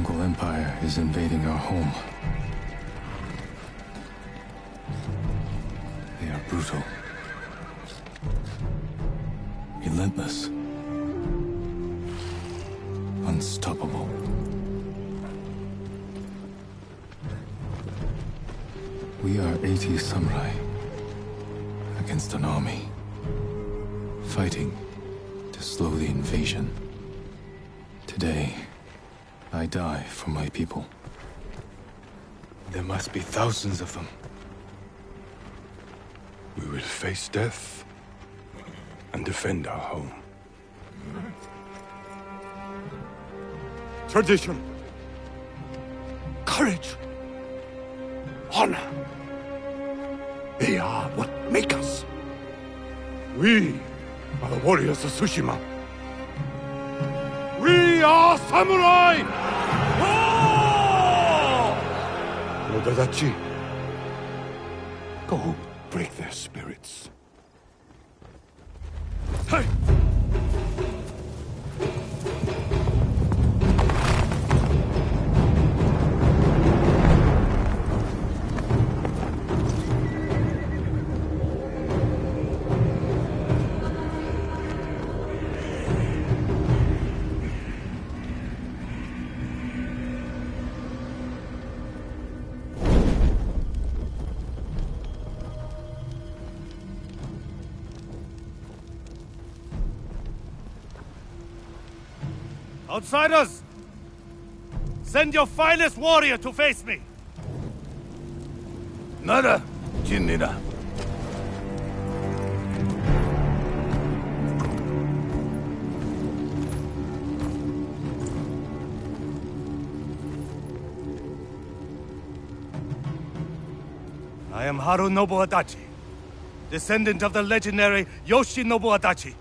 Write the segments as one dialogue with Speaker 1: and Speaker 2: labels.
Speaker 1: Mongol Empire is invading our home. They are brutal, relentless, unstoppable. We are 80 samurai against an army, fighting to slow the invasion. Today, I die for my people. There must be thousands of them.
Speaker 2: We will face death and defend our home.
Speaker 3: Tradition, courage, honor. They are what make us. We are the warriors of Tsushima. We are samurai! Nodadachi, go break their spirits. Hey!
Speaker 4: Outsiders! Send your finest warrior to face me!
Speaker 3: Nada, Jinnida.
Speaker 4: I am Harunobu Adachi, descendant of the legendary Yoshinobu Adachi.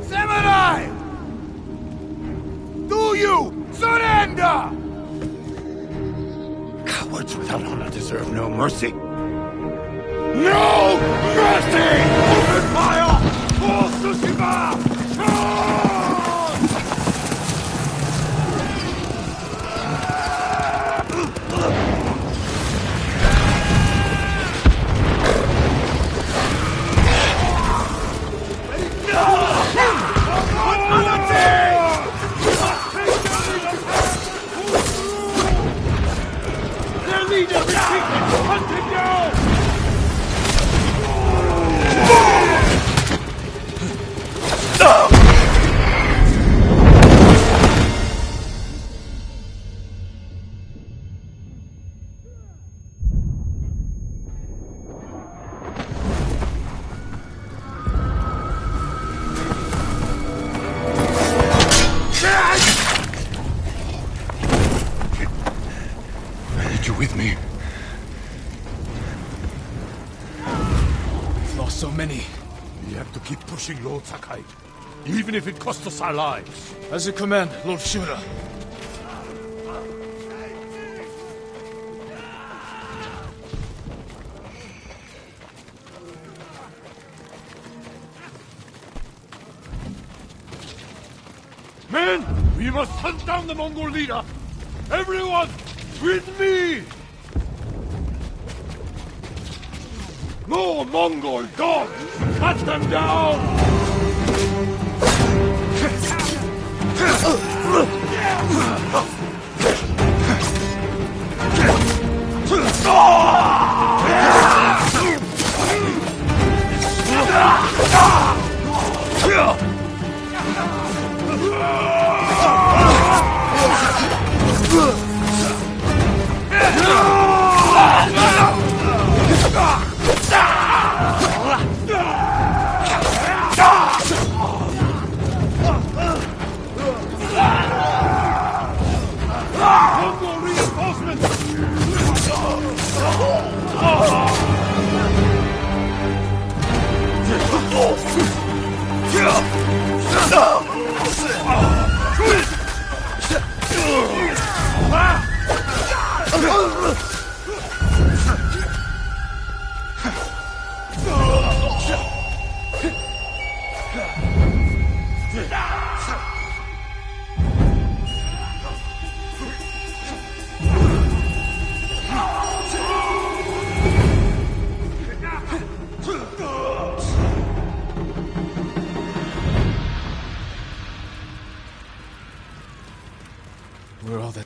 Speaker 3: Samurai! Do you surrender? Cowards without honor deserve no mercy. No mercy! Open fire! For Tsushima! Charge! With me.
Speaker 1: We've lost so many.
Speaker 3: We have to keep pushing, Lord Sakai, even if it costs us our lives.
Speaker 1: As you command, Lord Shura.
Speaker 3: Men, we must hunt down the Mongol leader. Everyone, with me! No Mongol dogs! Cut them down! Mongol reinforcements!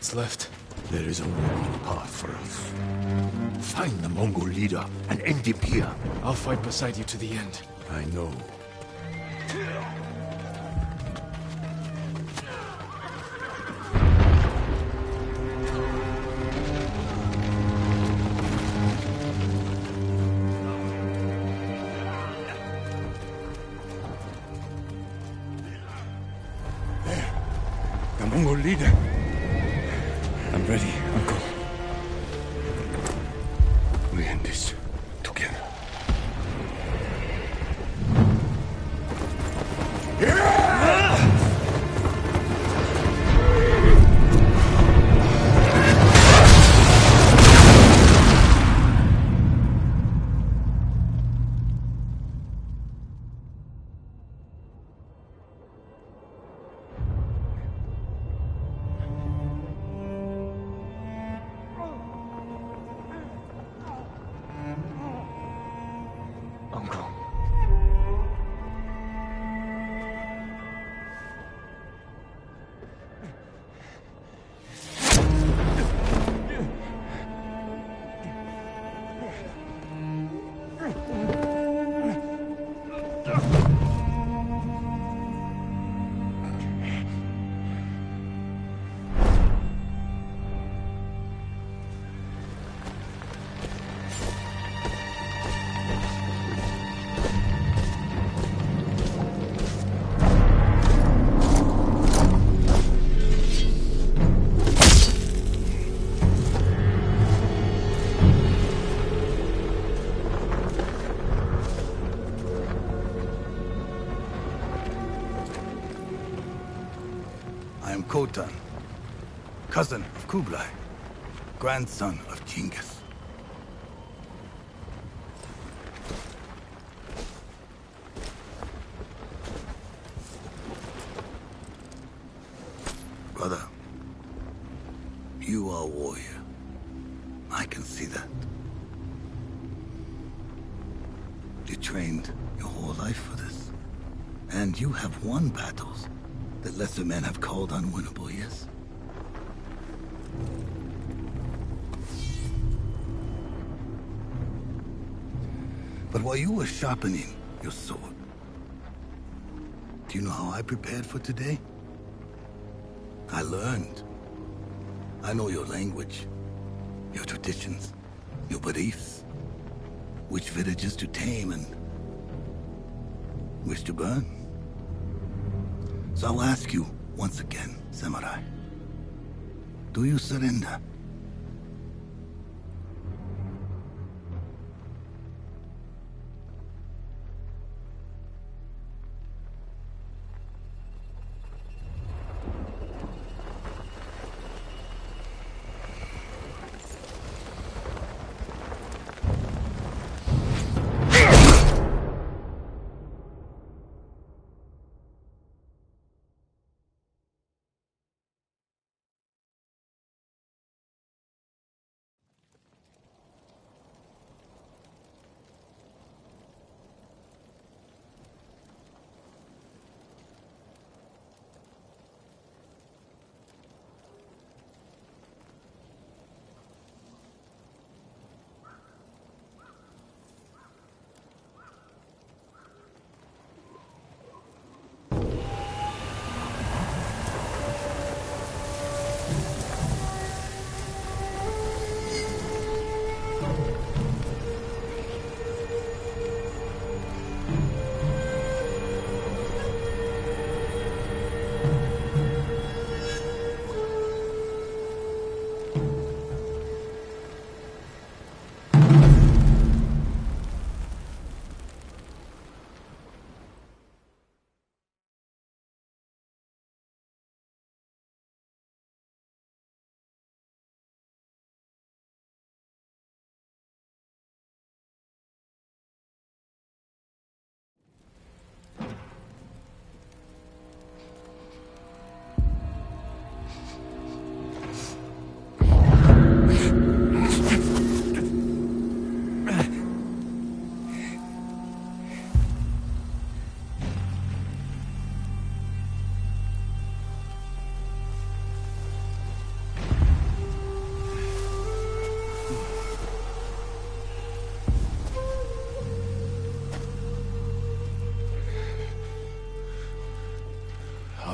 Speaker 1: What's left?
Speaker 3: There is only one path for us. Find the Mongol leader and end him here.
Speaker 1: I'll fight beside you to the end.
Speaker 3: I know. The Mongol leader.
Speaker 2: I'm ready, Uncle.
Speaker 3: We end this together.
Speaker 1: Uncle.
Speaker 4: I am Khotan, cousin of Kublai, grandson of Genghis. Brother, you are a warrior. I can see that. You trained your whole life for this. And you have won battles that lesser men have called unwinnable, yes? But while you were sharpening your sword, do you know how I prepared for today? I learned. I know your language, your traditions, your beliefs, which villages to tame and which to burn. So I'll ask you once again, Samurai. Do you surrender?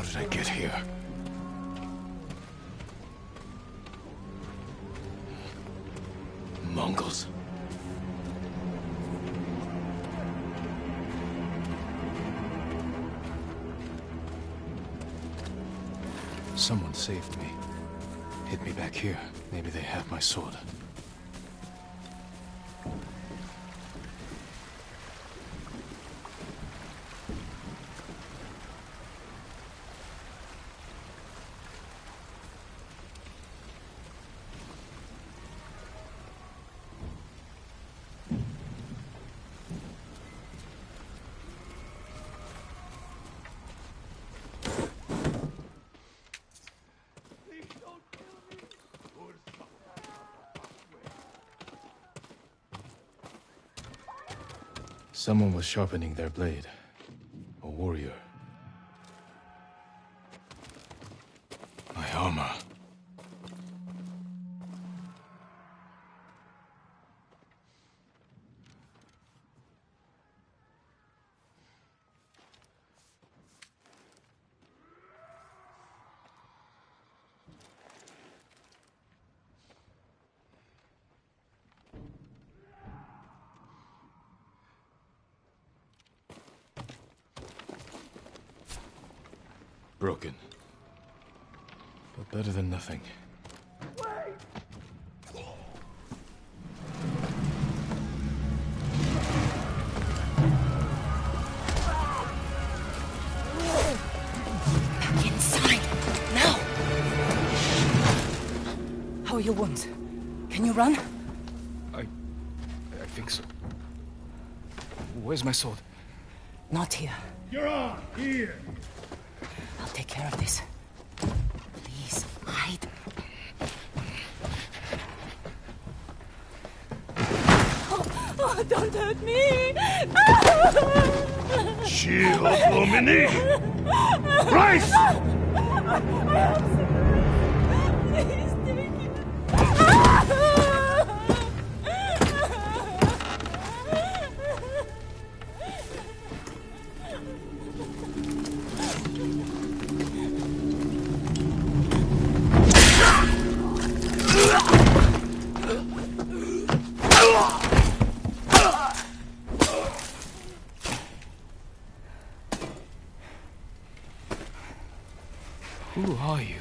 Speaker 1: did I get here? Mongols. Someone saved me. Hid me back here. Maybe they have my sword. Someone was sharpening their blade. A warrior. My armor. Broken. But better than nothing.
Speaker 5: Back inside! Now! How are your wounds? Can you run?
Speaker 1: I think so. Where's my sword?
Speaker 5: Not here.
Speaker 3: You're on! Here!
Speaker 5: I'll take care of this. Please, hide. Oh, don't hurt me!
Speaker 3: Shield, Lumini! Rice!
Speaker 5: Please take it.
Speaker 1: Who are you?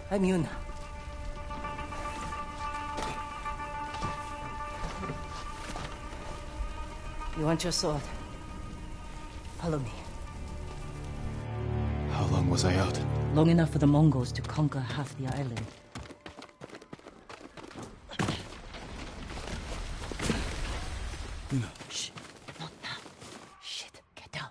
Speaker 5: I'm Yuna. You want your sword? Follow me.
Speaker 1: How long was I out?
Speaker 5: Long enough for the Mongols to conquer half the island.
Speaker 4: Yuna.
Speaker 5: Shh. Not now. Shit. Get down.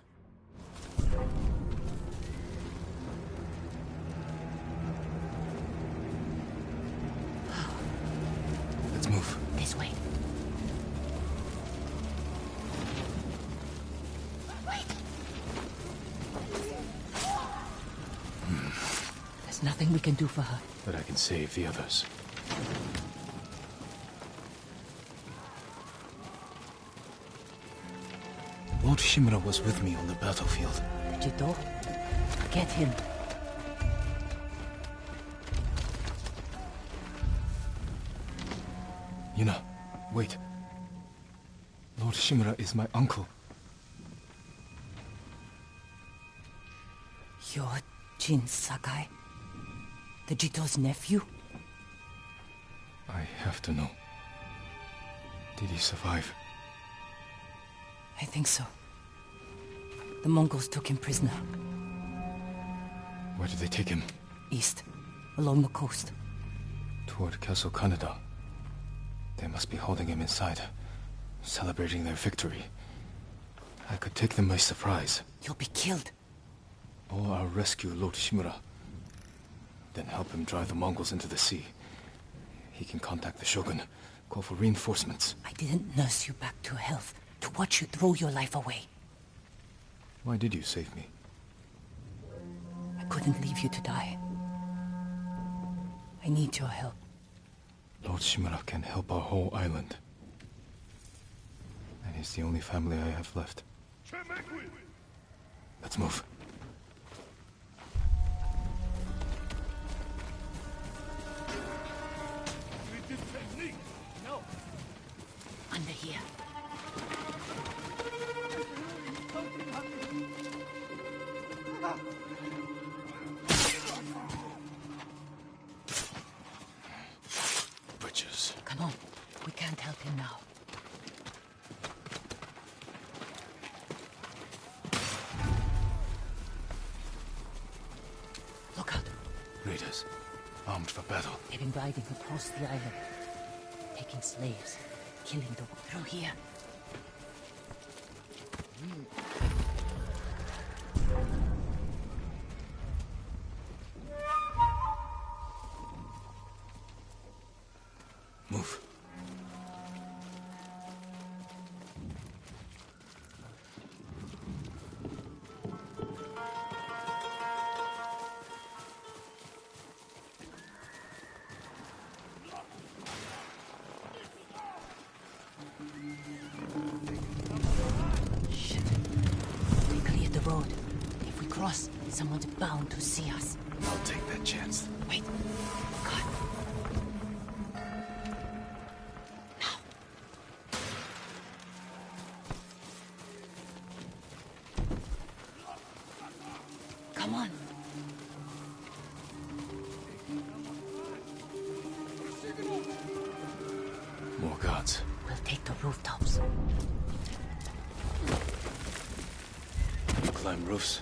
Speaker 1: Let's move.
Speaker 5: This way. Wait. There's nothing we can do for her.
Speaker 1: But I can save the others. Lord Shimura was with me on the battlefield.
Speaker 5: The Jito? Get him.
Speaker 1: Yuna, wait. Lord Shimura is my uncle.
Speaker 5: You're Jin Sakai? The Jito's nephew?
Speaker 1: I have to know. Did he survive?
Speaker 5: I think so. The Mongols took him prisoner.
Speaker 1: Where did they take him?
Speaker 5: East, along the coast.
Speaker 1: Toward Castle Kaneda. They must be holding him inside, celebrating their victory. I could take them by surprise.
Speaker 5: You'll be killed.
Speaker 1: Or I'll rescue Lord Shimura. Then help him drive the Mongols into the sea. He can contact the Shogun, call for reinforcements.
Speaker 5: I didn't nurse you back to health to watch you throw your life away.
Speaker 1: Why did you save me?
Speaker 5: I couldn't leave you to die. I need your help.
Speaker 1: Lord Shimura can help our whole island. And he's the only family I have left. Let's move.
Speaker 5: here.
Speaker 1: Bridges.
Speaker 5: Come on. We can't help him now. Look out.
Speaker 1: Raiders. Armed for battle.
Speaker 5: They've been riding across the island. Taking slaves. Killing the... Through here.
Speaker 1: Move.
Speaker 5: Shit. They cleared the road. If we cross, someone's bound to see us.
Speaker 1: I'll take that chance.
Speaker 5: Wait. God. Now. Come on.
Speaker 1: More guards.
Speaker 5: We'll take the rooftops.
Speaker 1: You climb roofs,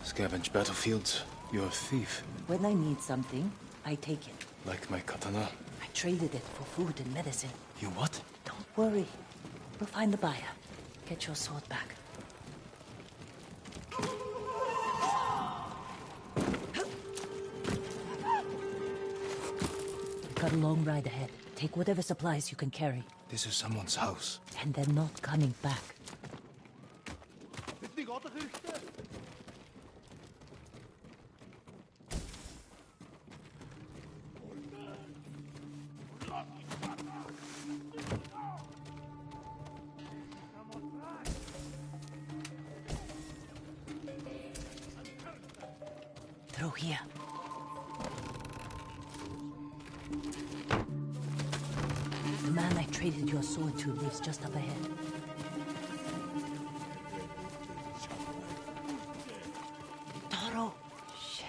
Speaker 1: scavenge battlefields. You're a thief.
Speaker 5: When I need something, I take it.
Speaker 1: Like my katana.
Speaker 5: I traded it for food and medicine.
Speaker 1: You what?
Speaker 5: Don't worry. We'll find the buyer. Get your sword back. We've got a long ride ahead. Take whatever supplies you can carry.
Speaker 1: This is someone's house.
Speaker 5: And they're not coming back. Through here. The man I traded your sword to lives just up ahead. Toro! Shit.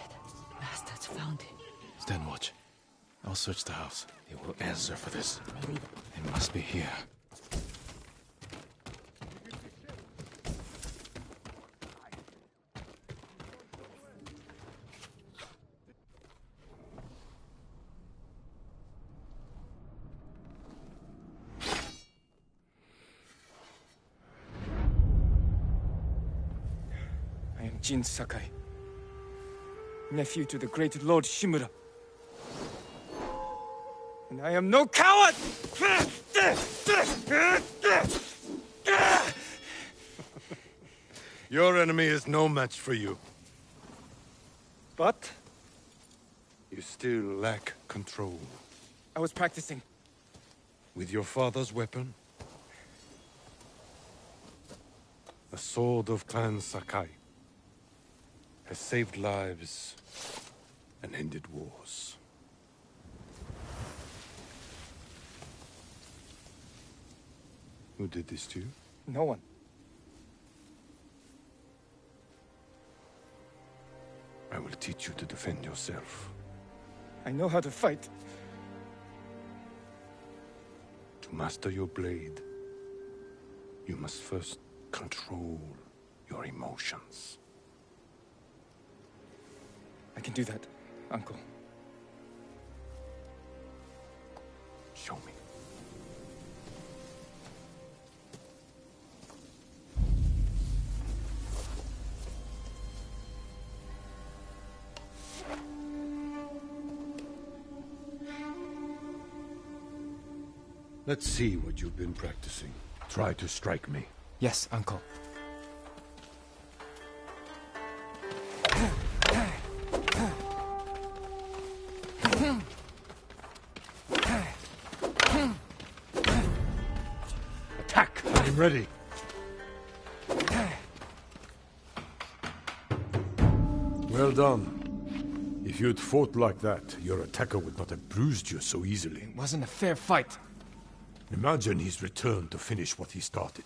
Speaker 5: Bastards found him.
Speaker 1: Stand watch. I'll search the house. They will answer for this.
Speaker 5: Leave it.
Speaker 1: It must be here.
Speaker 6: I am Jin Sakai, nephew to the great Lord Shimura. And I am no coward!
Speaker 3: Your enemy is no match for you.
Speaker 6: But
Speaker 3: You still lack control.
Speaker 6: I was practicing.
Speaker 3: With your father's weapon? The sword of Clan Sakai has saved lives and ended wars. Who did this to you?
Speaker 6: No one.
Speaker 3: I will teach you to defend yourself.
Speaker 6: I know how to fight.
Speaker 3: To master your blade, you must first control your emotions.
Speaker 6: I can do that, Uncle.
Speaker 3: Show me. Let's see what you've been practicing. Try to strike me.
Speaker 1: Yes, Uncle.
Speaker 3: Attack! I'm ready. Well done. If you'd fought like that, your attacker would not have bruised you so easily.
Speaker 1: It wasn't a fair fight.
Speaker 3: Imagine he's returned to finish what he started.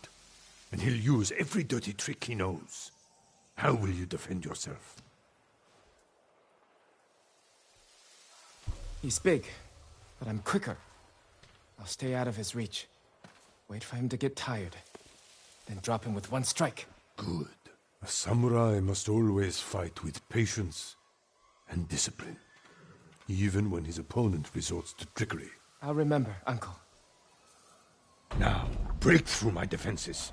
Speaker 3: And he'll use every dirty trick he knows. How will you defend yourself?
Speaker 6: He's big, but I'm quicker. I'll stay out of his reach. Wait for him to get tired. Then drop him with one strike.
Speaker 3: Good. A samurai must always fight with patience and discipline, even when his opponent resorts to trickery.
Speaker 6: I'll remember, Uncle.
Speaker 3: Now, break through my defenses.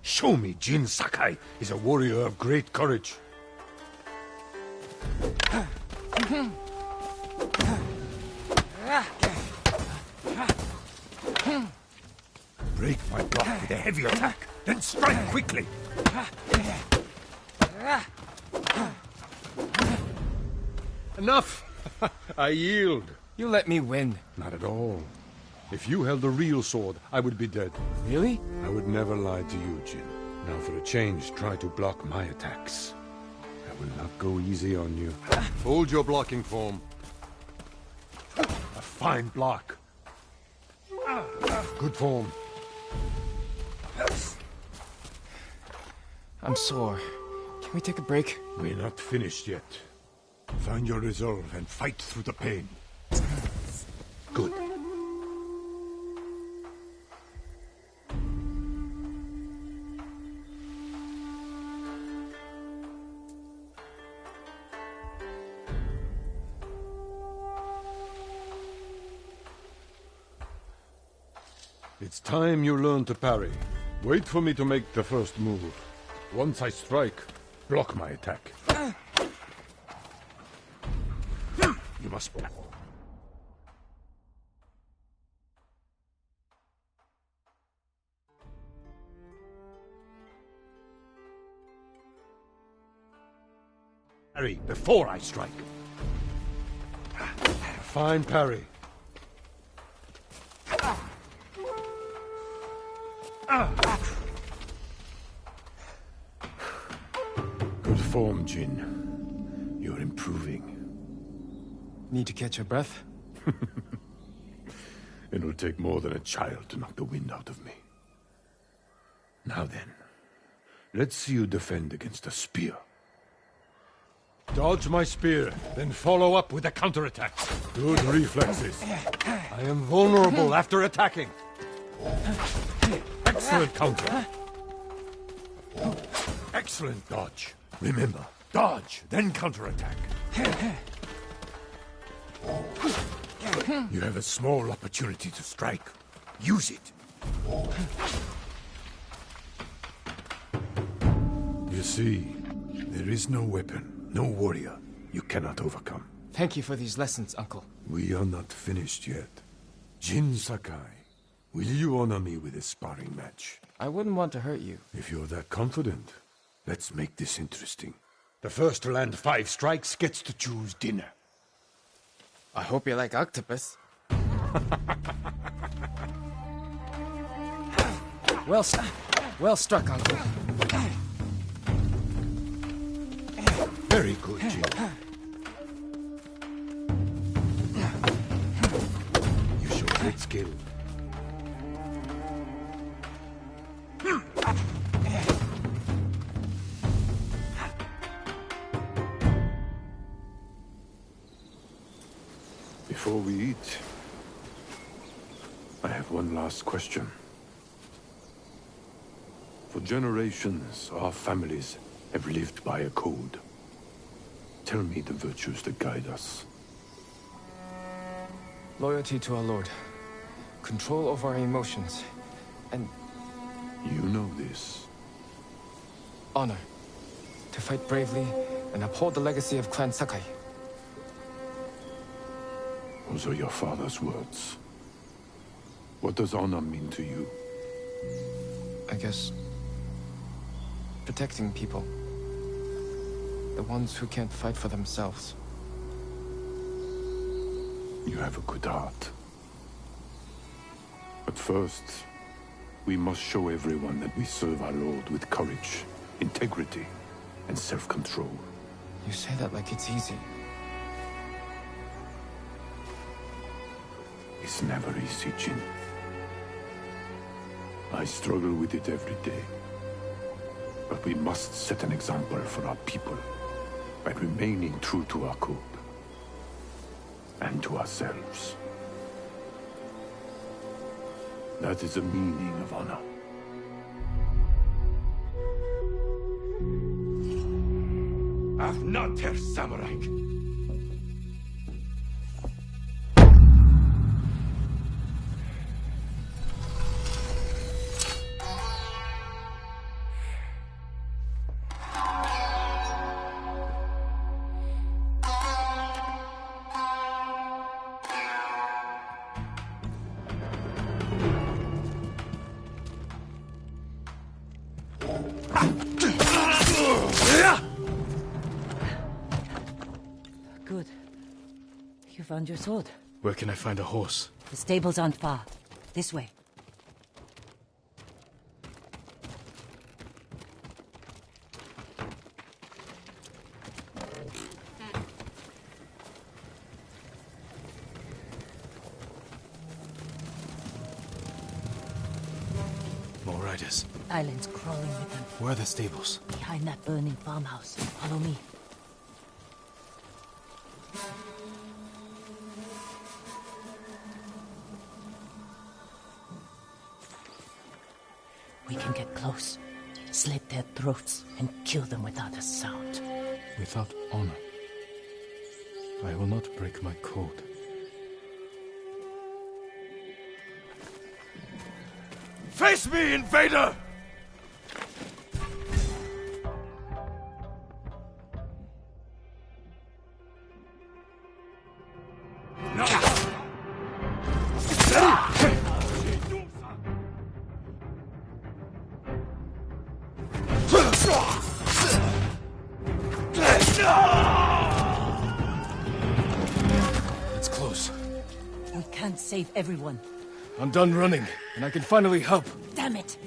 Speaker 3: Show me Jin Sakai is a warrior of great courage. Break my block with a heavy attack, then strike quickly.
Speaker 2: Enough! I yield.
Speaker 6: You let me win.
Speaker 2: Not at all. If you held the real sword, I would be dead.
Speaker 6: Really?
Speaker 2: I would never lie to you, Jin. Now for a change, try to block my attacks. I will not go easy on you. Hold your blocking form.
Speaker 3: A fine block.
Speaker 2: Good form.
Speaker 6: I'm sore. Can we take a break?
Speaker 3: We're not finished yet. Find your resolve and fight through the pain. Good.
Speaker 2: It's time you learn to parry. Wait for me to make the first move. Once I strike, block my attack.
Speaker 3: You must... parry before I strike.
Speaker 2: Fine parry.
Speaker 3: Good form, Jin. You're improving.
Speaker 6: Need to catch your breath?
Speaker 3: It'll take more than a child to knock the wind out of me. Now then, let's see you defend against a spear.
Speaker 2: Dodge my spear, then follow up with a counterattack. Good reflexes. I am vulnerable after attacking.
Speaker 3: Excellent counter. Excellent dodge. Remember, dodge, then counterattack. You have a small opportunity to strike. Use it. You see, there is no weapon, no warrior you cannot overcome.
Speaker 6: Thank you for these lessons, Uncle.
Speaker 3: We are not finished yet. Jin Sakai, will you honor me with a sparring match?
Speaker 6: I wouldn't want to hurt you.
Speaker 3: If you're that confident, let's make this interesting. The first to land 5 strikes gets to choose dinner.
Speaker 6: I hope you like octopus. Well struck, Uncle.
Speaker 3: Very good, Jin. You show great skill. Before we eat, I have one last question. For generations, our families have lived by a code. Tell me the virtues that guide us.
Speaker 6: Loyalty to our Lord. Control over our emotions. And
Speaker 3: You know this.
Speaker 6: honor. To fight bravely and uphold the legacy of Clan Sakai.
Speaker 3: Those are your father's words. What does honor mean to you?
Speaker 6: I guess... protecting people. The ones who can't fight for themselves.
Speaker 3: You have a good heart. But first, we must show everyone that we serve our Lord with courage, integrity, and self-control.
Speaker 6: You say that like it's easy.
Speaker 3: It's never easy, Jin. I struggle with it every day. But we must set an example for our people by remaining true to our code. And to ourselves. That is the meaning of honor.
Speaker 2: Ach, not Herr Samurai!
Speaker 5: Good. You found your sword.
Speaker 1: Where can I find a horse?
Speaker 5: The stables aren't far. This way.
Speaker 1: More riders.
Speaker 5: Islands crawling with them.
Speaker 1: Where are the stables?
Speaker 5: Behind that burning farmhouse. Follow me. We can get close, slit their throats, and kill them without a sound.
Speaker 1: Without honor. I will not break my code.
Speaker 2: Face me, invader!
Speaker 1: It's close.
Speaker 5: We can't save everyone.
Speaker 1: I'm done running, and I can finally help.
Speaker 5: Damn it!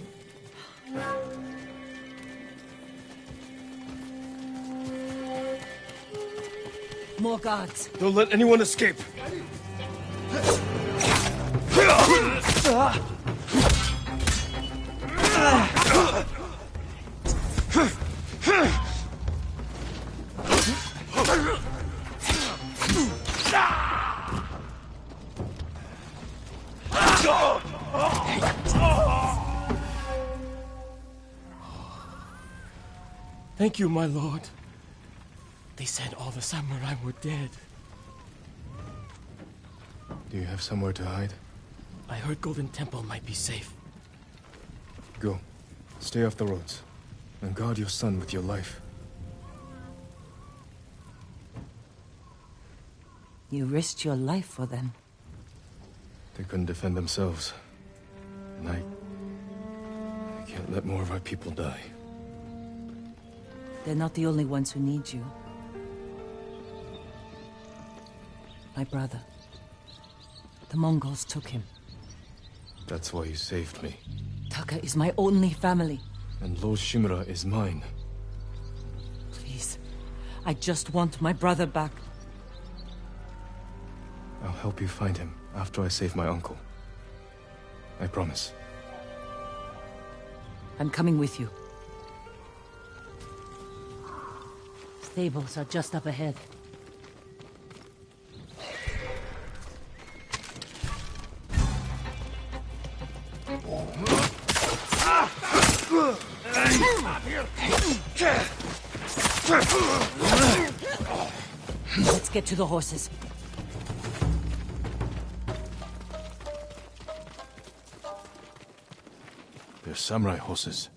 Speaker 5: More guards.
Speaker 1: Don't let anyone escape. Thank you, my lord. They said all the samurai were dead. Do you have somewhere to hide? I heard Golden Temple might be safe. Go. Stay off the roads. And guard your son with your life.
Speaker 5: You risked your life for them.
Speaker 1: They couldn't defend themselves. And I can't let more of our people die.
Speaker 5: They're not the only ones who need you. My brother. The Mongols took him.
Speaker 1: That's why you saved me.
Speaker 5: Taka is my only family.
Speaker 1: And Lord Shimura is mine.
Speaker 5: Please. I just want my brother back.
Speaker 1: I'll help you find him after I save my uncle. I promise.
Speaker 5: I'm coming with you. Stables are just up ahead. Let's get to the horses.
Speaker 1: They're samurai horses.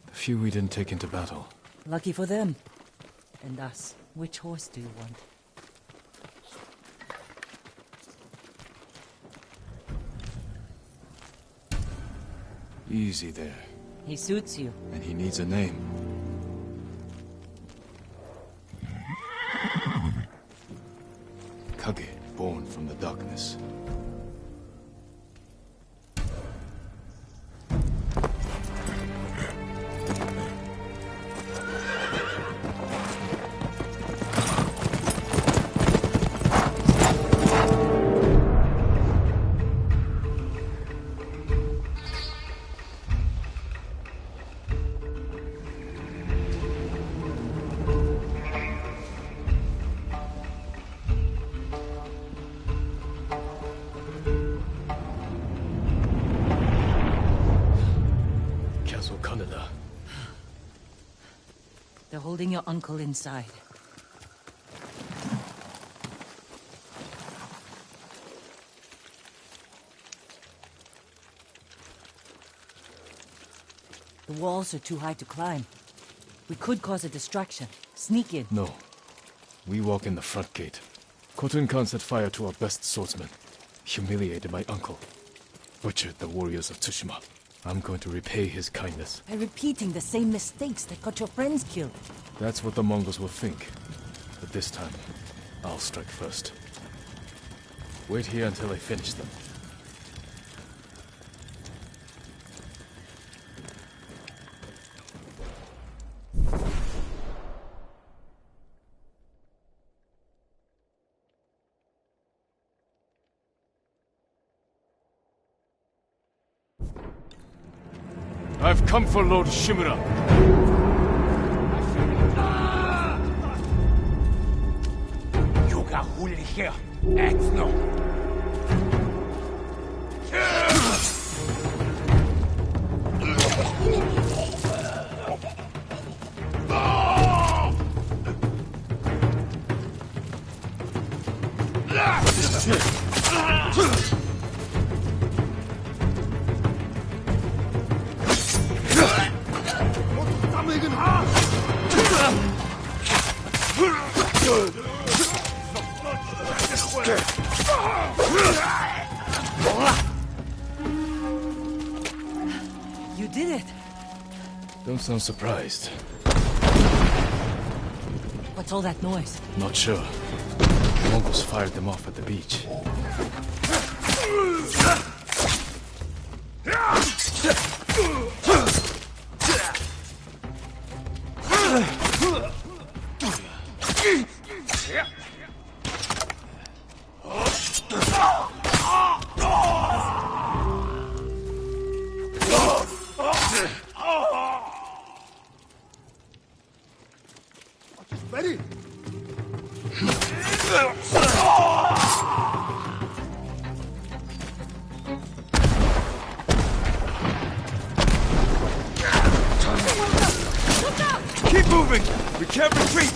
Speaker 1: The few we didn't take into battle.
Speaker 5: Lucky for them. And us. Which horse do you want?
Speaker 1: Easy there.
Speaker 5: He suits you.
Speaker 1: And he needs a name. Kage, born from the darkness. Mongols will Canada.
Speaker 5: They're holding your uncle inside. The walls are too high to climb. We could cause a distraction. Sneak in.
Speaker 1: No. We walk in the front gate. Khotun Khan set fire to our best swordsman. Humiliated my uncle. Butchered the warriors of Tsushima. I'm going to repay his kindness.
Speaker 5: By repeating the same mistakes that got your friends killed.
Speaker 1: That's what the Mongols will think. But this time, I'll strike first. Wait here until I finish them. I've come for Lord Shimura.
Speaker 7: Yuga huli here. Exno.
Speaker 5: You did it!
Speaker 1: Don't sound surprised.
Speaker 5: What's all that noise?
Speaker 1: Not sure. The Mongols fired them off at the beach.
Speaker 4: Ready?
Speaker 7: Keep moving! We can't retreat!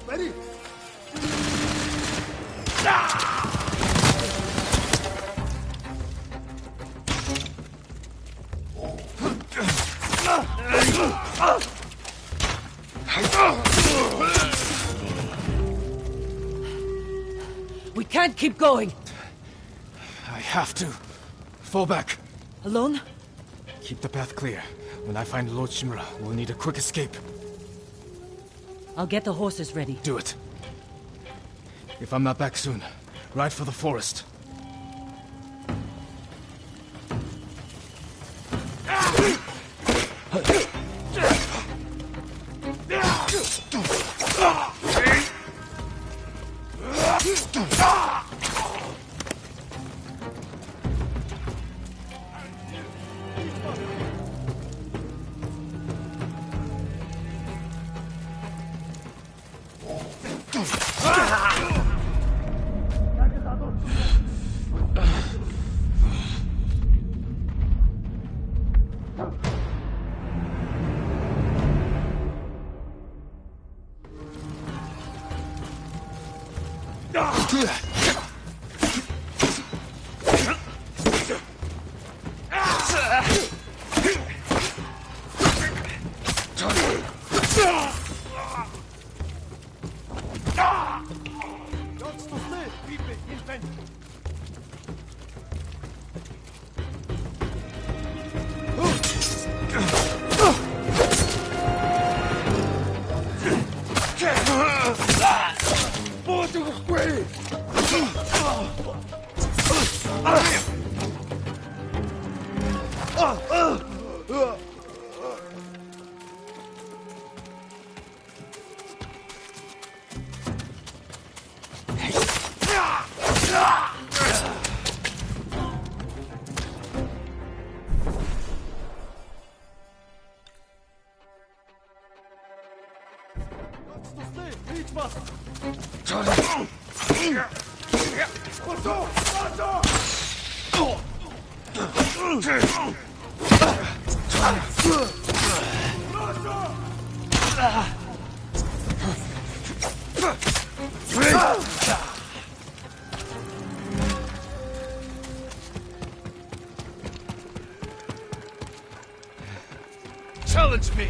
Speaker 4: Ready?
Speaker 5: We can't keep going!
Speaker 6: I have to. Fall back.
Speaker 5: Alone?
Speaker 6: Keep the path clear. When I find Lord Shimura, we'll need a quick escape.
Speaker 5: I'll get the horses ready.
Speaker 6: Do it. If I'm not back soon, ride for the forest.
Speaker 7: Challenge me!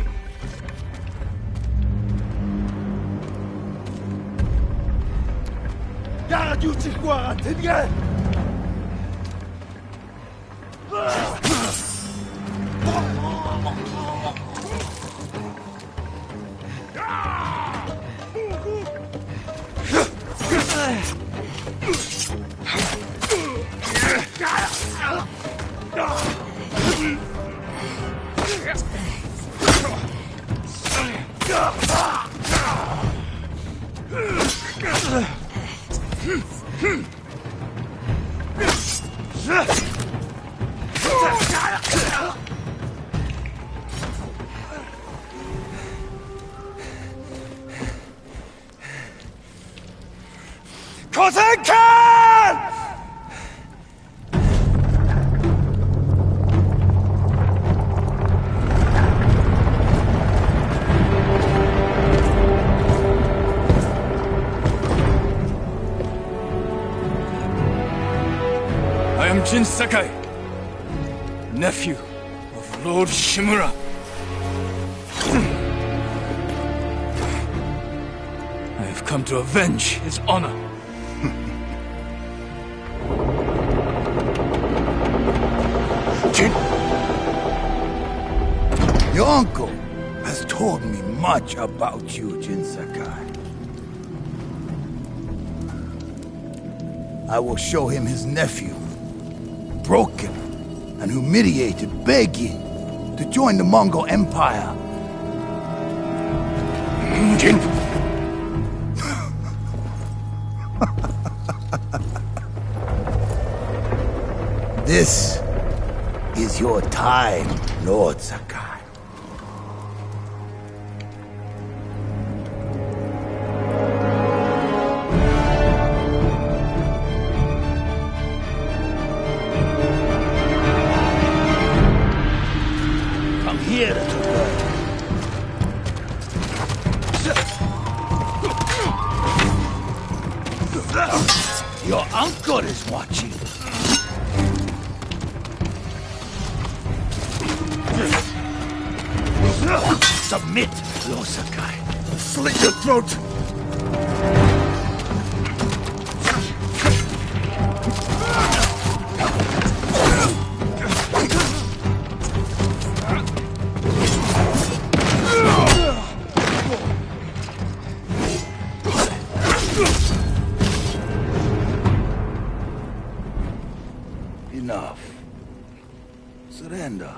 Speaker 7: I am Jin Sakai, nephew of Lord Shimura. I have come to avenge his honor.
Speaker 4: Jin! Your uncle has told me much about you, Jin Sakai. I will show him his nephew, broken and humiliated, begging to join the Mongol Empire. Jin! This is your time, Lord Sakai. Come here, little girl. Your uncle is watching. Submit, Lord Sakai. Slit your throat! Enough. Surrender.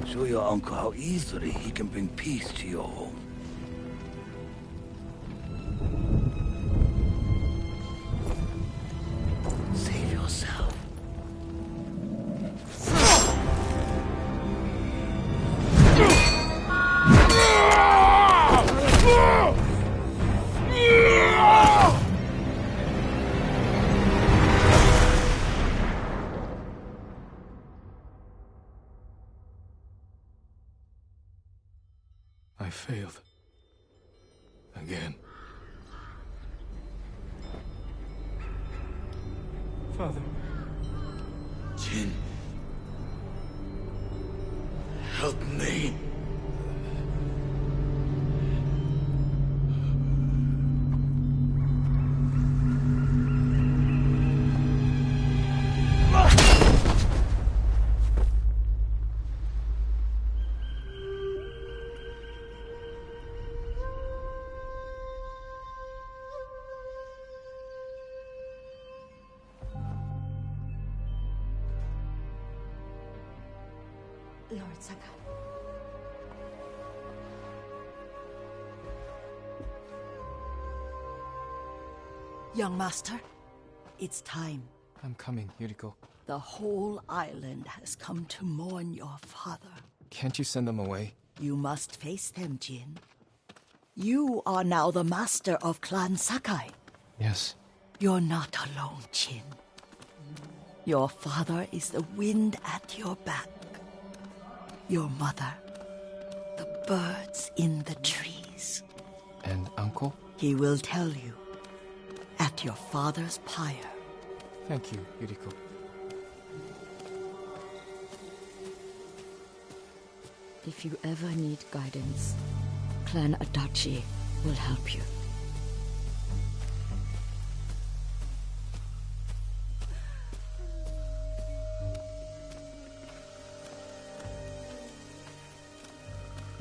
Speaker 4: Show your uncle how easily he can bring peace to your home. Save yourself.
Speaker 1: I failed. Again.
Speaker 7: Father.
Speaker 4: Jin. Help me.
Speaker 5: Lord Sakai. Young master, it's time.
Speaker 6: I'm coming, Yuriko.
Speaker 5: The whole island has come to mourn your father.
Speaker 6: Can't you send them away?
Speaker 5: You must face them, Jin. You are now the master of Clan Sakai.
Speaker 6: Yes.
Speaker 5: You're not alone, Jin. Your father is the wind at your back. Your mother, the birds in the trees.
Speaker 6: And Uncle?
Speaker 5: He will tell you at your father's pyre.
Speaker 6: Thank you, Yuriko.
Speaker 8: If you ever need guidance, Clan Adachi will help you.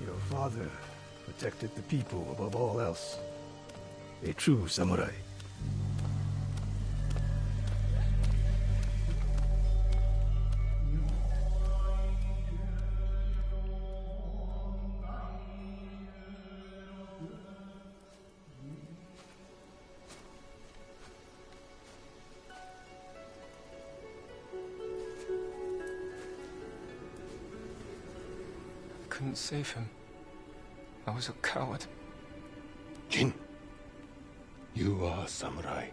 Speaker 9: Your father protected the people above all else. A true samurai.
Speaker 6: I couldn't save him. I was a coward.
Speaker 3: Jin, you are a samurai.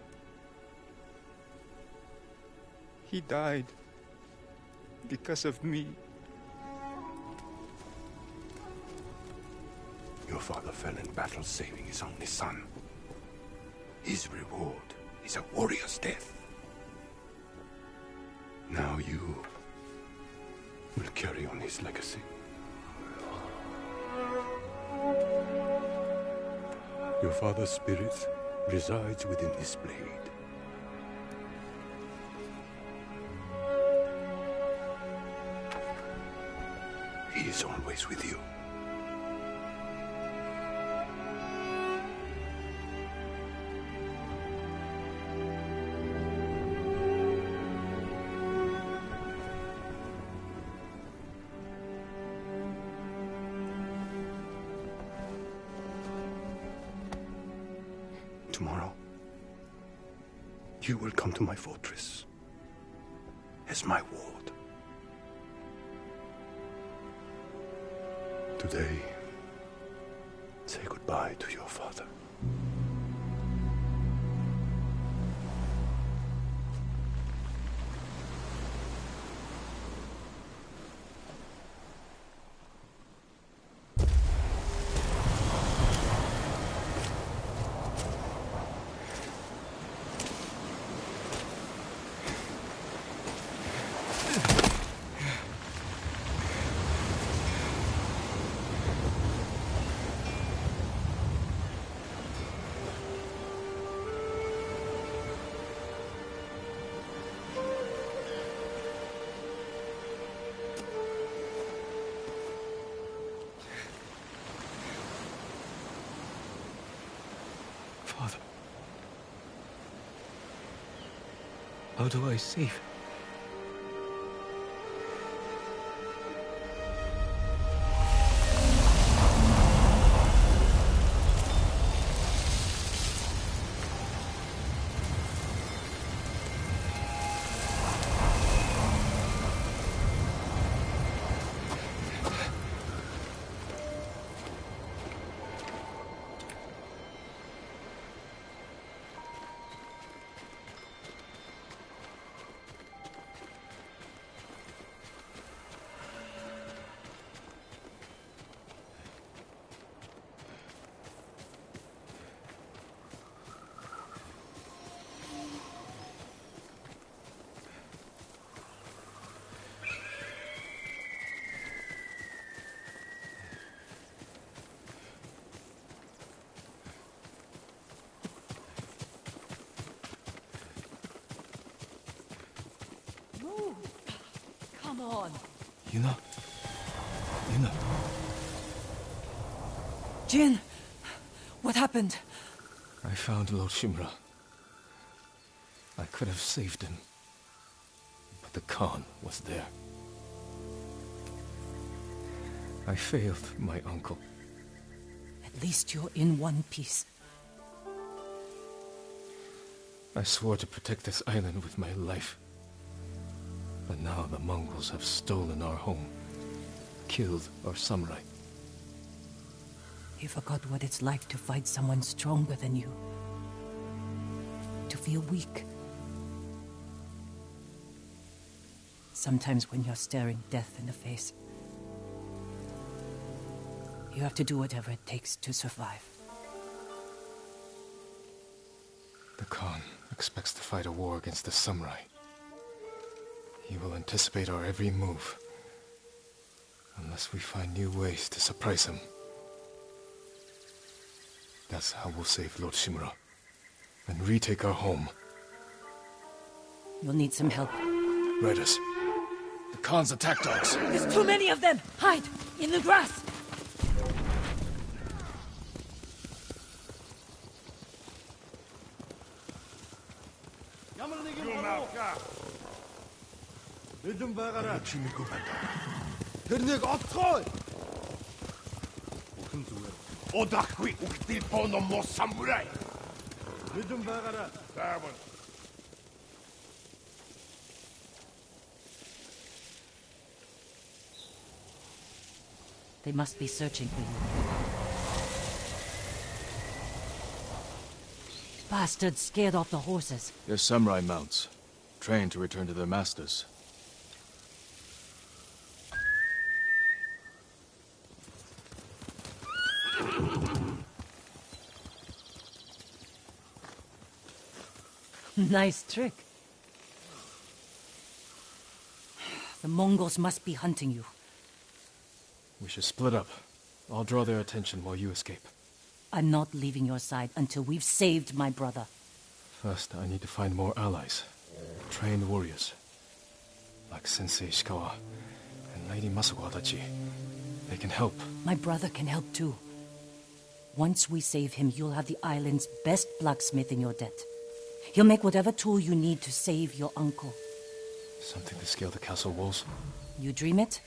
Speaker 6: He died because of me.
Speaker 3: Your father fell in battle saving his only son. His reward is a warrior's death. Now you will carry on his legacy. Your father's spirit resides within this blade. He is always with you. Tomorrow, you will come to my fortress as my ward. Today, say goodbye to your father.
Speaker 9: Father. How do I save him?
Speaker 5: Come on.
Speaker 9: Yuna? Yuna?
Speaker 5: Jin, what happened?
Speaker 1: I found Lord Shimura. I could have saved him, but the Khan was there. I failed my uncle.
Speaker 5: At least you're in one piece.
Speaker 1: I swore to protect this island with my life. But now the Mongols have stolen our home, killed our samurai.
Speaker 10: You forgot what it's like to fight someone stronger than you. To feel weak. Sometimes when you're staring death in the face, you have to do whatever it takes to survive.
Speaker 1: The Khan expects to fight a war against the samurai. He will anticipate our every move. Unless we find new ways to surprise him. That's how we'll save Lord Shimura. And retake our home.
Speaker 10: You'll need some help.
Speaker 1: Riders. The Khan's attack dogs.
Speaker 10: There's too many of them! Hide! In the grass!
Speaker 11: Тэрнийг олцгоо. Бүхэн зүгээр. Удахгүй үгдэл боно мо самурай. Мэдэн байгаараа. Заавал.
Speaker 10: They must be searching for you. Bastards scared off the horses.
Speaker 1: They're samurai mounts, trained to return to their masters.
Speaker 10: Nice trick. The Mongols must be hunting you.
Speaker 1: We should split up. I'll draw their attention while you escape.
Speaker 10: I'm not leaving your side until we've saved my brother.
Speaker 1: First, I need to find more allies. Trained warriors. Like Sensei Ishikawa and Lady Masako Adachi. They can help.
Speaker 10: My brother can help too. Once we save him, you'll have the island's best blacksmith in your debt. He'll make whatever tool you need to save your uncle.
Speaker 1: Something to scale the castle walls?
Speaker 10: You dream it,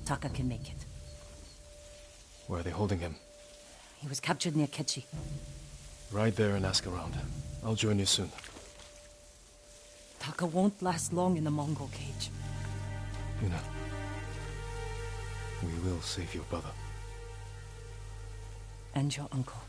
Speaker 10: Taka can make it.
Speaker 1: Where are they holding him?
Speaker 10: He was captured near Kechi.
Speaker 1: Ride there and ask around. I'll join you soon.
Speaker 10: Taka won't last long in the Mongol cage.
Speaker 1: Yuna, we will save your brother.
Speaker 10: And your uncle.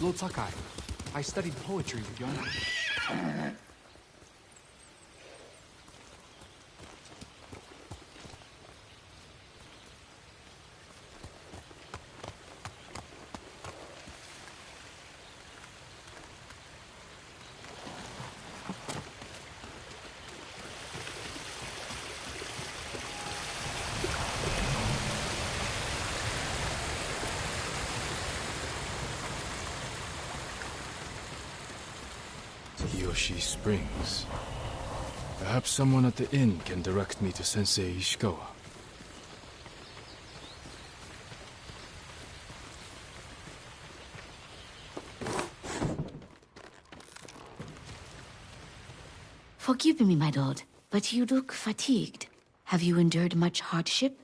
Speaker 12: Lord Sakai, I studied poetry with your uncle.
Speaker 7: Yoshi Springs. Perhaps someone at the inn can direct me to Sensei Ishikawa.
Speaker 8: Forgive me, my lord, but you look fatigued. Have you endured much hardship?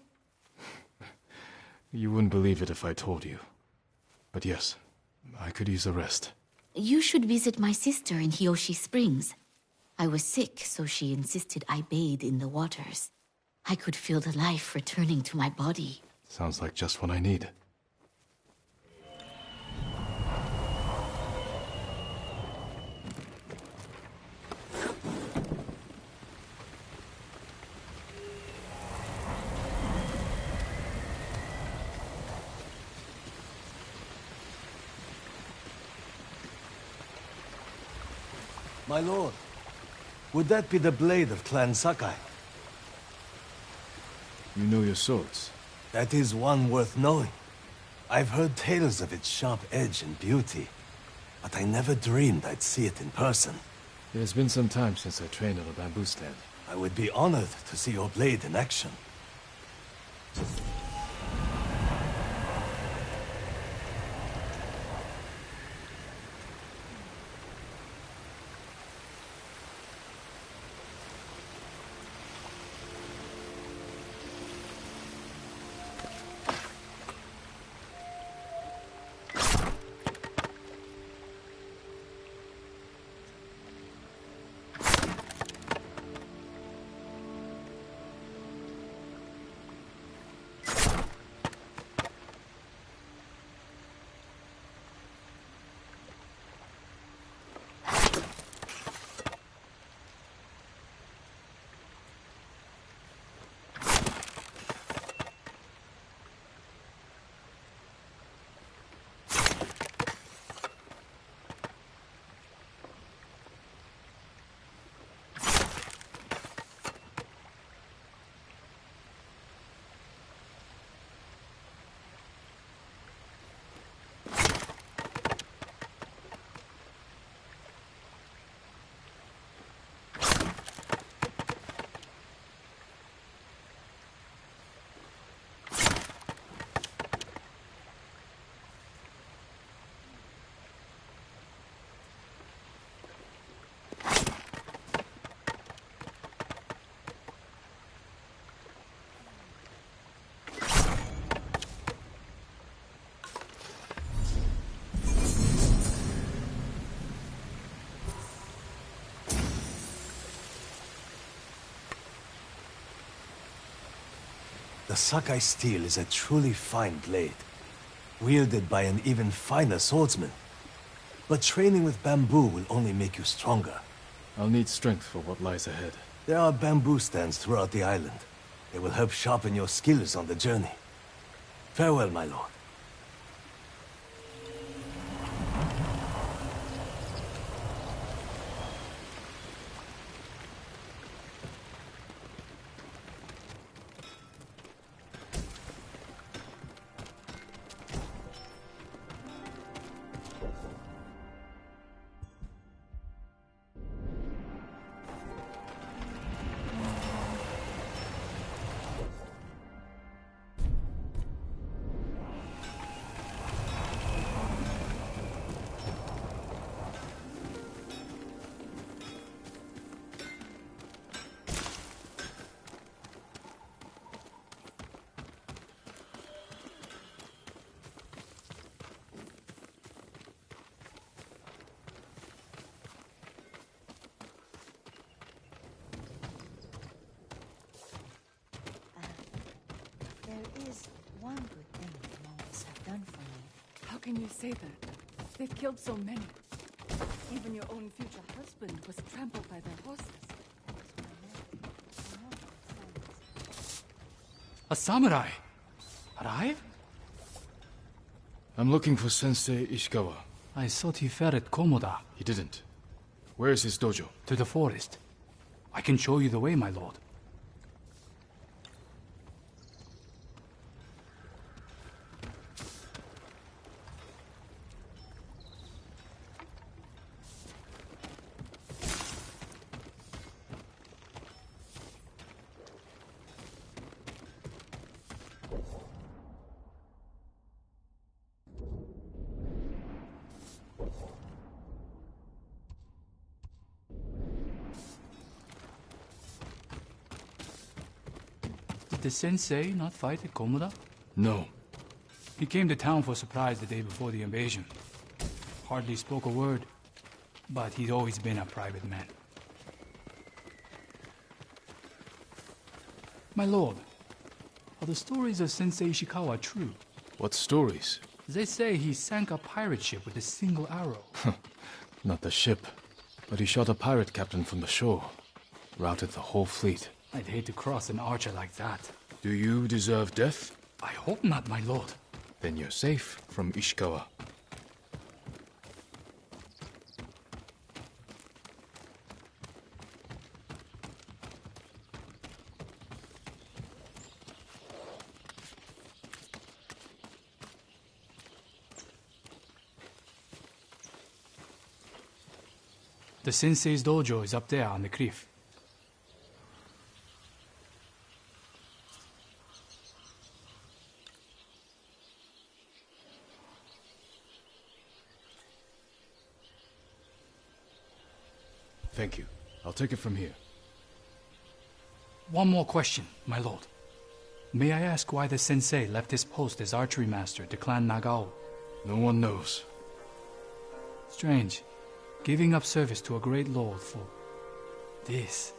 Speaker 7: You wouldn't believe it if I told you. But yes, I could use a rest.
Speaker 8: You should visit my sister in Hiyoshi Springs. I was sick, so she insisted I bathe in the waters. I could feel the life returning to my body.
Speaker 7: Sounds like just what I need.
Speaker 13: My lord, would that be the blade of Clan Sakai?
Speaker 7: You know your swords?
Speaker 13: That is one worth knowing. I've heard tales of its sharp edge and beauty, but I never dreamed I'd see it in person.
Speaker 7: It has been some time since I trained on a bamboo stand.
Speaker 13: I would be honored to see your blade in action. The Sakai steel is a truly fine blade, wielded by an even finer swordsman. But training with bamboo will only make you stronger.
Speaker 7: I'll need strength for what lies ahead.
Speaker 13: There are bamboo stands throughout the island. They will help sharpen your skills on the journey. Farewell, my lord.
Speaker 14: can you say that? They've killed so many. Even your own future husband was trampled by their horses.
Speaker 12: A samurai? Alive?
Speaker 7: I'm looking for Sensei Ishikawa.
Speaker 12: I thought he fell at Komoda.
Speaker 7: He didn't. Where is his dojo?
Speaker 12: To the forest. I can show you the way, my lord. Did the sensei not fight at Komoda?
Speaker 7: No.
Speaker 12: He came to town for a surprise the day before the invasion. Hardly spoke a word, but he's always been a private man. My lord, are the stories of Sensei Ishikawa true?
Speaker 7: What stories?
Speaker 12: They say he sank a pirate ship with a single arrow.
Speaker 7: Not the ship, but he shot a pirate captain from the shore. Routed the whole fleet.
Speaker 12: I'd hate to cross an archer like that.
Speaker 7: Do you deserve death?
Speaker 12: I hope not, my lord.
Speaker 7: Then you're safe from Ishikawa.
Speaker 12: The sensei's dojo is up there on the cliff.
Speaker 7: Thank you. I'll take it from here.
Speaker 12: One more question, my lord. May I ask why the sensei left his post as archery master to Clan Nagao?
Speaker 7: No one knows.
Speaker 12: Strange. Giving up service to a great lord for this.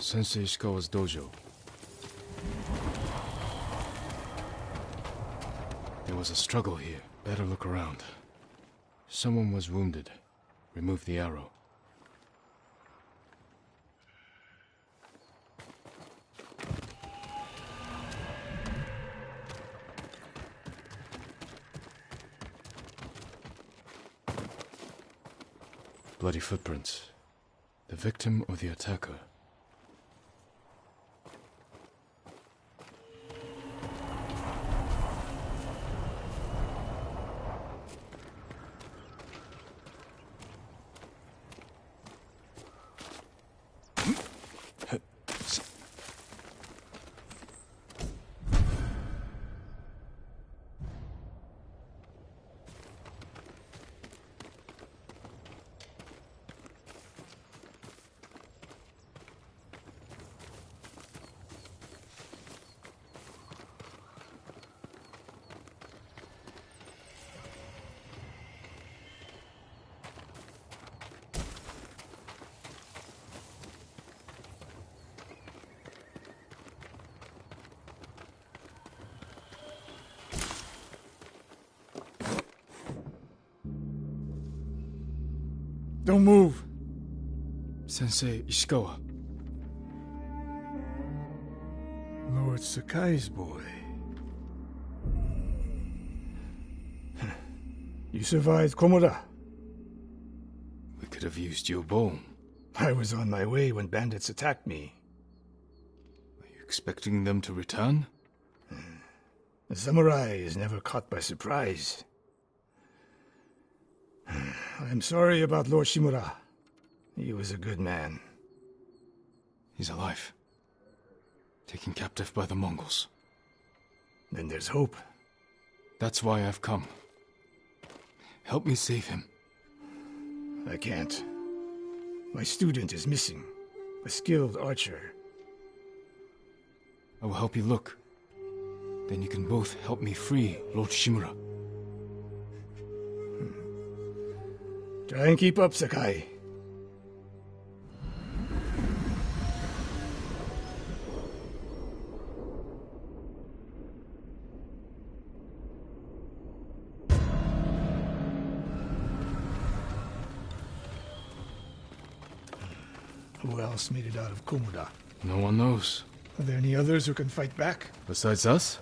Speaker 7: Sensei Ishikawa's dojo. There was a struggle here. Better look around. Someone was wounded. Remove the arrow. Bloody footprints. The victim or the attacker?
Speaker 6: Don't move.
Speaker 7: Sensei Ishikawa.
Speaker 9: Lord Sakai's boy. You survived Komoda.
Speaker 7: We could have used your bone.
Speaker 9: I was on my way when bandits attacked me.
Speaker 7: Are you expecting them to return?
Speaker 9: The samurai is never caught by surprise. I'm sorry about Lord Shimura. He was a good man.
Speaker 7: He's alive. Taken captive by the Mongols.
Speaker 9: Then there's hope.
Speaker 7: That's why I've come. Help me save him.
Speaker 9: I can't. My student is missing. A skilled archer.
Speaker 7: I will help you look. Then you can both help me free Lord Shimura.
Speaker 9: Try and keep up, Sakai. Who else made it out of Komoda?
Speaker 7: No one knows.
Speaker 9: Are there any others who can fight back?
Speaker 7: Besides us?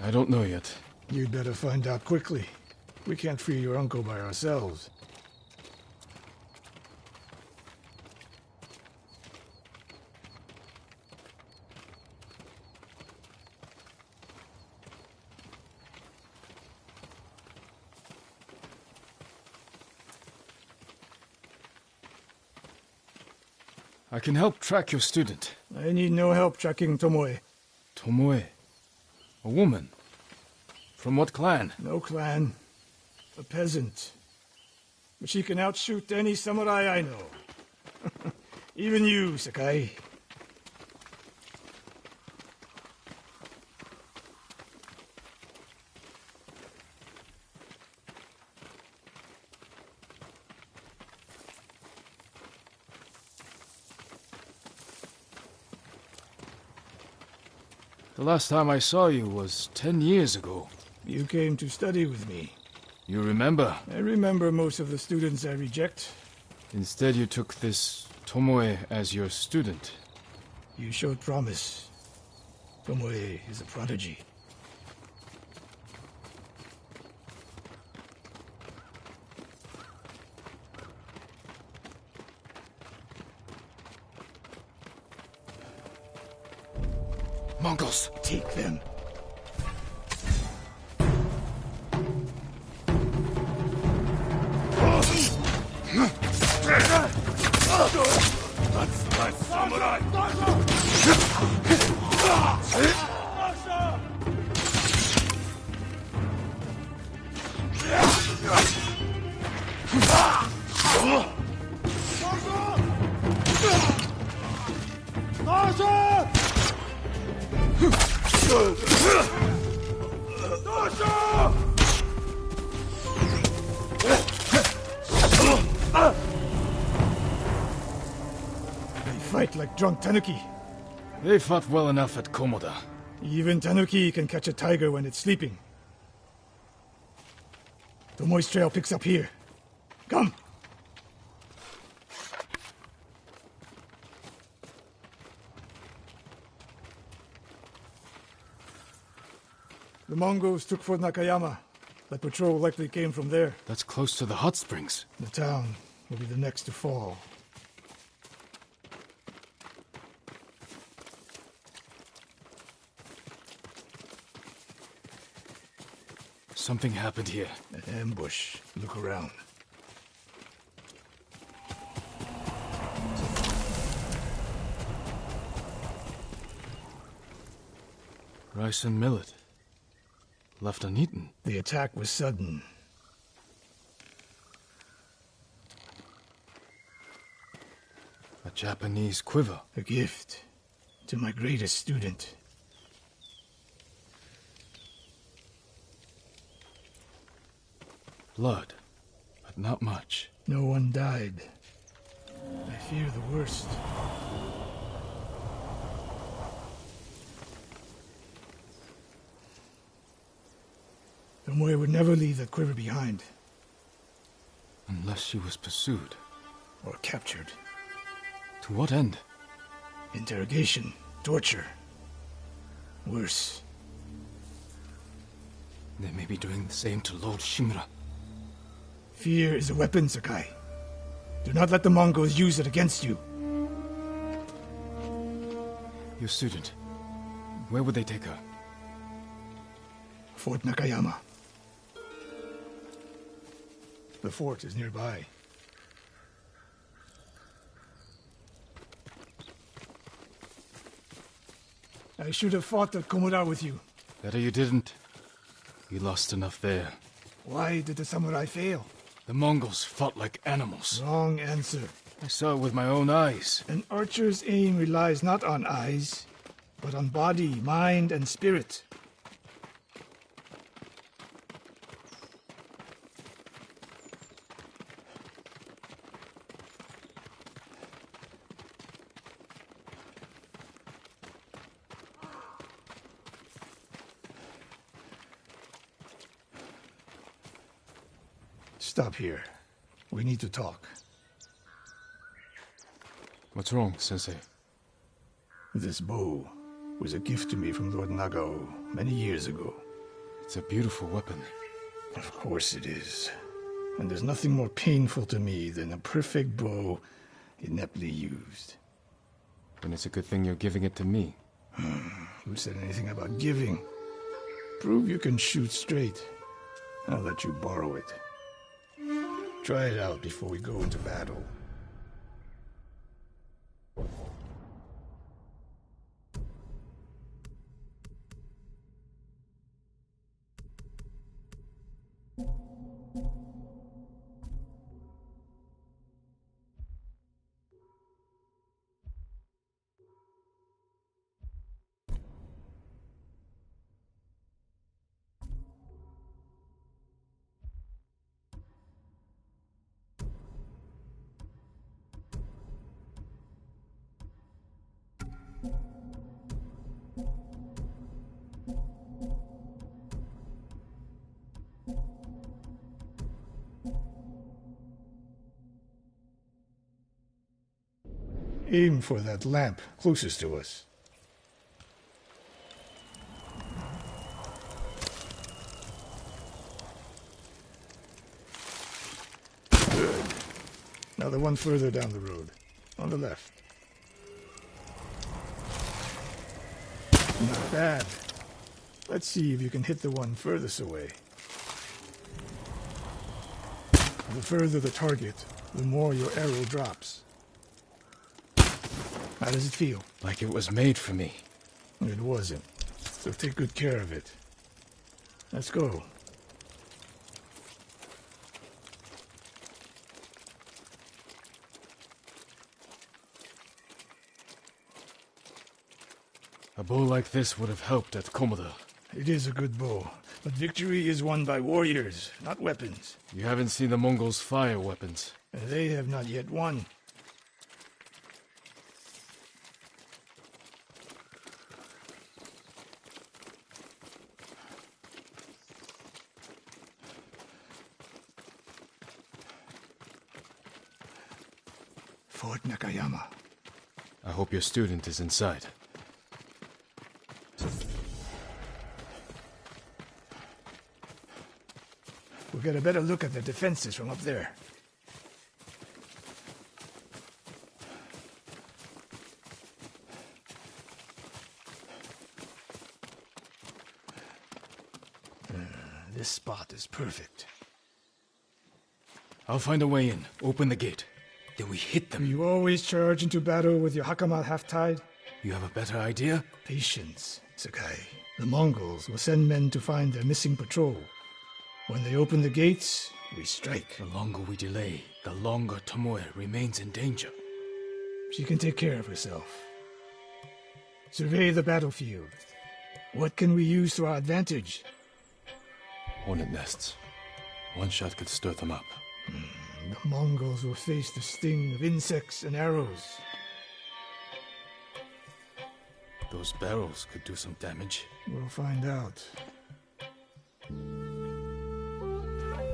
Speaker 7: I don't know yet.
Speaker 9: You'd better find out quickly. We can't free your uncle by ourselves.
Speaker 7: I can help track your student.
Speaker 9: I need no help tracking Tomoe.
Speaker 7: Tomoe? A woman? From what clan?
Speaker 9: No clan. A peasant. But she can outshoot any samurai I know. Even you, Sakai.
Speaker 7: The last time I saw you was 10 years ago.
Speaker 9: You came to study with me.
Speaker 7: You remember?
Speaker 9: I remember most of the students I reject.
Speaker 7: Instead, you took this Tomoe as your student.
Speaker 9: You showed promise. Tomoe is a prodigy.
Speaker 7: Mongols!
Speaker 9: Take them.
Speaker 11: That's samurai!
Speaker 9: They fight like drunk tanuki.
Speaker 7: They fought well enough at Komoda.
Speaker 9: Even tanuki can catch a tiger when it's sleeping. Tomoe's trail picks up here. Come! The Mongols took Fort Nakayama. That patrol likely came from there.
Speaker 7: That's close to the hot springs.
Speaker 9: The town will be the next to fall.
Speaker 7: Something happened here.
Speaker 9: An ambush. Look around.
Speaker 7: Rice and millet. Left uneaten.
Speaker 9: The attack was sudden.
Speaker 7: A Japanese quiver.
Speaker 9: A gift to my greatest student.
Speaker 7: Blood, but not much.
Speaker 9: No one died. I fear the worst. Tomoe would never leave that quiver behind.
Speaker 7: Unless she was pursued.
Speaker 9: Or captured.
Speaker 7: To what end?
Speaker 9: Interrogation, torture. Worse.
Speaker 7: They may be doing the same to Lord Shimura.
Speaker 9: Fear is a weapon, Sakai. Do not let the Mongols use it against you.
Speaker 7: Your student. Where would they take her?
Speaker 9: Fort Nakayama. The fort is nearby. I should have fought at Komura with you.
Speaker 7: Better you didn't. You lost enough there.
Speaker 9: Why did the samurai fail?
Speaker 7: The Mongols fought like animals.
Speaker 9: Wrong answer.
Speaker 7: I saw it with my own eyes.
Speaker 9: An archer's aim relies not on eyes, but on body, mind, and spirit. Stop here. We need to talk.
Speaker 7: What's wrong, Sensei?
Speaker 9: This bow was a gift to me from Lord Nagao many years ago.
Speaker 7: It's a beautiful weapon.
Speaker 9: Of course it is. And there's nothing more painful to me than a perfect bow ineptly used.
Speaker 7: Then it's a good thing you're giving it to me.
Speaker 9: Who said anything about giving? Prove you can shoot straight. I'll let you borrow it. Try it out before we go into battle. Aim for that lamp closest to us. Good. Now the one further down the road. On the left. Not bad. Let's see if you can hit the one furthest away. The further the target, the more your arrow drops. How does it feel?
Speaker 7: Like it was made for me.
Speaker 9: It wasn't. So take good care of it. Let's go.
Speaker 7: A bow like this would have helped at Komoda.
Speaker 9: It is a good bow, but victory is won by warriors, not weapons.
Speaker 7: You haven't seen the Mongols fire weapons.
Speaker 9: They have not yet won. Fort Nakayama.
Speaker 7: I hope your student is inside.
Speaker 9: We'll get a better look at the defenses from up there. This spot is perfect.
Speaker 7: I'll find a way in. Open the gate. Then we hit them.
Speaker 9: You always charge into battle with your hakama half-tied?
Speaker 7: You have a better idea?
Speaker 9: Patience, Sakai. The Mongols will send men to find their missing patrol. When they open the gates, we strike.
Speaker 7: The longer we delay, the longer Tomoe remains in danger.
Speaker 9: She can take care of herself. Survey the battlefield. What can we use to our advantage?
Speaker 7: Hornet nests. One shot could stir them up.
Speaker 9: The Mongols will face the sting of insects and arrows.
Speaker 7: Those barrels could do some damage.
Speaker 9: We'll find out.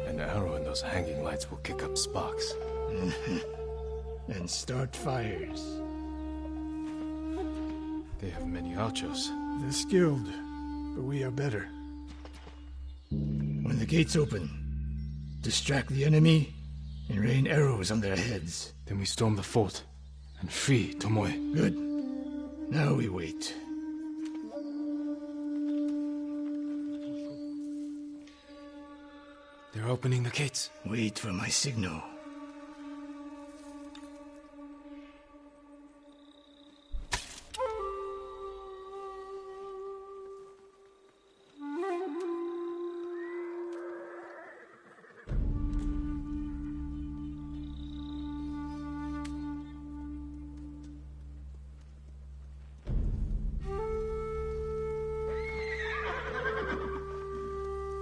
Speaker 7: An arrow in those hanging lights will kick up sparks.
Speaker 9: And start fires.
Speaker 7: They have many archers.
Speaker 9: They're skilled, but we are better. When the gates open, distract the enemy and rain arrows on their heads.
Speaker 7: Then we storm the fort and free Tomoe.
Speaker 9: Good. Now we wait.
Speaker 7: They're opening the gates.
Speaker 9: Wait for my signal.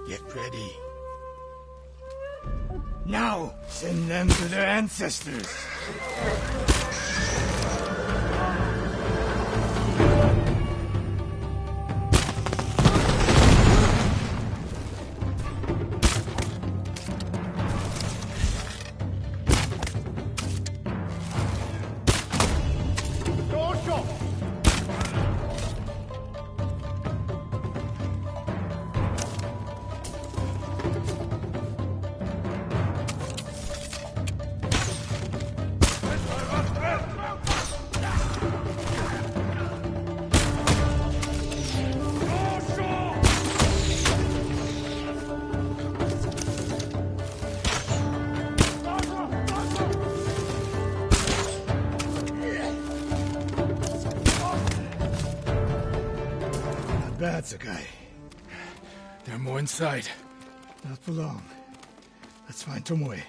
Speaker 9: Get ready. Now, send them to their ancestors. That's a guy.
Speaker 7: There are more inside.
Speaker 9: Not for long. Let's find Tomoe.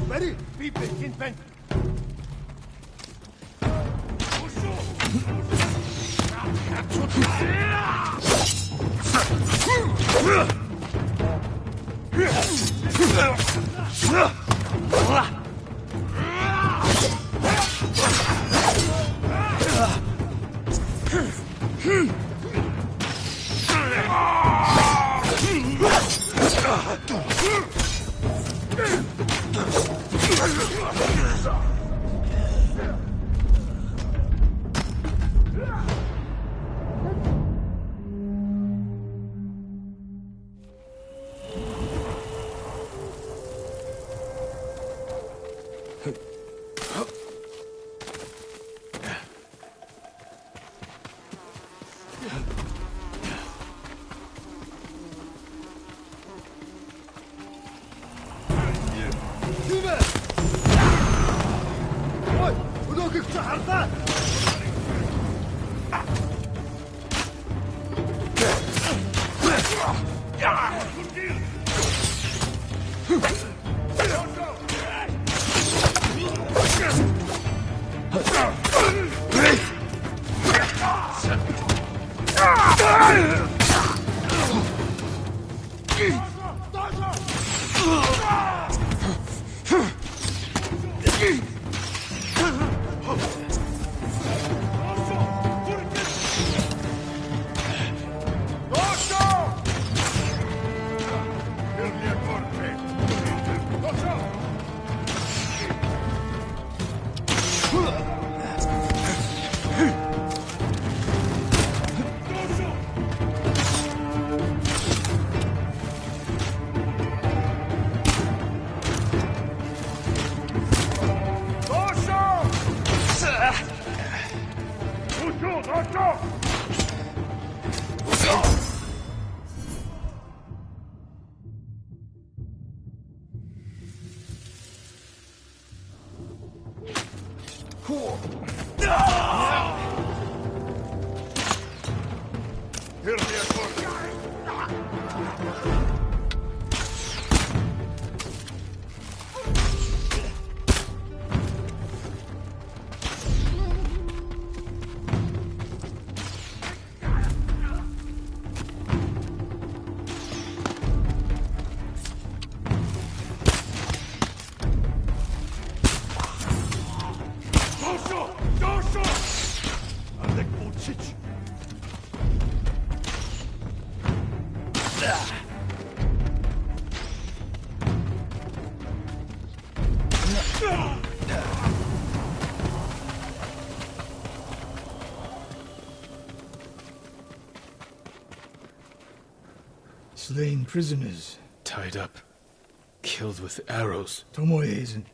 Speaker 11: Ready? People in pen.
Speaker 9: Slain prisoners.
Speaker 7: Tied up. Killed with arrows.
Speaker 9: Tomoe isn't...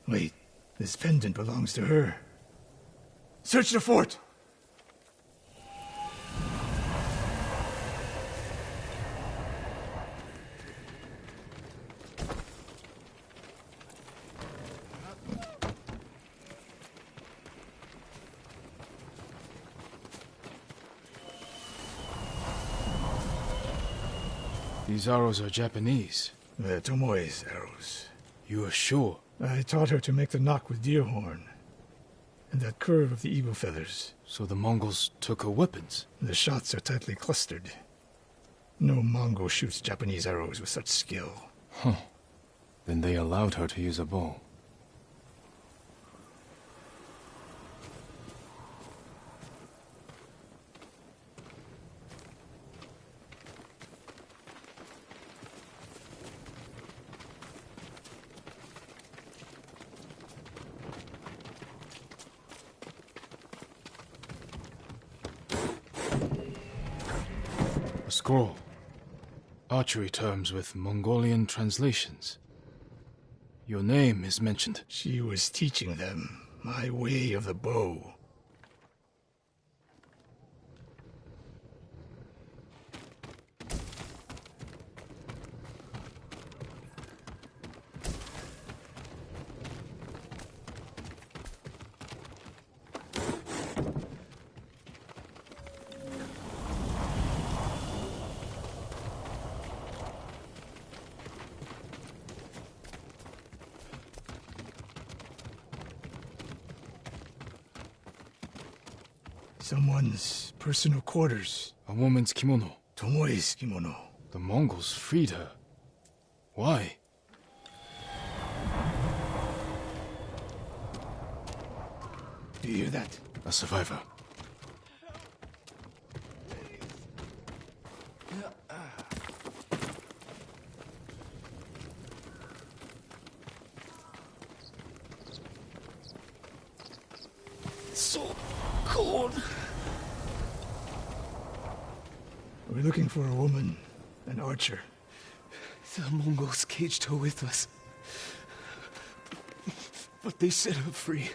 Speaker 9: Wait, this pendant belongs to her. Search the fort!
Speaker 7: These arrows are Japanese.
Speaker 9: They're Tomoe's arrows.
Speaker 7: You are sure?
Speaker 9: I taught her to make the knock with deer horn. And that curve of the eagle feathers.
Speaker 7: So the Mongols took her weapons?
Speaker 9: The shots are tightly clustered. No Mongol shoots Japanese arrows with such skill.
Speaker 7: Huh. Then they allowed her to use a bow. A scroll. Archery terms with Mongolian translations. Your name is mentioned.
Speaker 9: She was teaching them my way of the bow. Someone's personal quarters.
Speaker 7: A woman's kimono.
Speaker 9: Tomoe's kimono.
Speaker 7: The Mongols freed her. Why?
Speaker 9: Do you hear that?
Speaker 7: A survivor.
Speaker 9: So cold. We're looking for a woman, an archer.
Speaker 15: The Mongols caged her with us. But they set her free.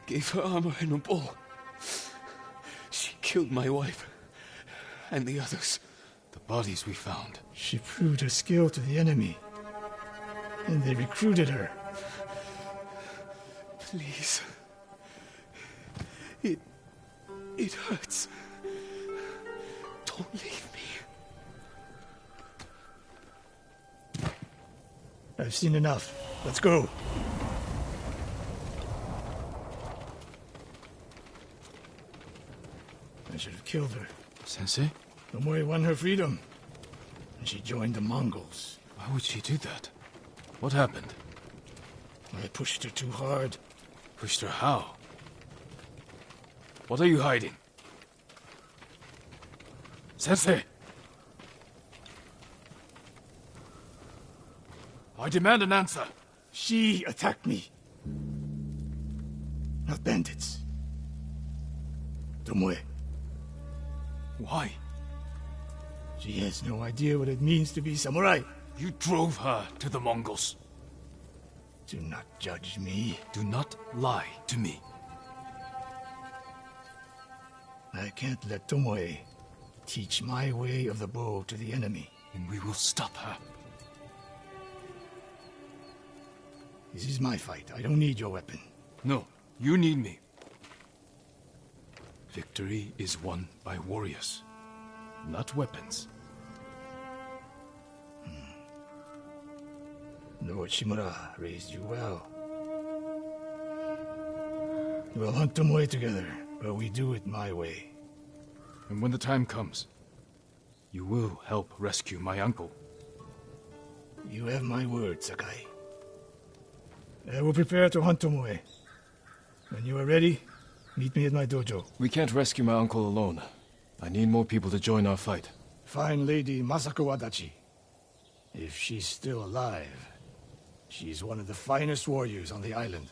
Speaker 15: Gave her armor and a bow. She killed my wife. And the others.
Speaker 7: The bodies we found.
Speaker 9: She proved her skill to the enemy. And they recruited her.
Speaker 15: Please. It hurts. Don't leave me.
Speaker 9: I've seen enough. Let's go. I should have killed her.
Speaker 7: Sensei?
Speaker 9: Tomoe won her freedom. And she joined the Mongols.
Speaker 7: Why would she do that? What happened?
Speaker 9: I pushed her too hard.
Speaker 7: Pushed her how? What are you hiding? Sensei! I demand an answer.
Speaker 9: She attacked me. Not bandits. Tomoe.
Speaker 7: Why?
Speaker 9: She has no idea what it means to be samurai.
Speaker 7: You drove her to the Mongols.
Speaker 9: Do not judge me.
Speaker 7: Do not lie to me.
Speaker 9: I can't let Tomoe teach my way of the bow to the enemy.
Speaker 7: And we will stop her.
Speaker 9: This is my fight. I don't need your weapon.
Speaker 7: No, you need me. Victory is won by warriors, not weapons.
Speaker 9: Lord Shimura raised you well. We'll hunt Tomoe together, but we do it my way.
Speaker 7: And when the time comes, you will help rescue my uncle.
Speaker 9: You have my word, Sakai. I will prepare to hunt Tomoe. When you are ready, meet me at my dojo.
Speaker 7: We can't rescue my uncle alone. I need more people to join our fight.
Speaker 9: Fine lady Masako Adachi. If she's still alive, she's one of the finest warriors on the island.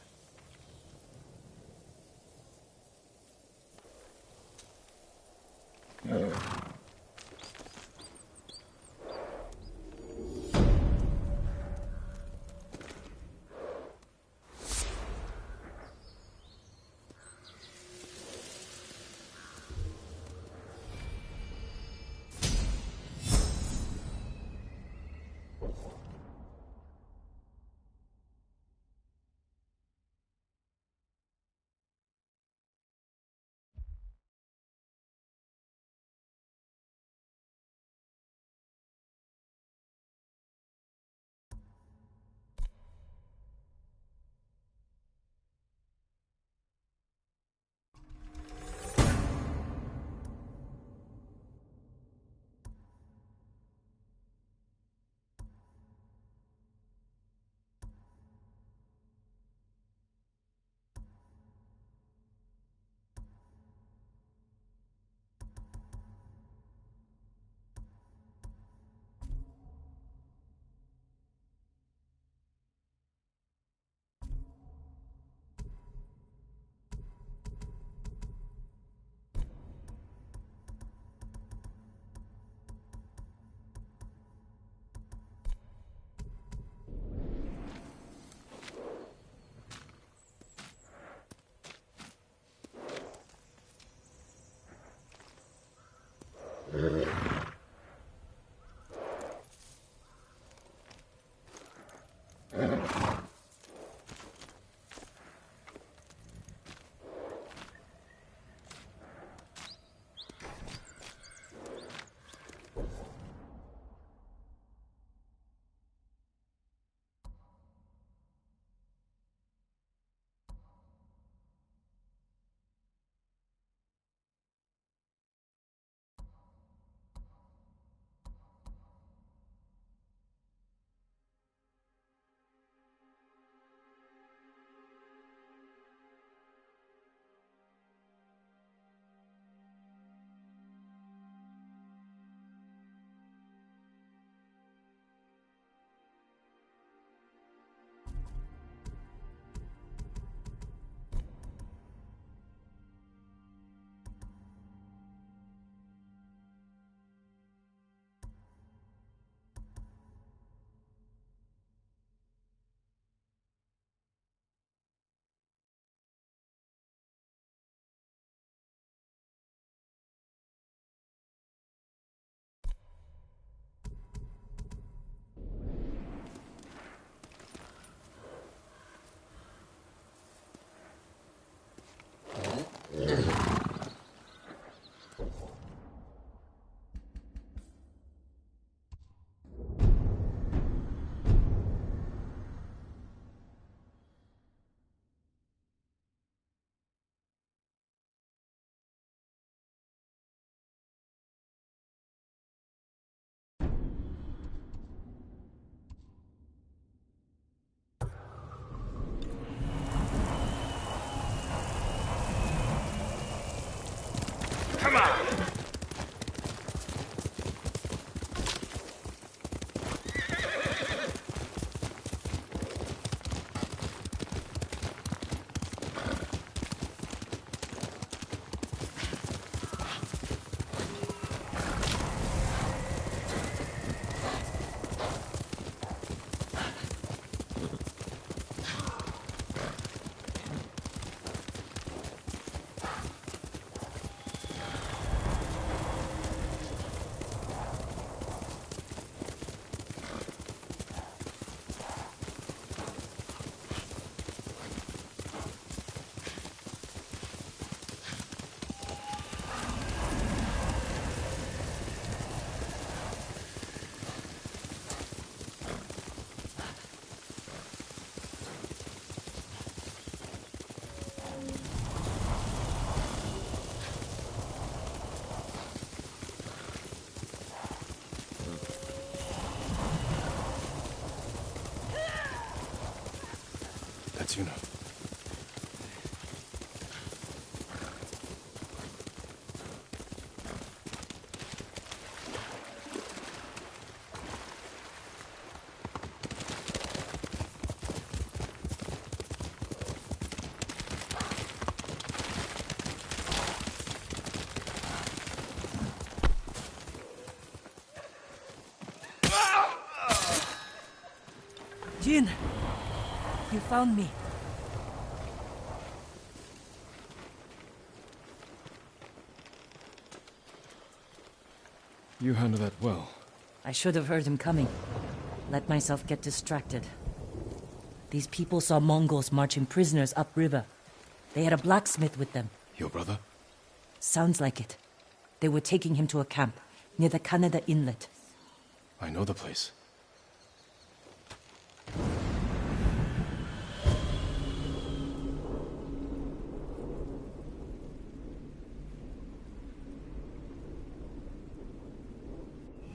Speaker 1: Tsuna.
Speaker 10: Jin, you found me.
Speaker 7: You handled that well.
Speaker 10: I should have heard him coming. Let myself get distracted. These people saw Mongols marching prisoners upriver. They had a blacksmith with them.
Speaker 7: Your brother?
Speaker 10: Sounds like it. They were taking him to a camp near the Kaneda Inlet.
Speaker 7: I know the place.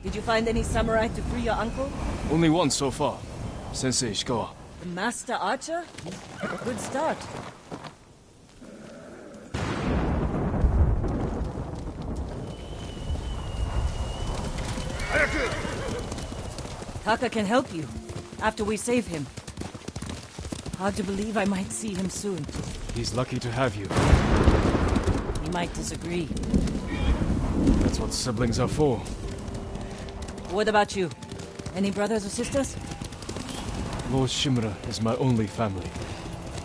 Speaker 10: Did you find any samurai to free your uncle?
Speaker 7: Only one so far. Sensei Ishikawa.
Speaker 10: The master archer? Good start. Taka can help you, after we save him. Hard to believe I might see him soon.
Speaker 7: He's lucky to have you.
Speaker 10: He might disagree.
Speaker 7: That's what siblings are for.
Speaker 10: What about you? Any brothers or sisters?
Speaker 7: Lord Shimura is my only family.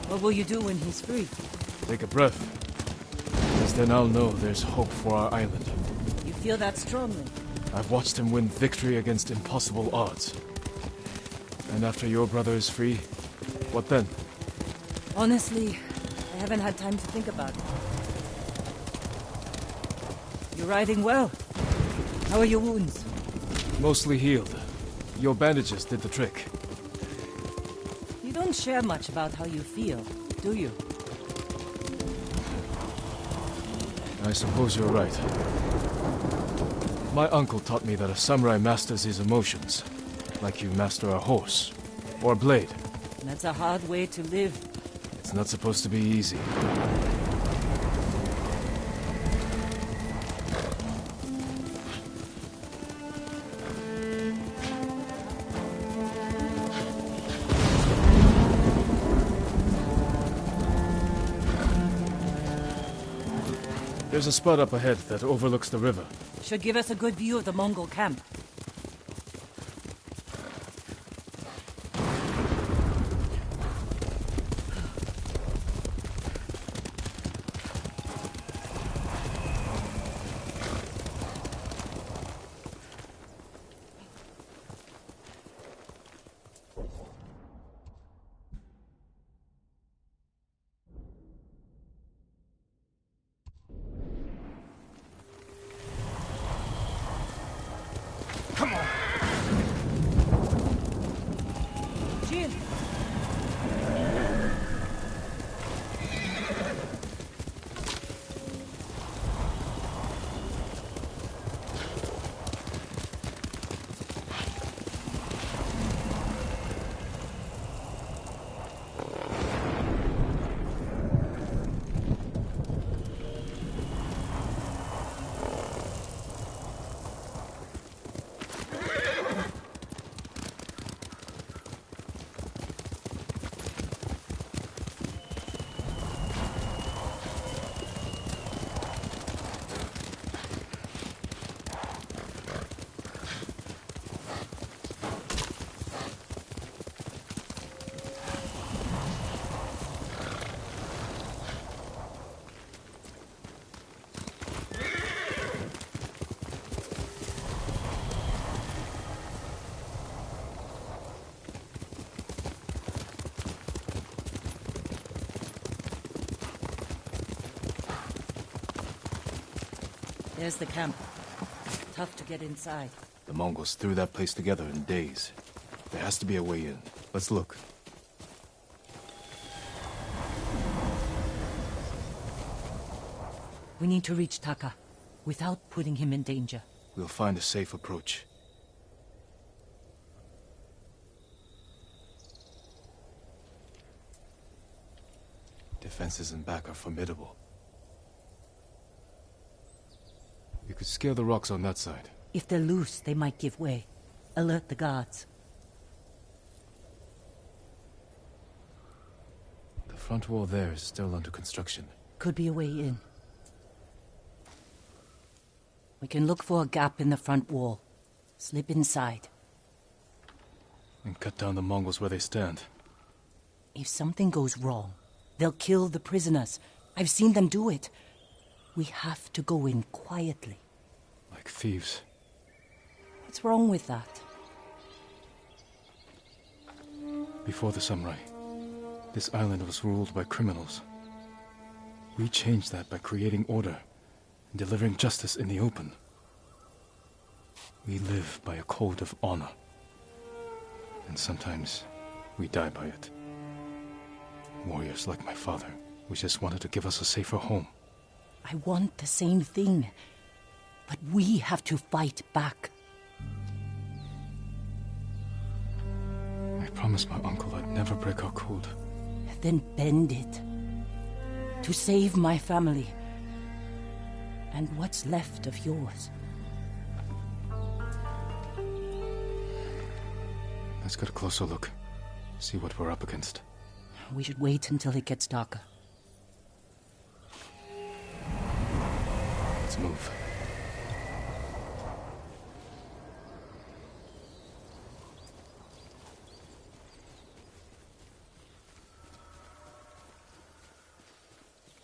Speaker 10: What will you do when he's free?
Speaker 7: Take a breath. Because then I'll know there's hope for our island.
Speaker 10: You feel that strongly?
Speaker 7: I've watched him win victory against impossible odds. And after your brother is free, what then?
Speaker 10: Honestly, I haven't had time to think about it. You're riding well. How are your wounds?
Speaker 7: Mostly healed. Your bandages did the trick.
Speaker 10: You don't share much about how you feel, do you?
Speaker 7: I suppose you're right. My uncle taught me that a samurai masters his emotions, like you master a horse, or a blade.
Speaker 10: That's a hard way to live.
Speaker 7: It's not supposed to be easy. There's a spot up ahead that overlooks the river.
Speaker 10: Should give us a good view of the Mongol camp.
Speaker 11: Come on!
Speaker 10: Jin! There's the camp. Tough to get inside.
Speaker 7: The Mongols threw that place together in days. There has to be a way in. Let's look.
Speaker 10: We need to reach Taka, without putting him in danger.
Speaker 7: We'll find a safe approach. Defenses in back are formidable. You could scale the rocks on that side.
Speaker 10: If they're loose, they might give way. Alert the guards.
Speaker 7: The front wall there is still under construction.
Speaker 10: Could be a way in. We can look for a gap in the front wall. Slip inside.
Speaker 7: and cut down the Mongols where they stand.
Speaker 10: If something goes wrong, they'll kill the prisoners. I've seen them do it. We have to go in quietly.
Speaker 7: Like thieves.
Speaker 10: What's wrong with that?
Speaker 7: Before the samurai, this island was ruled by criminals. We changed that by creating order and delivering justice in the open. We live by a code of honor. And sometimes we die by it. Warriors like my father, who just wanted to give us a safer home.
Speaker 10: I want the same thing. But we have to fight back.
Speaker 7: I promised my uncle I'd never break our code.
Speaker 10: Then bend it. To save my family. And what's left of yours.
Speaker 7: Let's get a closer look. See what we're up against.
Speaker 10: We should wait until it gets darker.
Speaker 7: Let's move.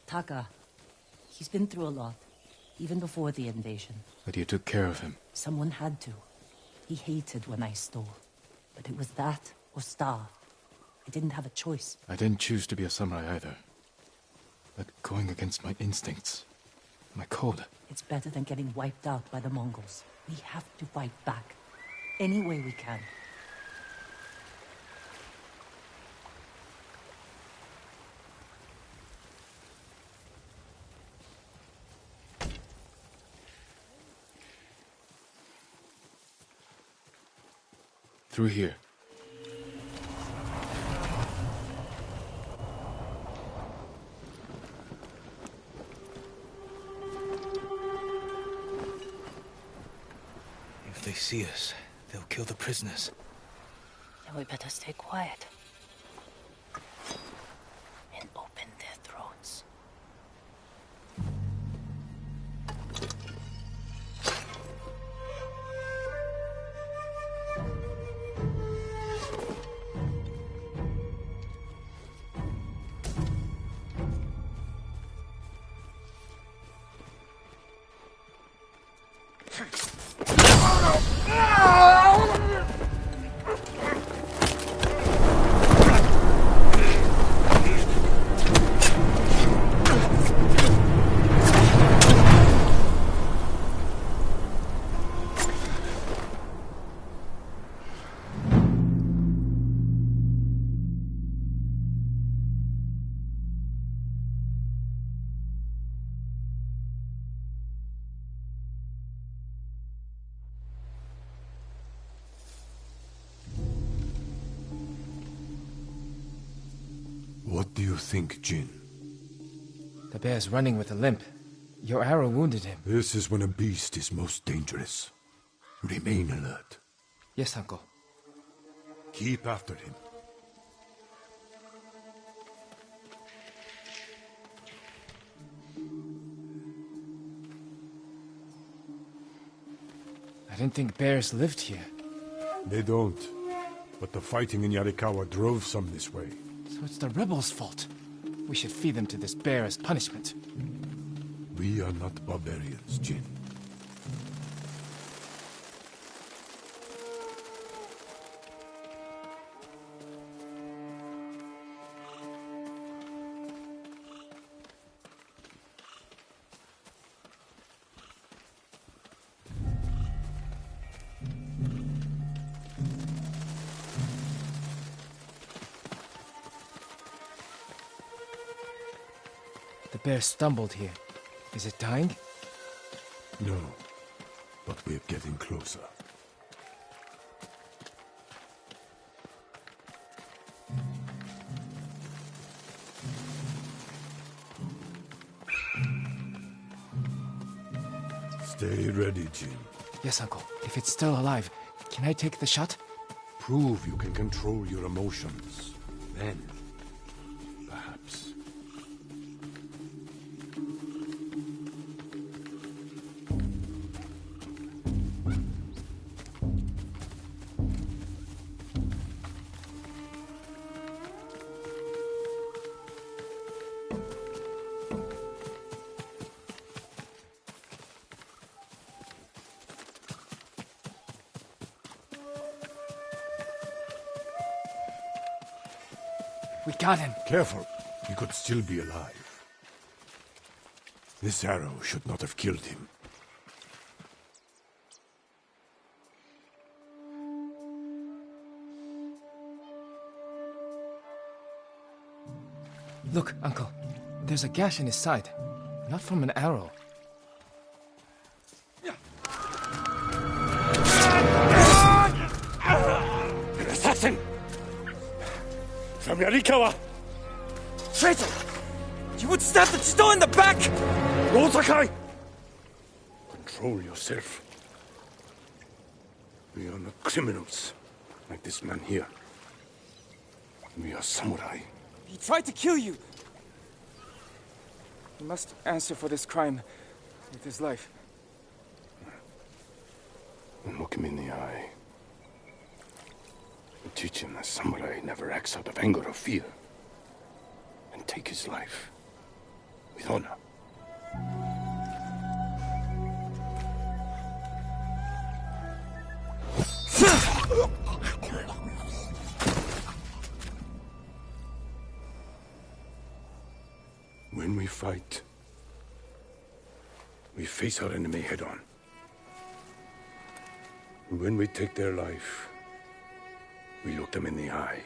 Speaker 10: Taka. He's been through a lot. Even before the invasion.
Speaker 7: But you took care of him.
Speaker 10: Someone had to. He hated when I stole. But it was that or starve. I didn't have a choice.
Speaker 7: I didn't choose to be a samurai either. But going against my instincts, my code.
Speaker 10: It's better than getting wiped out by the Mongols. We have to fight back. Any way we can.
Speaker 7: Through here.
Speaker 6: If they see us, they'll kill the prisoners.
Speaker 10: Then we better stay quiet. And open their throats.
Speaker 2: What do you think, Jin?
Speaker 6: The bear's running with a limp. Your arrow wounded him.
Speaker 2: This is when a beast is most dangerous. Remain alert.
Speaker 6: Yes, Uncle.
Speaker 2: Keep after him.
Speaker 6: I didn't think bears lived here.
Speaker 2: They don't. But the fighting in Yarikawa drove some this way.
Speaker 6: So it's the rebels' fault. We should feed them to this bear as punishment.
Speaker 2: We are not barbarians, Jin.
Speaker 6: The bear stumbled here. Is it dying?
Speaker 2: No, but we're getting closer. Stay ready, Jin.
Speaker 6: Yes, Uncle. If it's still alive, can I take the shot?
Speaker 2: Prove you can control your emotions. Then, perhaps.
Speaker 6: We got him.
Speaker 3: Careful. He could still be alive. This arrow should not have killed him.
Speaker 6: Look, Uncle. There's a gash in his side. Not from an arrow.
Speaker 11: An assassin! From Yarikawa!
Speaker 6: Traitor! You would stab the Chido in the back!
Speaker 11: Rosakai! Control yourself. We are not criminals, like this man here. We are samurai.
Speaker 6: He tried to kill you! He must answer for this crime with his life.
Speaker 11: And look him in the eye. And teach him that samurai never acts out of anger or fear. And take his life with honor. When we fight, we face our enemy head-on. When we take their life, we look them in the eye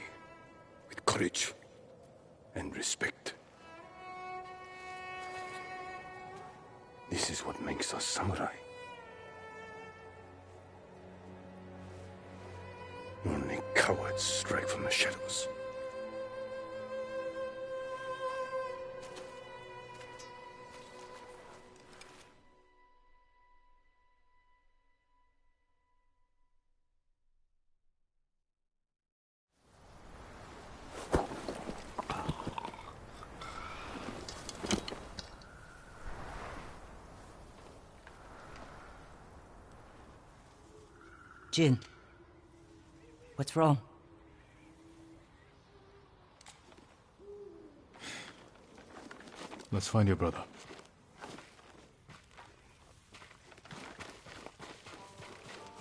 Speaker 11: with courage and respect. This is what makes us samurai. Only cowards strike from the shadows.
Speaker 10: Jin, what's wrong?
Speaker 7: Let's find your brother.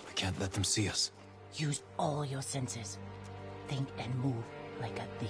Speaker 6: We can't let them see us.
Speaker 10: Use all your senses. Think and move like a thief.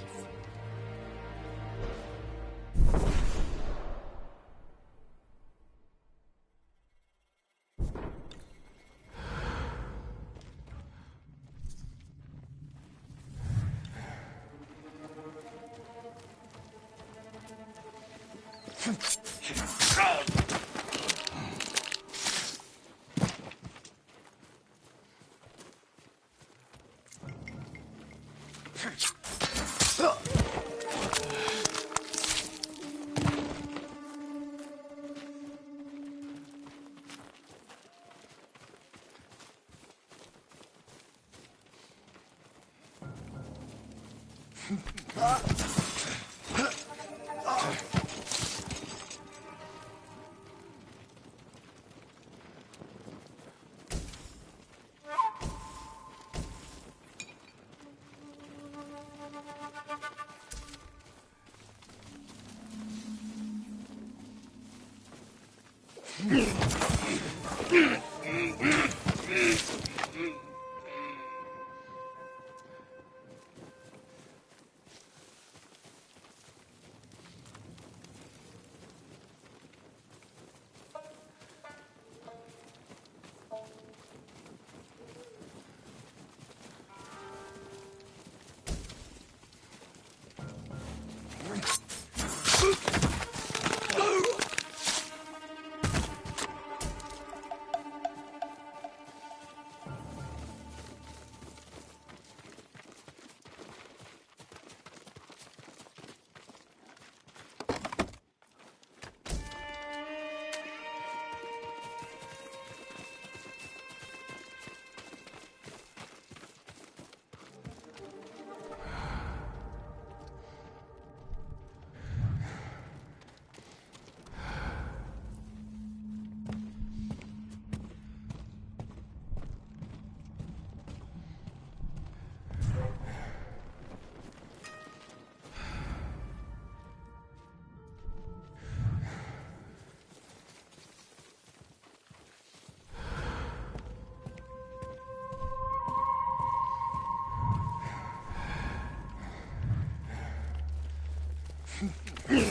Speaker 10: There,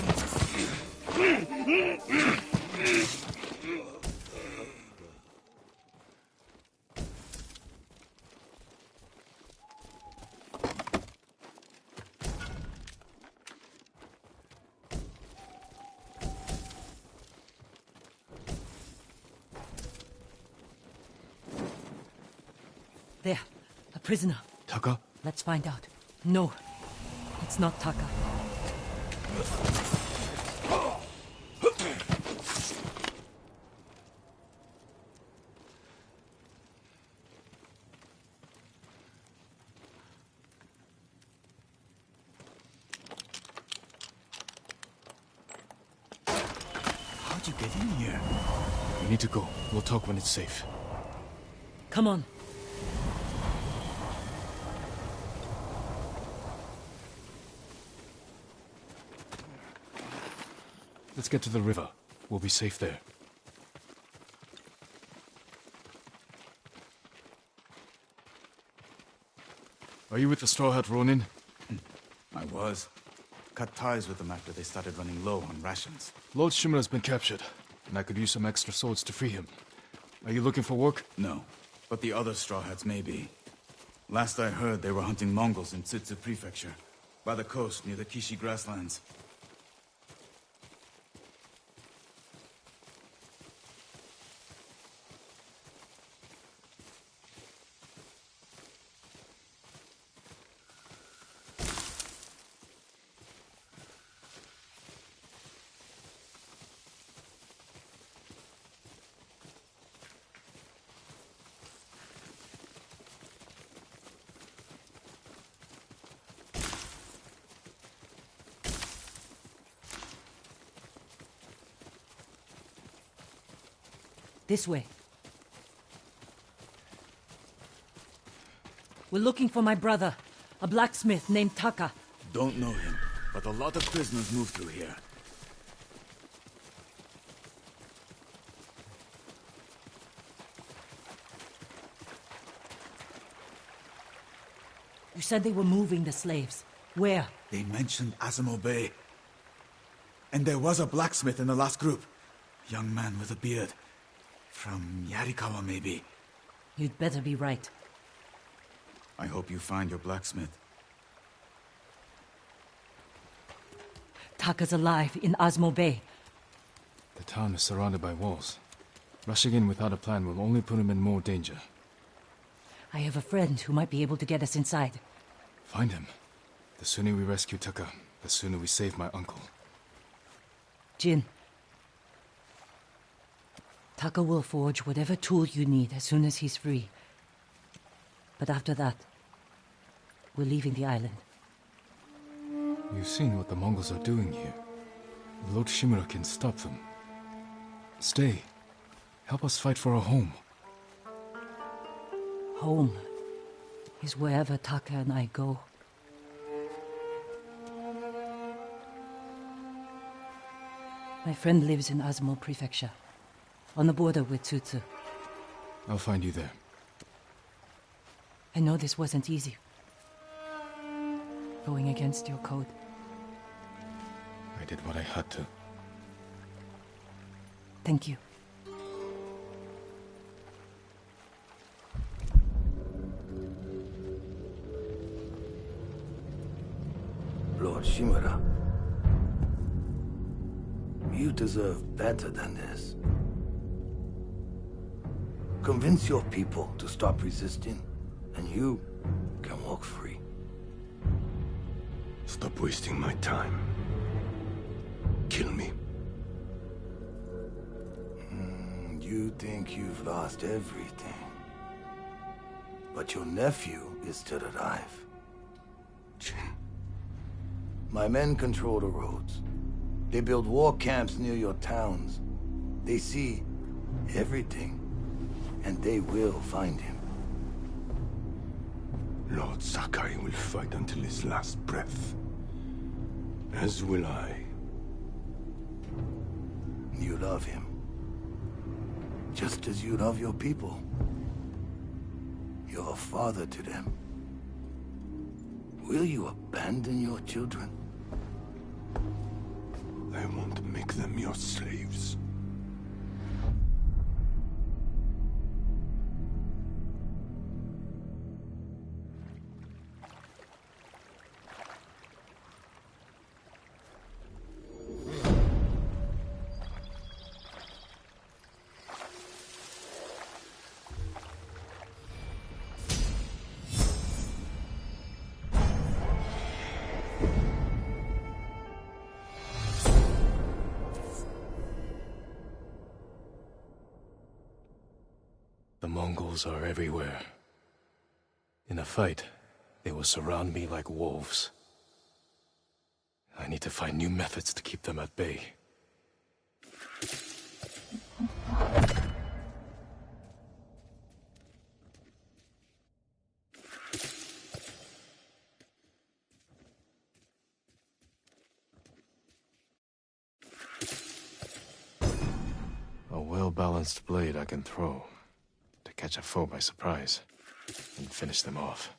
Speaker 10: a prisoner.
Speaker 7: Taka?
Speaker 10: Let's find out. No, it's not Taka.
Speaker 16: How'd you get in here?
Speaker 7: We need to go. We'll talk when it's safe.
Speaker 10: Come on.
Speaker 7: Let's get to the river. We'll be safe there. Are you with the Straw Hat Ronin?
Speaker 16: I was. Cut ties with them after they started running low on rations.
Speaker 7: Lord Shimura's been captured, and I could use some extra swords to free him. Are you looking for work?
Speaker 16: No, but the other Straw Hats may be. Last I heard, they were hunting Mongols in Tsutsu Prefecture, by the coast near the Kishi grasslands.
Speaker 10: This way. We're looking for my brother, a blacksmith named Taka.
Speaker 16: Don't know him, but a lot of prisoners move through here.
Speaker 10: You said they were moving the slaves. Where?
Speaker 16: They mentioned Azamo Bay. And there was a blacksmith in the last group. Young man with a beard. From Yarikawa, maybe.
Speaker 10: You'd better be right.
Speaker 16: I hope you find your blacksmith.
Speaker 10: Taka's alive in Azamo Bay.
Speaker 7: The town is surrounded by walls. Rushing in without a plan will only put him in more danger.
Speaker 10: I have a friend who might be able to get us inside.
Speaker 7: Find him. The sooner we rescue Taka, the sooner we save my uncle.
Speaker 10: Jin. Taka will forge whatever tool you need as soon as he's free. But after that, we're leaving the island.
Speaker 7: You've seen what the Mongols are doing here. Lord Shimura can stop them. Stay. Help us fight for a home.
Speaker 10: Home is wherever Taka and I go. My friend lives in Azamo Prefecture, on the border with Tsutsu.
Speaker 7: I'll find you there.
Speaker 10: I know this wasn't easy. Going against your code.
Speaker 7: I did what I had to.
Speaker 10: Thank you.
Speaker 4: Lord Shimura, you deserve better than this. Convince your people to stop resisting, and you can walk free.
Speaker 11: Stop wasting my time. Kill me.
Speaker 4: You think you've lost everything. But your nephew is still alive. My men control the roads. They build war camps near your towns. They see everything. And they will find him.
Speaker 11: Lord Sakai will fight until his last breath. As will I.
Speaker 4: You love him. Just as you love your people. You're a father to them. Will you abandon your children?
Speaker 2: I won't make them your slaves.
Speaker 7: The Mongols are everywhere. In a fight, they will surround me like wolves. I need to find new methods to keep them at bay. A well-balanced blade I can throw to catch a foe by surprise and finish them off.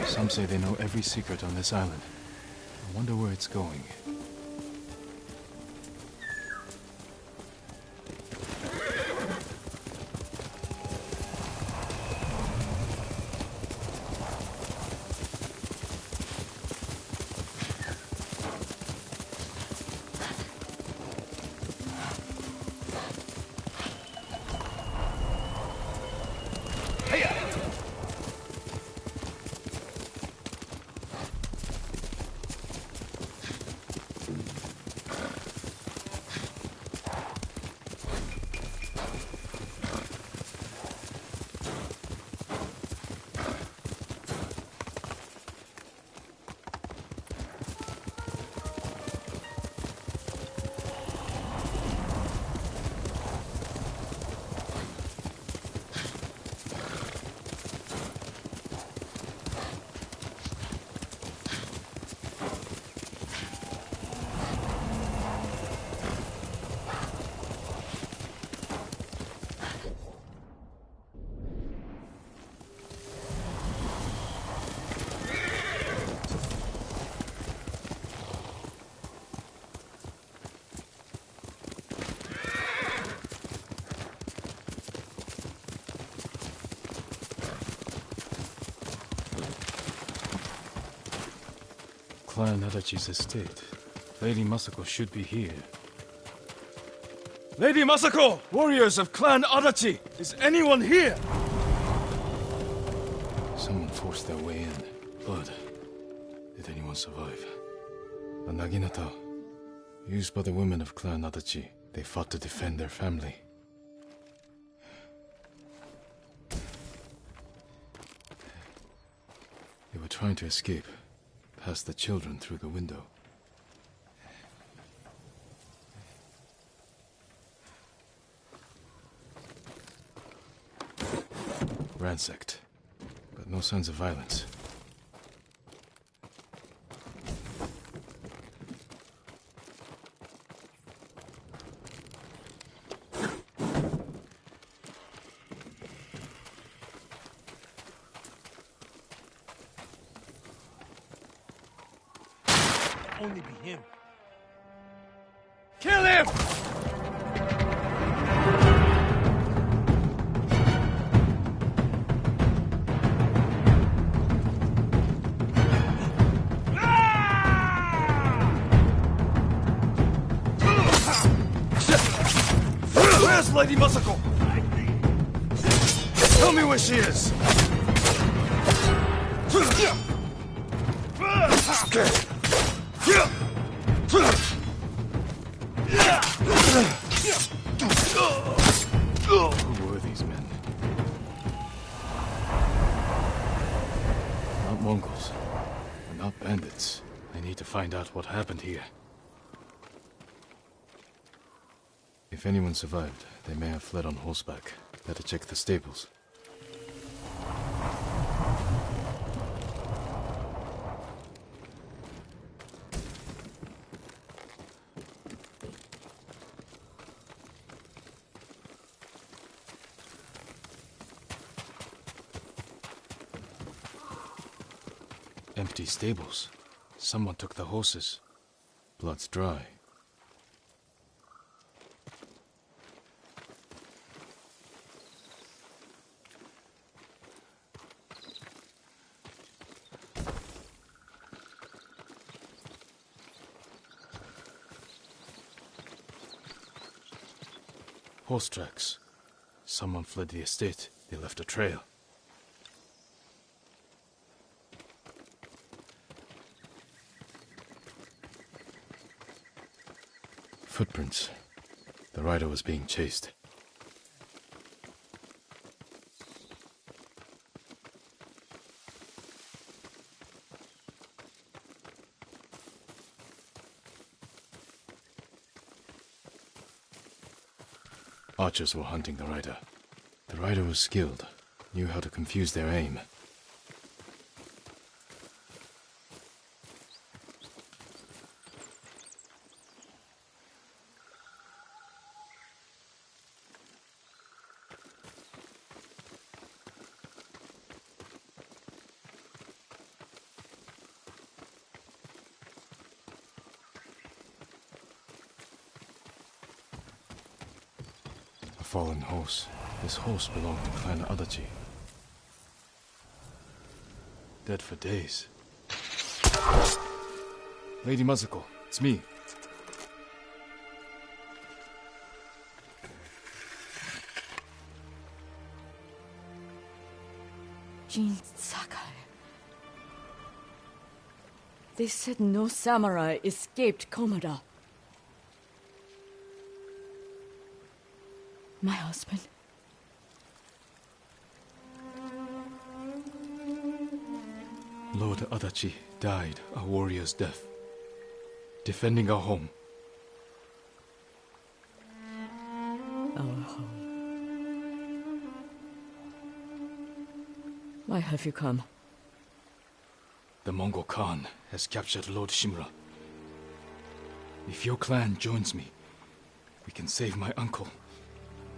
Speaker 7: Some say they know every secret on this island. I wonder where it's going. Clan Adachi's estate. Lady Masako should be here.
Speaker 17: Lady Masako! Warriors of Clan Adachi! Is anyone here?
Speaker 7: Someone forced their way in. Blood. Did anyone survive? A naginata. Used by the women of Clan Adachi. They fought to defend their family. They were trying to escape. Past the children through the window. Ransacked, but no signs of violence.
Speaker 13: Only be him.
Speaker 17: Kill him! Where's Lady Masako? Tell me where she is!
Speaker 7: Who were these men? Not Mongols. We're not bandits. I need to find out what happened here. If anyone survived, they may have fled on horseback. Better check the stables. Empty stables. Someone took the horses. Blood's dry. Horse tracks. Someone fled the estate. They left a trail. Footprints. The rider was being chased. Archers were hunting the rider. The rider was skilled, knew how to confuse their aim. Fallen horse. This horse belonged to Clan Adachi. Dead for days. Lady Masako, it's me.
Speaker 14: Jin Sakai. They said no samurai escaped Komoda. My husband.
Speaker 7: Lord Adachi died a warrior's death, defending our home.
Speaker 14: Our home. Why have you come?
Speaker 7: The Mongol Khan has captured Lord Shimura. If your clan joins me, we can save my uncle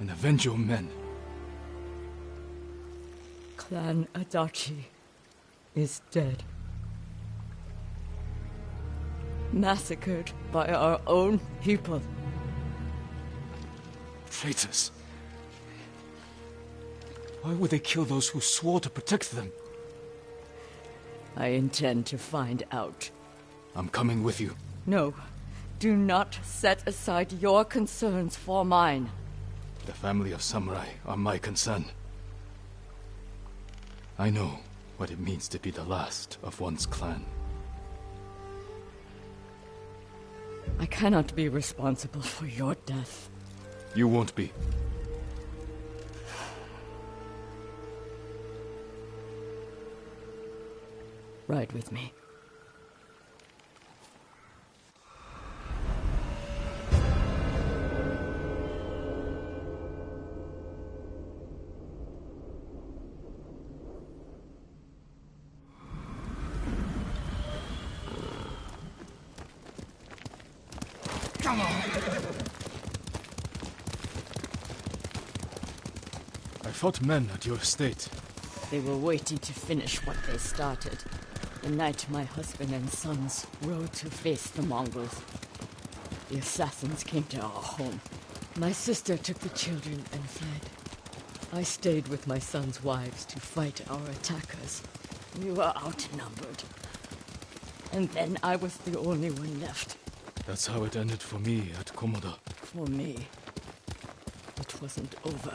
Speaker 7: and avenge your men.
Speaker 14: Clan Adachi is dead. Massacred by our own people.
Speaker 7: Traitors. Why would they kill those who swore to protect them?
Speaker 14: I intend to find out.
Speaker 1: I'm coming with you.
Speaker 5: No. Do not set aside your concerns for mine.
Speaker 1: The family of samurai are my concern. I know what it means to be the last of one's clan.
Speaker 5: I cannot be responsible for your death.
Speaker 1: You won't be.
Speaker 5: Ride with me.
Speaker 1: Come on! I fought men at your estate.
Speaker 5: They were waiting to finish what they started. The night my husband and sons rode to face the Mongols. The assassins came to our home. My sister took the children and fled. I stayed with my sons' wives to fight our attackers. We were outnumbered. And then I was the only one left.
Speaker 1: That's how it ended for me at Komoda.
Speaker 5: For me, it wasn't over.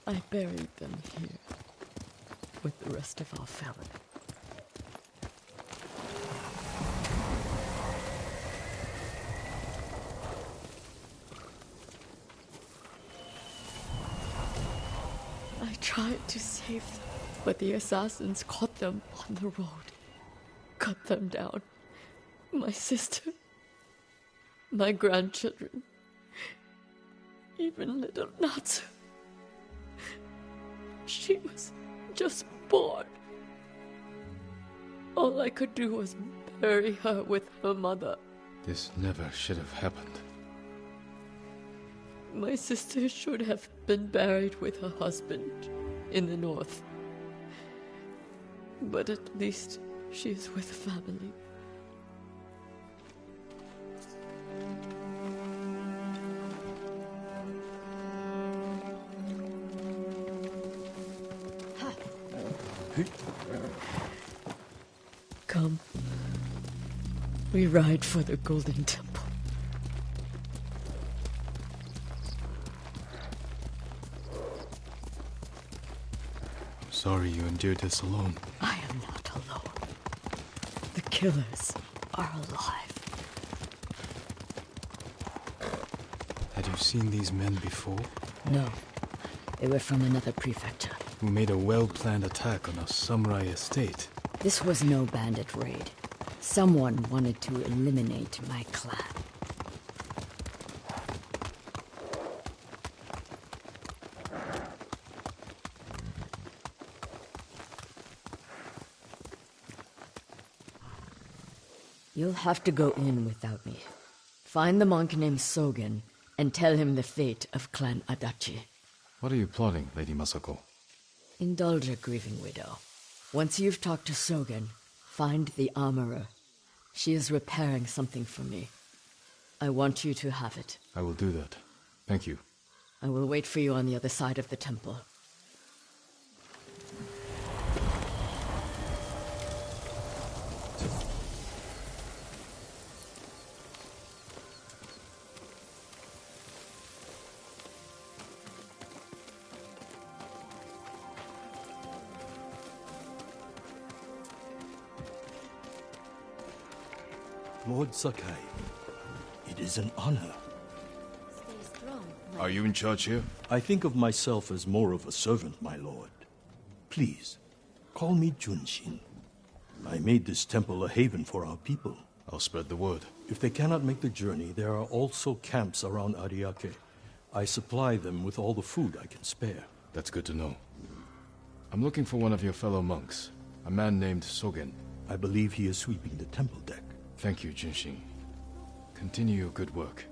Speaker 5: I buried them here with the rest of our family. I tried to save them, but the assassins caught them on the road, cut them down. My sister, my grandchildren, even little Natsu. She was just born. All I could do was bury her with her mother.
Speaker 1: This never should have happened.
Speaker 5: My sister should have been buried with her husband in the north. But at least she is with family. Come. We ride for the Golden Temple.
Speaker 1: I'm sorry you endured this alone.
Speaker 5: I am not alone. The killers are alive.
Speaker 1: Had you seen these men before?
Speaker 5: No. They were from another prefecture.
Speaker 1: Who made a well-planned attack on a samurai estate?
Speaker 5: This was no bandit raid. Someone wanted to eliminate my clan. You'll have to go in without me. Find the monk named Sogen and tell him the fate of Clan Adachi.
Speaker 1: What are you plotting, Lady Masako?
Speaker 5: Indulge a grieving widow. Once you've talked to Sogen, find the armorer. She is repairing something for me. I want you to have it.
Speaker 1: I will do that. Thank you.
Speaker 5: I will wait for you on the other side of the temple.
Speaker 18: Lord Sakai, it is an honor.
Speaker 8: Stay strong.
Speaker 11: Are you in charge here?
Speaker 18: I think of myself as more of a servant, my lord. Please, call me Junshin. I made this temple a haven for our people.
Speaker 1: I'll spread the word.
Speaker 18: If they cannot make the journey, there are also camps around Ariake. I supply them with all the food I can spare.
Speaker 1: That's good to know. I'm looking for one of your fellow monks, a man named Sogen.
Speaker 18: I believe he is sweeping the temple deck.
Speaker 1: Thank you, Junshin. Continue your good work.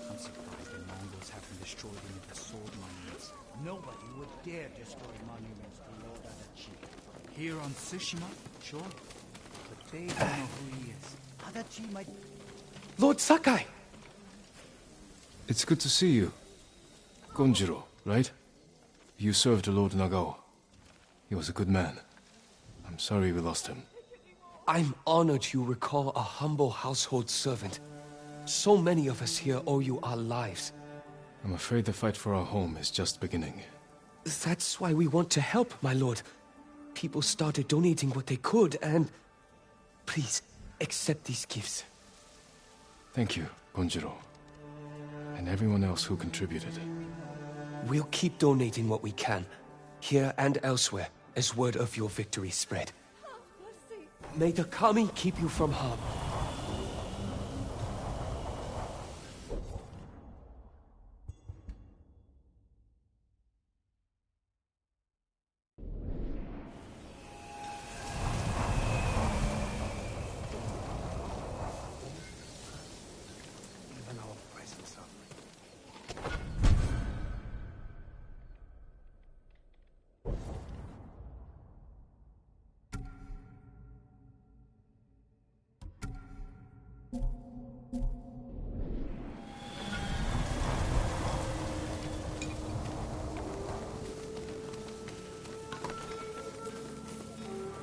Speaker 12: I'm surprised the Mongols haven't destroyed any of the sword monuments.
Speaker 19: Nobody would dare destroy monuments to Lord Adachi.
Speaker 16: Here on Tsushima?
Speaker 19: Sure. But they don't know who he is. Adachi might...
Speaker 15: Lord Sakai!
Speaker 7: It's good to see you. Gonjiro, right? You served Lord Nagao. He was a good man. I'm sorry we lost him.
Speaker 15: I'm honored you recall a humble household servant. So many of us here owe you our lives.
Speaker 7: I'm afraid the fight for our home is just beginning.
Speaker 15: That's why we want to help, my lord. People started donating what they could, and... Please, accept these gifts.
Speaker 7: Thank you, Gonjiro. And everyone else who contributed.
Speaker 15: We'll keep donating what we can, here and elsewhere, as word of your victory spread. May the Kami keep you from harm.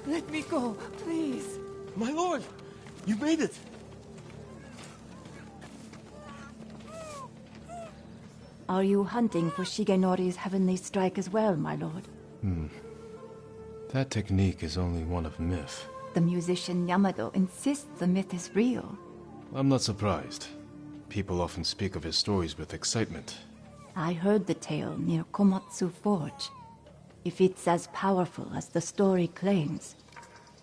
Speaker 14: Let me go, please.
Speaker 15: My lord! You made it!
Speaker 14: Are you hunting for Shigenori's heavenly strike as well, my lord?
Speaker 7: That technique is only one of myth.
Speaker 14: The musician Yamado insists the myth is real.
Speaker 7: I'm not surprised. People often speak of his stories with excitement.
Speaker 14: I heard the tale near Komatsu Forge. If it's as powerful as the story claims,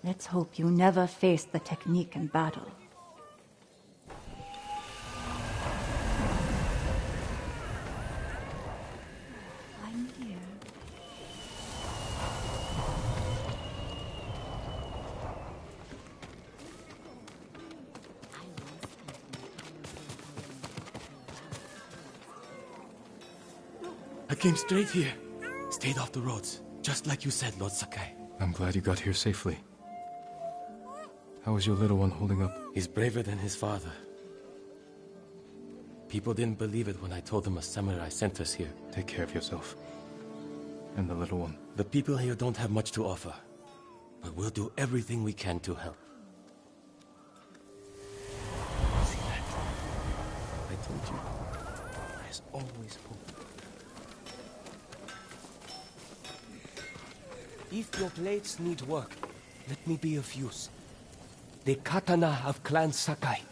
Speaker 14: let's hope you never face the technique in battle. I'm here.
Speaker 15: I came straight here. Stayed off the roads, just like you said, Lord Sakai.
Speaker 7: I'm glad you got here safely. How is your little one holding up?
Speaker 20: He's braver than his father. People didn't believe it when I told them a samurai sent us here.
Speaker 7: Take care of yourself. And the little one.
Speaker 20: The people here don't have much to offer, but we'll do everything we can to help. See that? I told you. There's always hope.
Speaker 15: If your blades need work, let me be of use. The katana of Clan Sakai.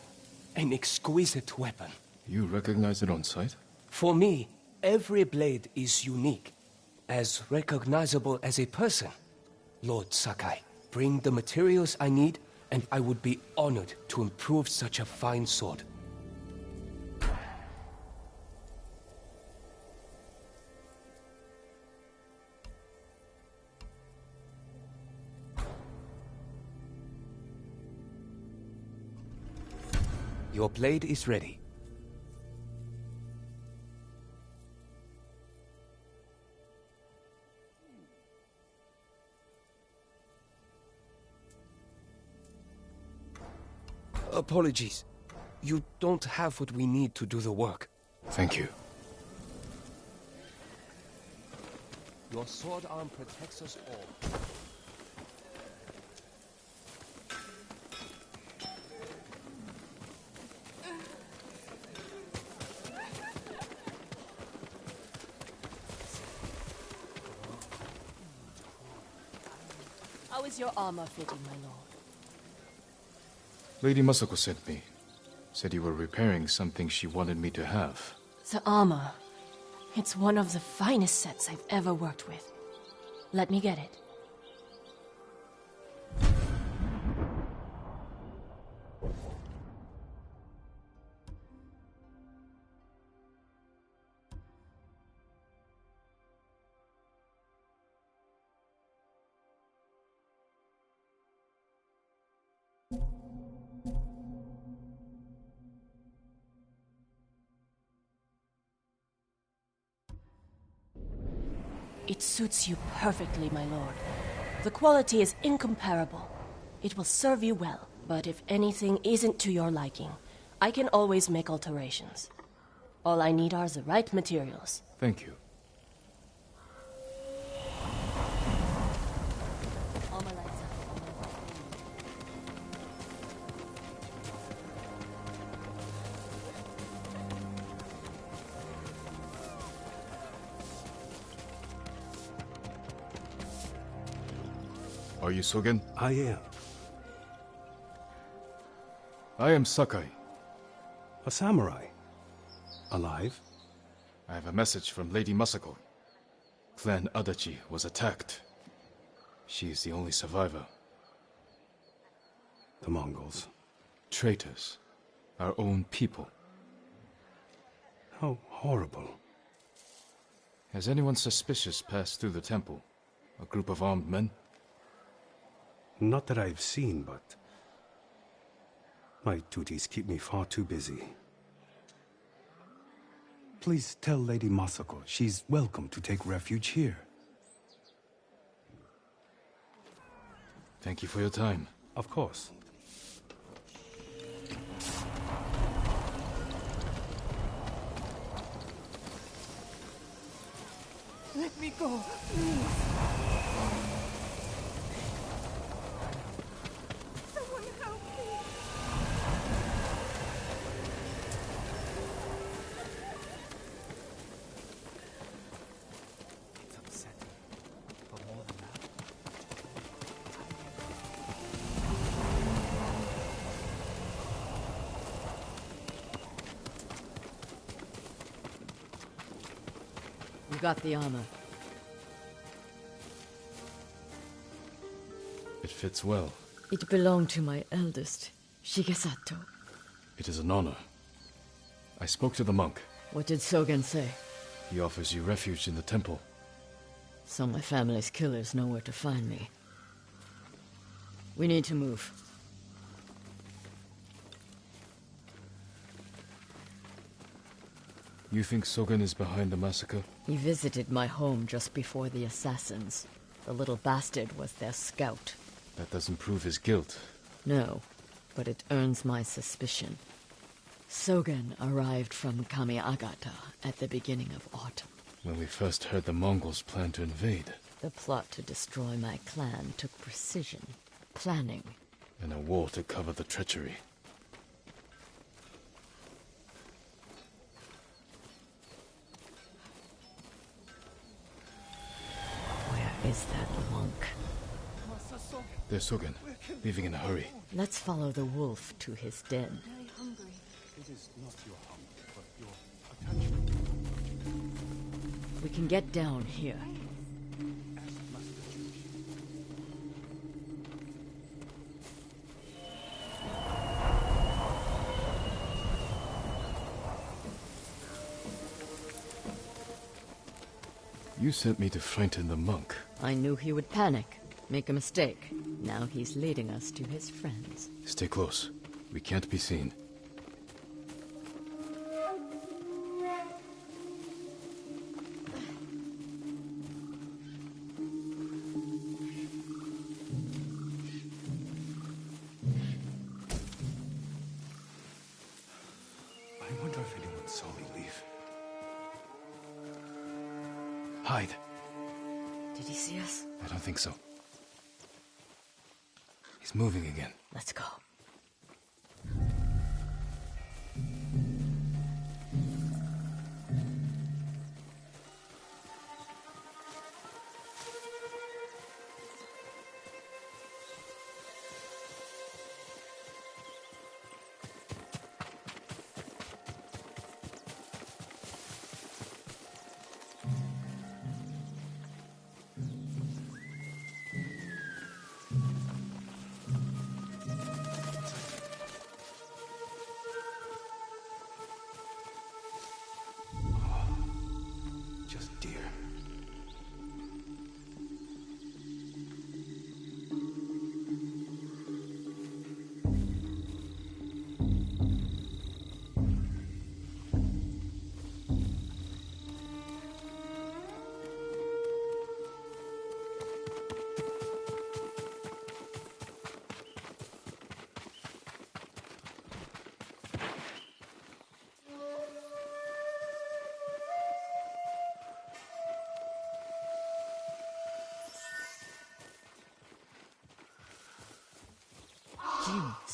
Speaker 15: An exquisite weapon.
Speaker 7: You recognize it on sight?
Speaker 15: For me, every blade is unique. As recognizable as a person. Lord Sakai, bring the materials I need, and I would be honored to improve such a fine sword. Your blade is ready. Apologies. You don't have what we need to do the work.
Speaker 7: Thank you.
Speaker 15: Your sword arm protects us all.
Speaker 21: How is your armor fitting, my lord?
Speaker 7: Lady Masako sent me. Said you were repairing something she wanted me to have.
Speaker 21: The armor. It's one of the finest sets I've ever worked with. Let me get it. It suits you perfectly, my lord. The quality is incomparable. It will serve you well, but if anything isn't to your liking, I can always make alterations. All I need are the right materials.
Speaker 7: Thank you. Are you Sogen?
Speaker 11: I am.
Speaker 7: I am Sakai.
Speaker 11: A samurai. Alive?
Speaker 7: I have a message from Lady Masako. Clan Adachi was attacked. She is the only survivor.
Speaker 11: The Mongols.
Speaker 7: Traitors. Our own people.
Speaker 11: How horrible.
Speaker 7: Has anyone suspicious passed through the temple? A group of armed men?
Speaker 11: Not that I've seen, but my duties keep me far too busy. Please tell Lady Masako she's welcome to take refuge here.
Speaker 7: Thank you for your time.
Speaker 11: Of course.
Speaker 5: Let me go, please. Someone help me.
Speaker 16: It's upsetting. But more than that,
Speaker 9: You got the armor.
Speaker 7: It fits well.
Speaker 9: It belonged to my eldest, Shigesato.
Speaker 7: It is an honor. I spoke to the monk.
Speaker 9: What did Sogen say?
Speaker 7: He offers you refuge in the temple.
Speaker 9: So my family's killers know where to find me. We need to move.
Speaker 7: You think Sogen is behind the massacre?
Speaker 9: He visited my home just before the assassins. The little bastard was their scout.
Speaker 7: That doesn't prove his guilt.
Speaker 9: No, but it earns my suspicion. Sogen arrived from Kamiagata at the beginning of autumn.
Speaker 7: When we first heard the Mongols plan to invade.
Speaker 9: The plot to destroy my clan took precision, planning,
Speaker 7: And a war to cover the treachery.
Speaker 9: Where is that monk?
Speaker 7: There's Sogen, leaving in a hurry.
Speaker 9: Let's follow the wolf to his den.
Speaker 21: Very hungry.
Speaker 11: It is not your hunger, but your attachment.
Speaker 9: We can get down here.
Speaker 7: You sent me to frighten the monk.
Speaker 9: I knew he would panic, make a mistake. Now he's leading us to his friends.
Speaker 7: Stay close. We can't be seen.
Speaker 11: I wonder if anyone saw me leave.
Speaker 7: Hide.
Speaker 9: Did he see us?
Speaker 7: I don't think so. He's moving again.
Speaker 9: Let's go.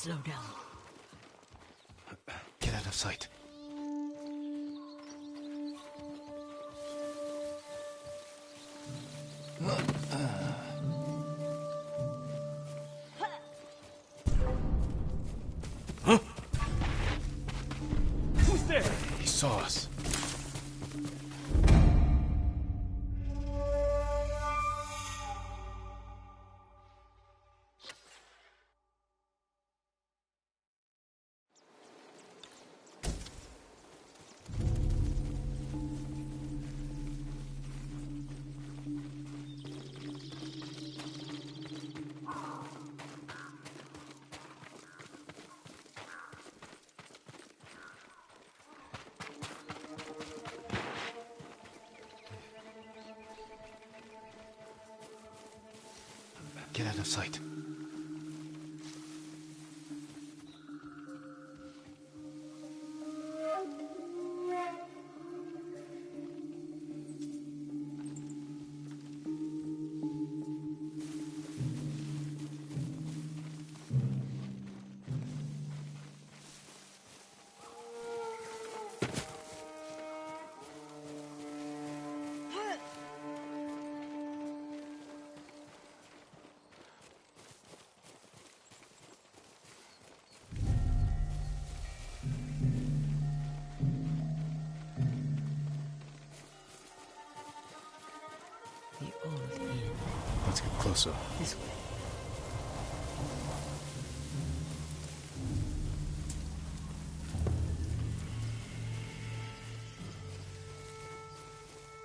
Speaker 9: Slow down.
Speaker 1: Get out of sight.
Speaker 17: Huh? Who's there?
Speaker 1: He saw us. Get out of sight. Let's get closer.
Speaker 9: This way.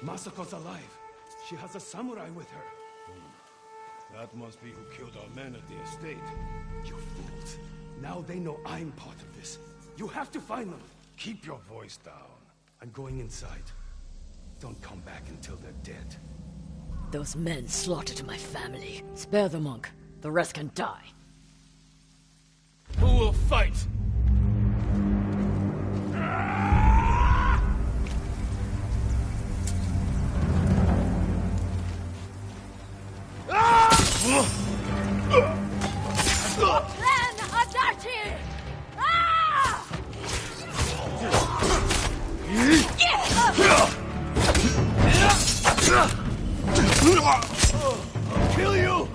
Speaker 2: Masako's alive. She has a samurai with her. That must be who killed our men at the estate. You fools. Now they know I'm part of this. You have to find them. Keep your voice down. I'm going inside. Don't come back until they're dead.
Speaker 9: Those men slaughtered my family. Spare the monk. The rest can die.
Speaker 17: Who will fight?
Speaker 21: Clan Adachi! Ah!
Speaker 17: Kill you!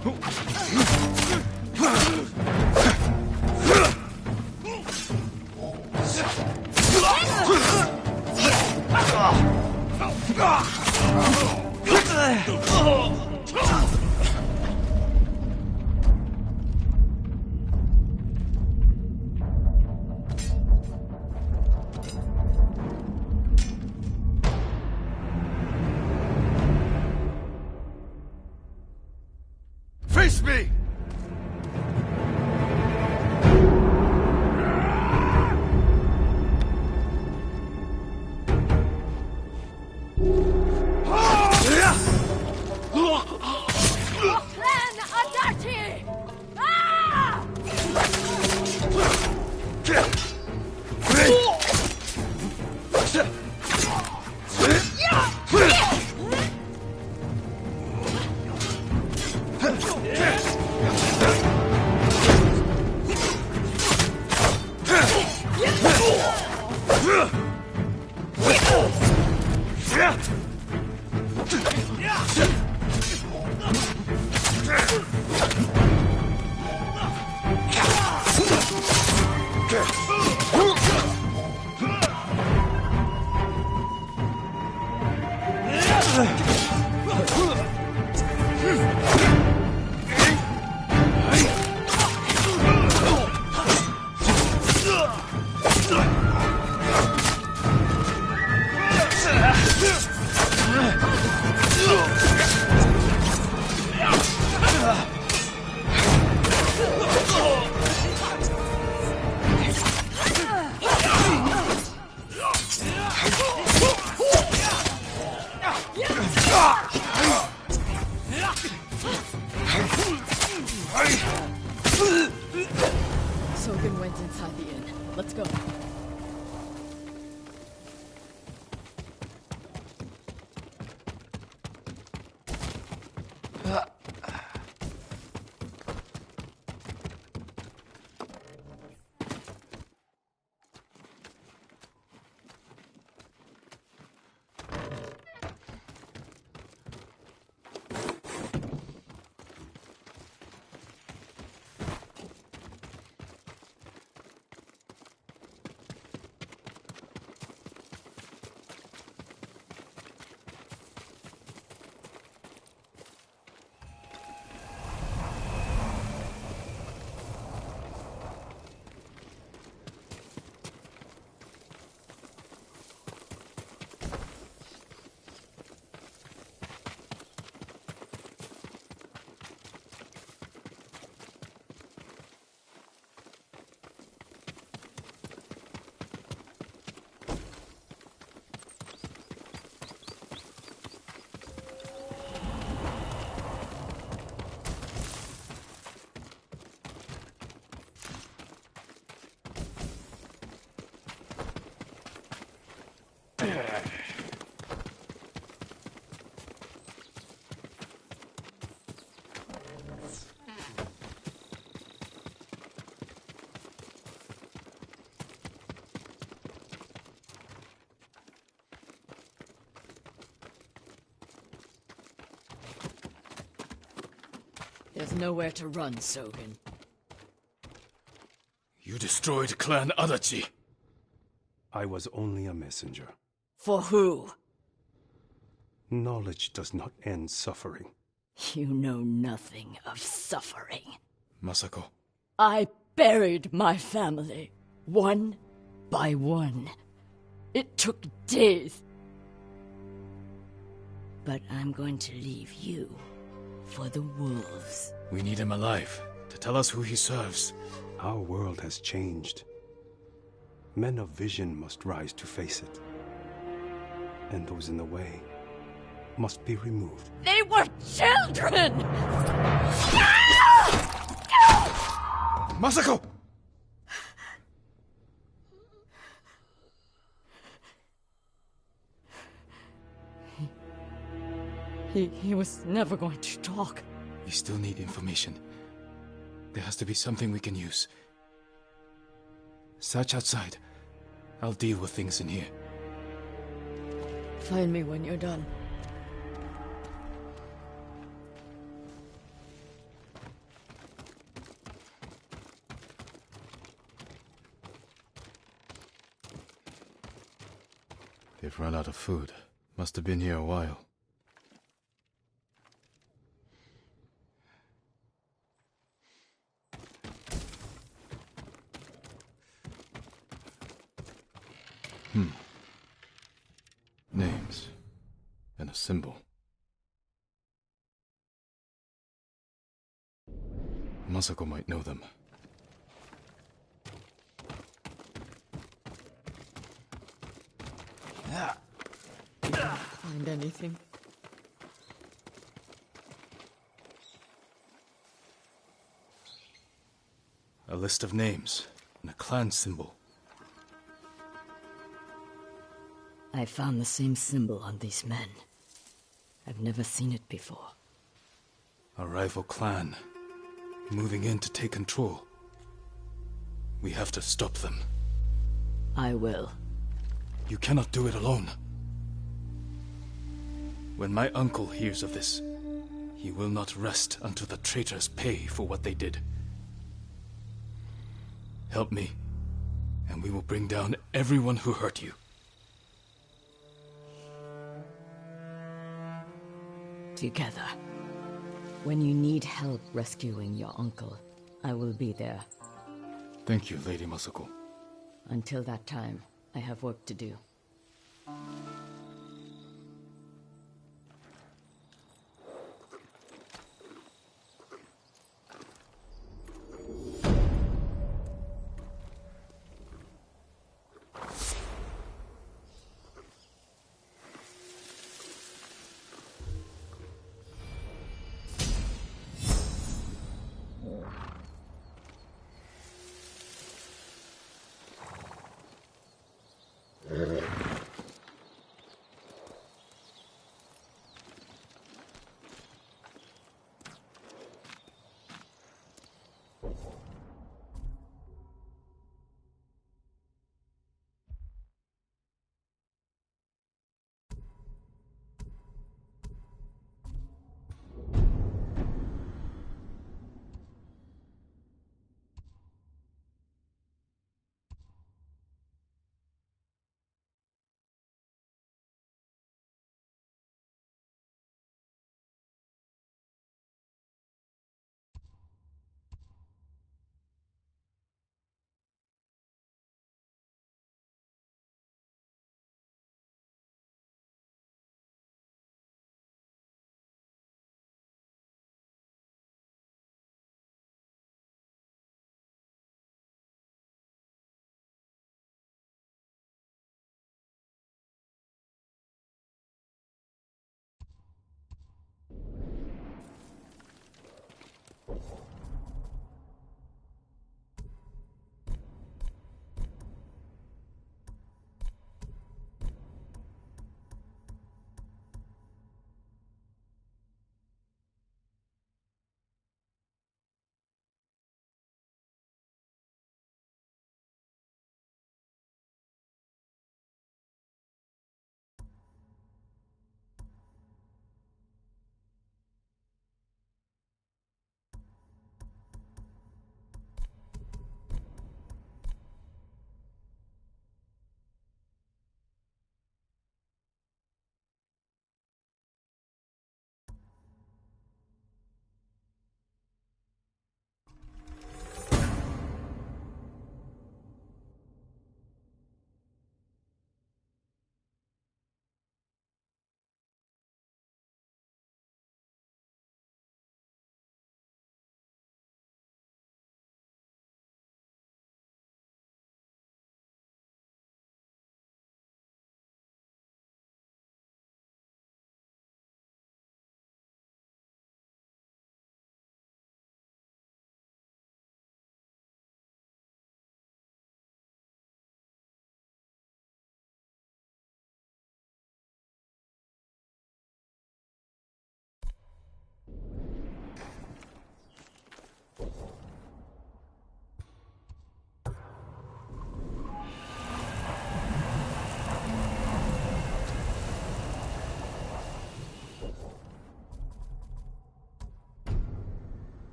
Speaker 17: Face me!
Speaker 21: Clan Adachi! Ah!
Speaker 9: Sogen went inside the inn. Let's go. There's nowhere to run, Sogen.
Speaker 7: You destroyed Clan Adachi.
Speaker 2: I was only a messenger.
Speaker 9: For who?
Speaker 2: Knowledge does not end suffering.
Speaker 9: You know nothing of suffering.
Speaker 7: Masako.
Speaker 9: I buried my family, one by one. It took days. But I'm going to leave you for the wolves.
Speaker 7: We need him alive to tell us who he serves.
Speaker 2: Our world has changed. Men of vision must rise to face it. And those in the way must be removed.
Speaker 9: They were children!
Speaker 7: Masako!
Speaker 9: He was never going to talk.
Speaker 7: We still need information. There has to be something we can use. Search outside. I'll deal with things in here.
Speaker 9: Find me when you're done.
Speaker 7: They've run out of food. Must have been here a while. Names. And a symbol. Masako might know them.
Speaker 9: Find anything?
Speaker 7: A list of names and a clan symbol.
Speaker 9: I found the same symbol on these men. I've never seen it before.
Speaker 7: A rival clan, moving in to take control. We have to stop them.
Speaker 9: I will.
Speaker 7: You cannot do it alone. When my uncle hears of this, he will not rest until the traitors pay for what they did. Help me, and we will bring down everyone who hurt you.
Speaker 9: Together. When you need help rescuing your uncle, I will be there.
Speaker 7: Thank you, Lady Masako.
Speaker 9: Until that time, I have work to do.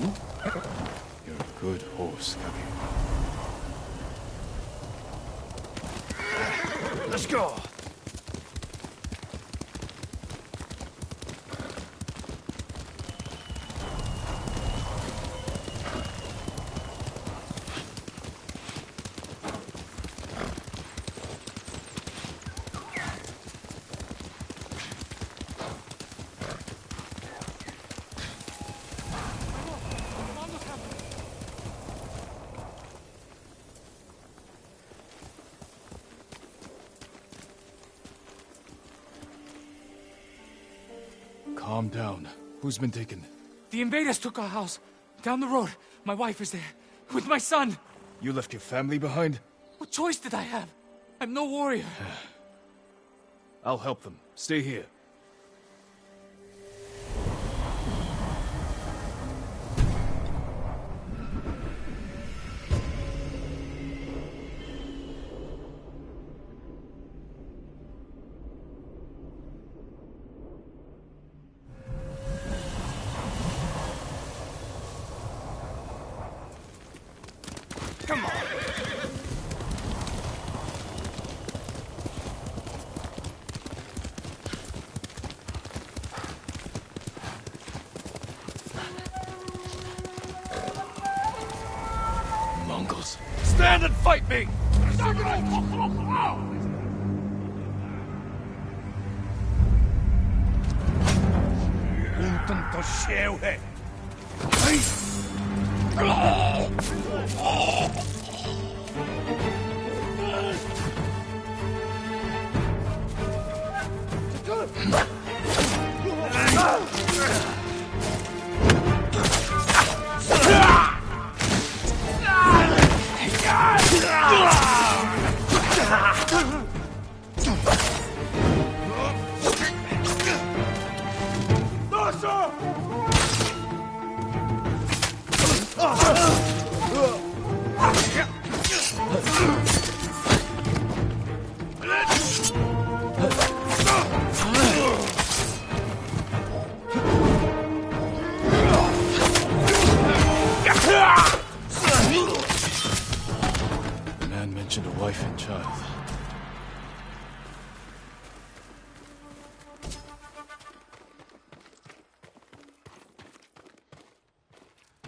Speaker 7: You're a good horse, Kabi.
Speaker 17: Let's go!
Speaker 1: Calm down. Who's been taken?
Speaker 12: The invaders took our house. Down the road. My wife is there. With my son.
Speaker 1: You left your family behind?
Speaker 12: What choice did I have? I'm no warrior.
Speaker 1: I'll help them. Stay here.
Speaker 12: Come on.
Speaker 1: Mongols.
Speaker 17: Stand and fight me! Intento siłę!
Speaker 1: The man mentioned a wife and child.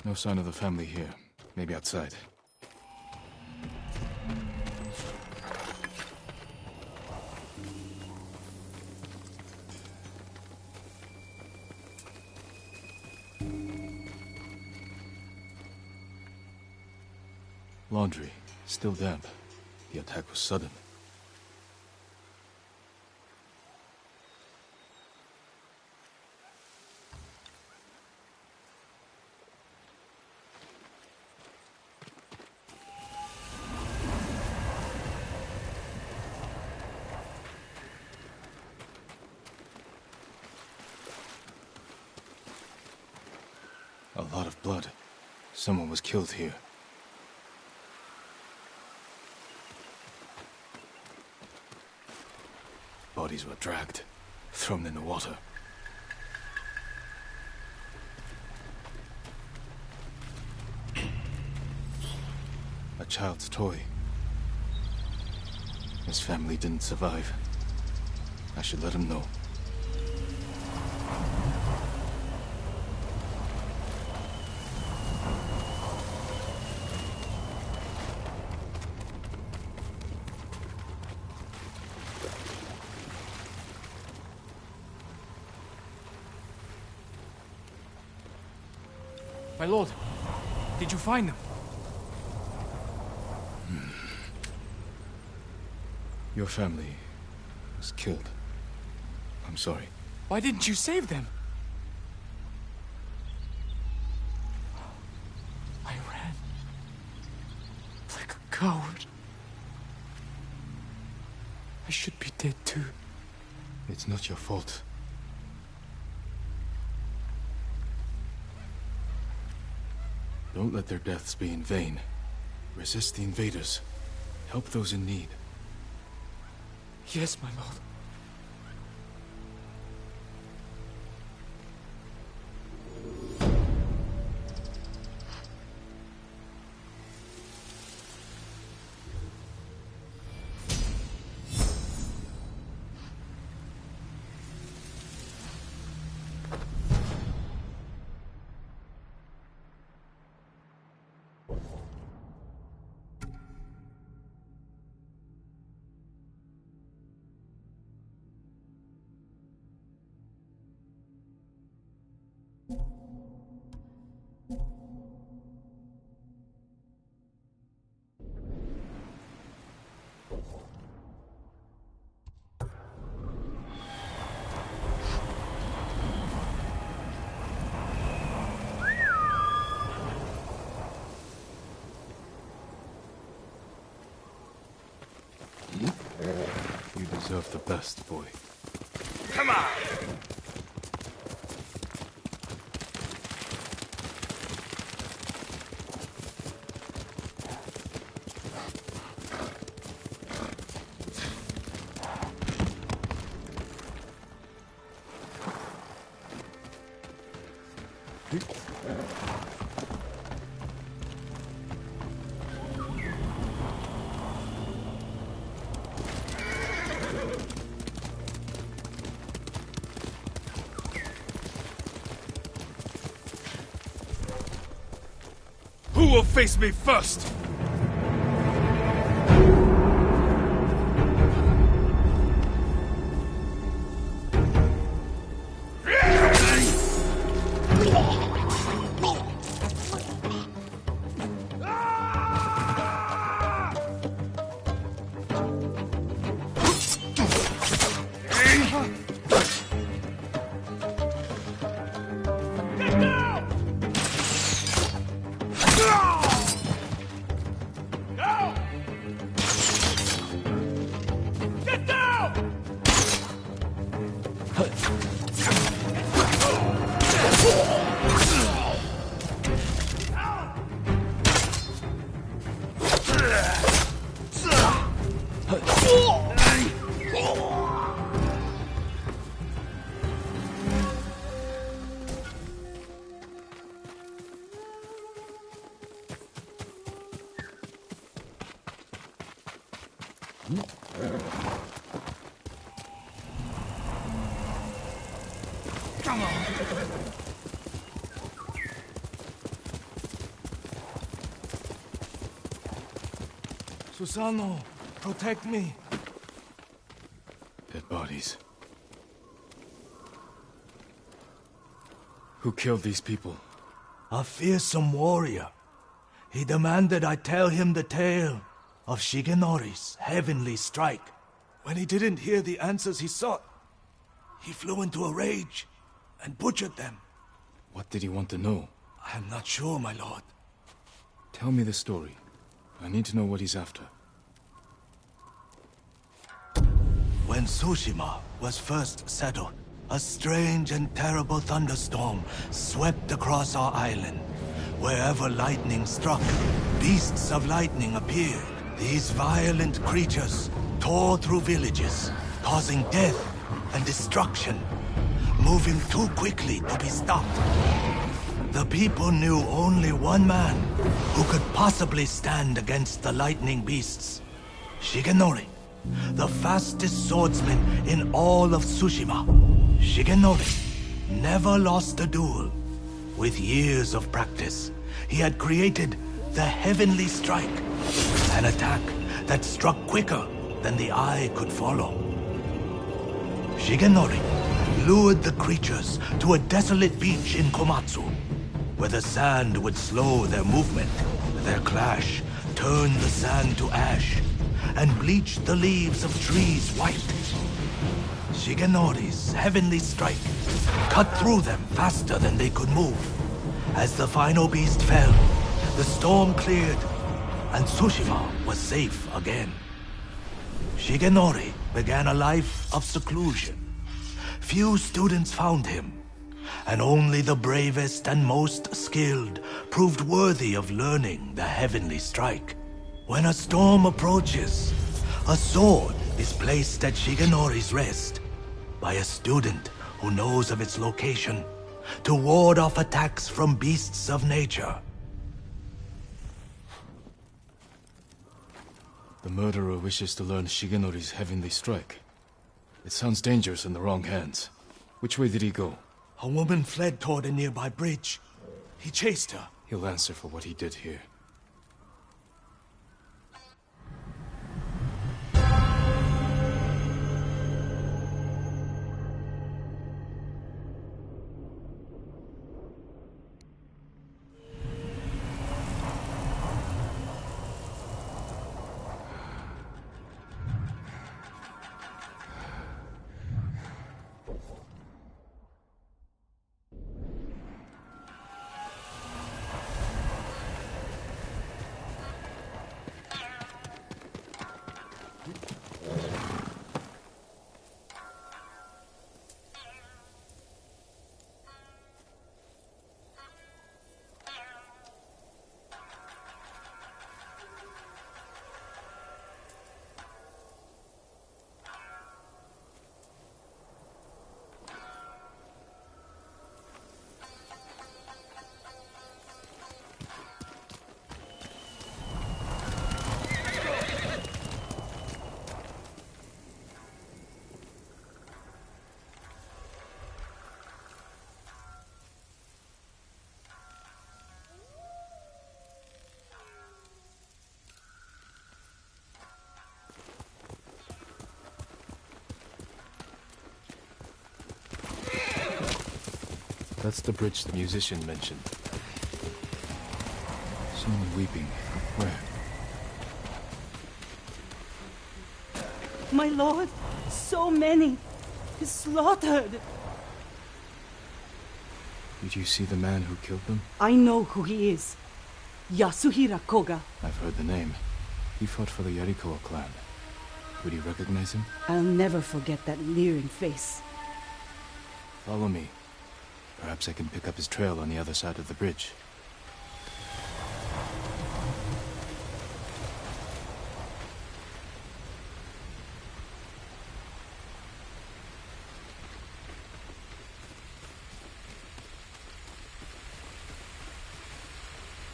Speaker 1: No sign of the family here. Maybe outside. Laundry. Still damp. The attack was sudden. A lot of blood. Someone was killed here. Bodies were dragged, thrown in the water. A child's toy. His family didn't survive. I should let him know.
Speaker 12: My lord, did you find them?
Speaker 1: Your family was killed. I'm sorry.
Speaker 12: Why didn't you save them? I ran. Like a coward. I should be dead too.
Speaker 1: It's not your fault. Don't let their deaths be in vain. Resist the invaders. Help those in need.
Speaker 12: Yes, my lord.
Speaker 7: deserve the best, boy.
Speaker 17: Come on! Who will face me first? Come on.
Speaker 13: Susano, protect me.
Speaker 7: Dead bodies. Who killed these people?
Speaker 13: A fearsome warrior. He demanded I tell him the tale of Shigenori's heavenly strike. When he didn't hear the answers he sought, he flew into a rage and butchered them.
Speaker 7: What did he want to know?
Speaker 13: I am not sure, my lord.
Speaker 7: Tell me the story. I need to know what he's after.
Speaker 13: When Tsushima was first settled, a strange and terrible thunderstorm swept across our island. Wherever lightning struck, beasts of lightning appeared. These violent creatures tore through villages, causing death and destruction, moving too quickly to be stopped. The people knew only one man who could possibly stand against the lightning beasts. Shigenori, the fastest swordsman in all of Tsushima. Shigenori never lost a duel. With years of practice, he had created the Heavenly Strike, an attack that struck quicker than the eye could follow. Shigenori lured the creatures to a desolate beach in Komatsu, where the sand would slow their movement. Their clash turned the sand to ash and bleached the leaves of trees white. Shigenori's heavenly strike cut through them faster than they could move. As the final beast fell, the storm cleared, and Tsushima was safe again. Shigenori began a life of seclusion. Few students found him, and only the bravest and most skilled proved worthy of learning the heavenly strike. When a storm approaches, a sword is placed at Shigenori's rest by a student who knows of its location to ward off attacks from beasts of nature.
Speaker 7: The murderer wishes to learn Shigenori's heavenly strike. It sounds dangerous in the wrong hands. Which way did he go?
Speaker 13: A woman fled toward a nearby bridge. He chased her.
Speaker 7: He'll answer for what he did here. That's the bridge the musician mentioned. Someone weeping. Where?
Speaker 3: My lord, so many. Slaughtered.
Speaker 7: Did you see the man who killed them?
Speaker 3: I know who he is. Yasuhira Koga.
Speaker 7: I've heard the name. He fought for the Yarikawa clan. Would you recognize him?
Speaker 3: I'll never forget that leering face.
Speaker 7: Follow me. Perhaps I can pick up his trail on the other side of the bridge.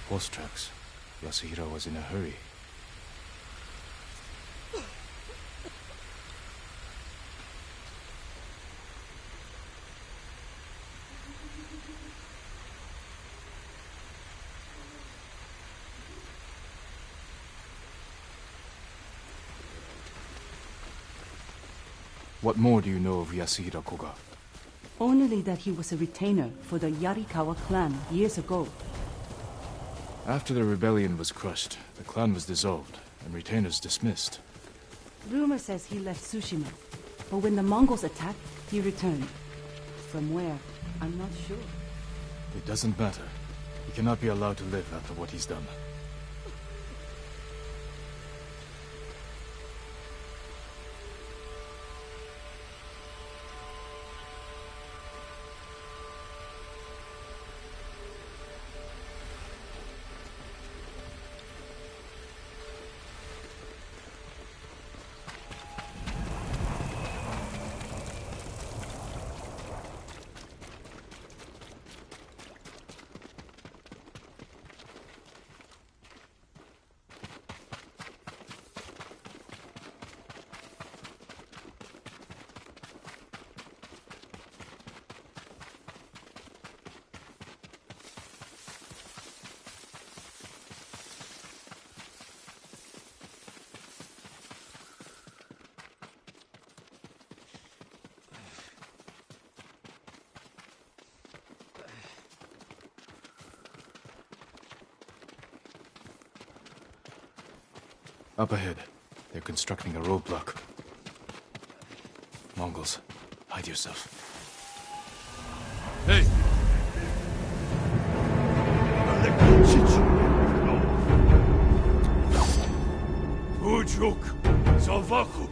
Speaker 7: Horse tracks. Yasuhira was in a hurry. What more do you know of Yasuhira Koga?
Speaker 3: Only that he was a retainer for the Yarikawa clan years ago.
Speaker 7: After the rebellion was crushed, the clan was dissolved, and retainers dismissed.
Speaker 3: Rumor says he left Tsushima, but when the Mongols attacked, he returned. From where, I'm not sure.
Speaker 7: It doesn't matter. He cannot be allowed to live after what he's done. Up ahead. They're constructing a roadblock. Mongols, hide yourself.
Speaker 11: Hey! Ujuk! Salvaku!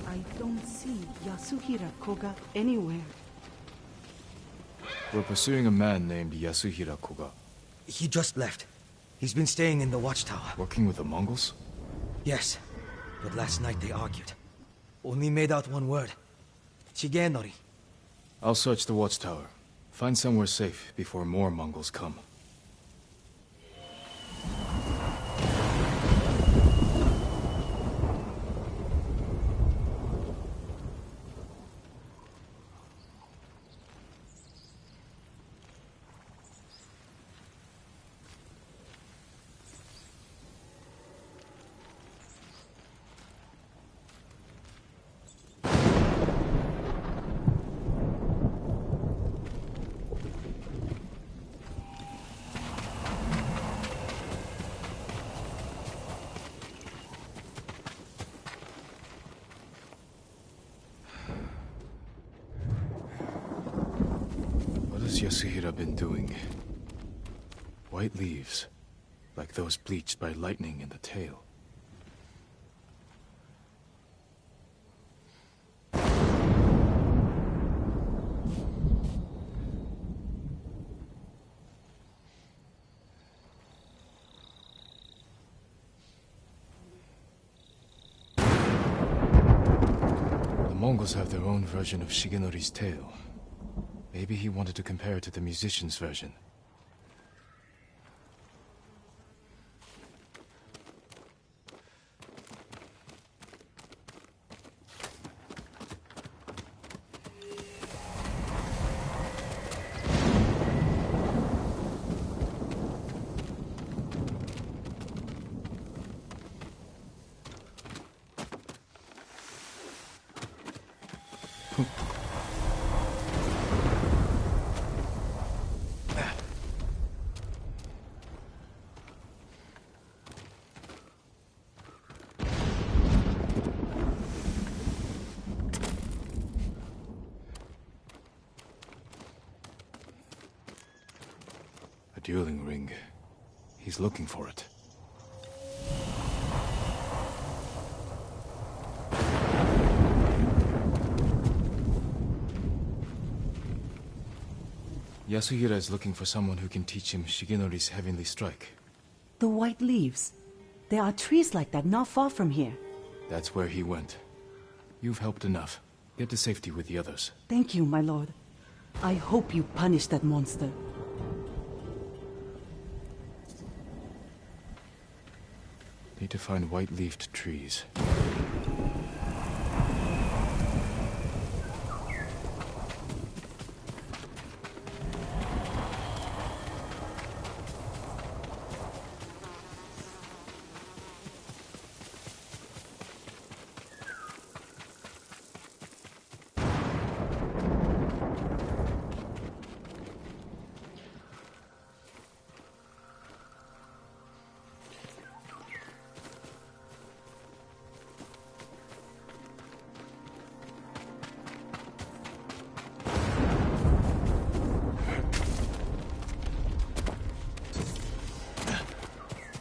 Speaker 3: I don't see Yasuhira Koga anywhere.
Speaker 7: We're pursuing a man named Yasuhira Koga.
Speaker 22: He just left. He's been staying in the watchtower.
Speaker 7: Working with the Mongols?
Speaker 22: Yes, but last night they argued. Only made out one word. Shigenori.
Speaker 7: I'll search the watchtower. Find somewhere safe before more Mongols come. Yasuhira been doing? White leaves, like those bleached by lightning in the tail. The Mongols have their own version of Shigenori's tale. Maybe he wanted to compare it to the musician's version. Dueling ring. He's looking for it. Yasuhira is looking for someone who can teach him Shigenori's heavenly strike.
Speaker 3: The white leaves. There are trees like that not far from here.
Speaker 7: That's where he went. You've helped enough. Get to safety with the others.
Speaker 3: Thank you, my lord. I hope you punish that monster.
Speaker 7: Need to find white-leafed trees.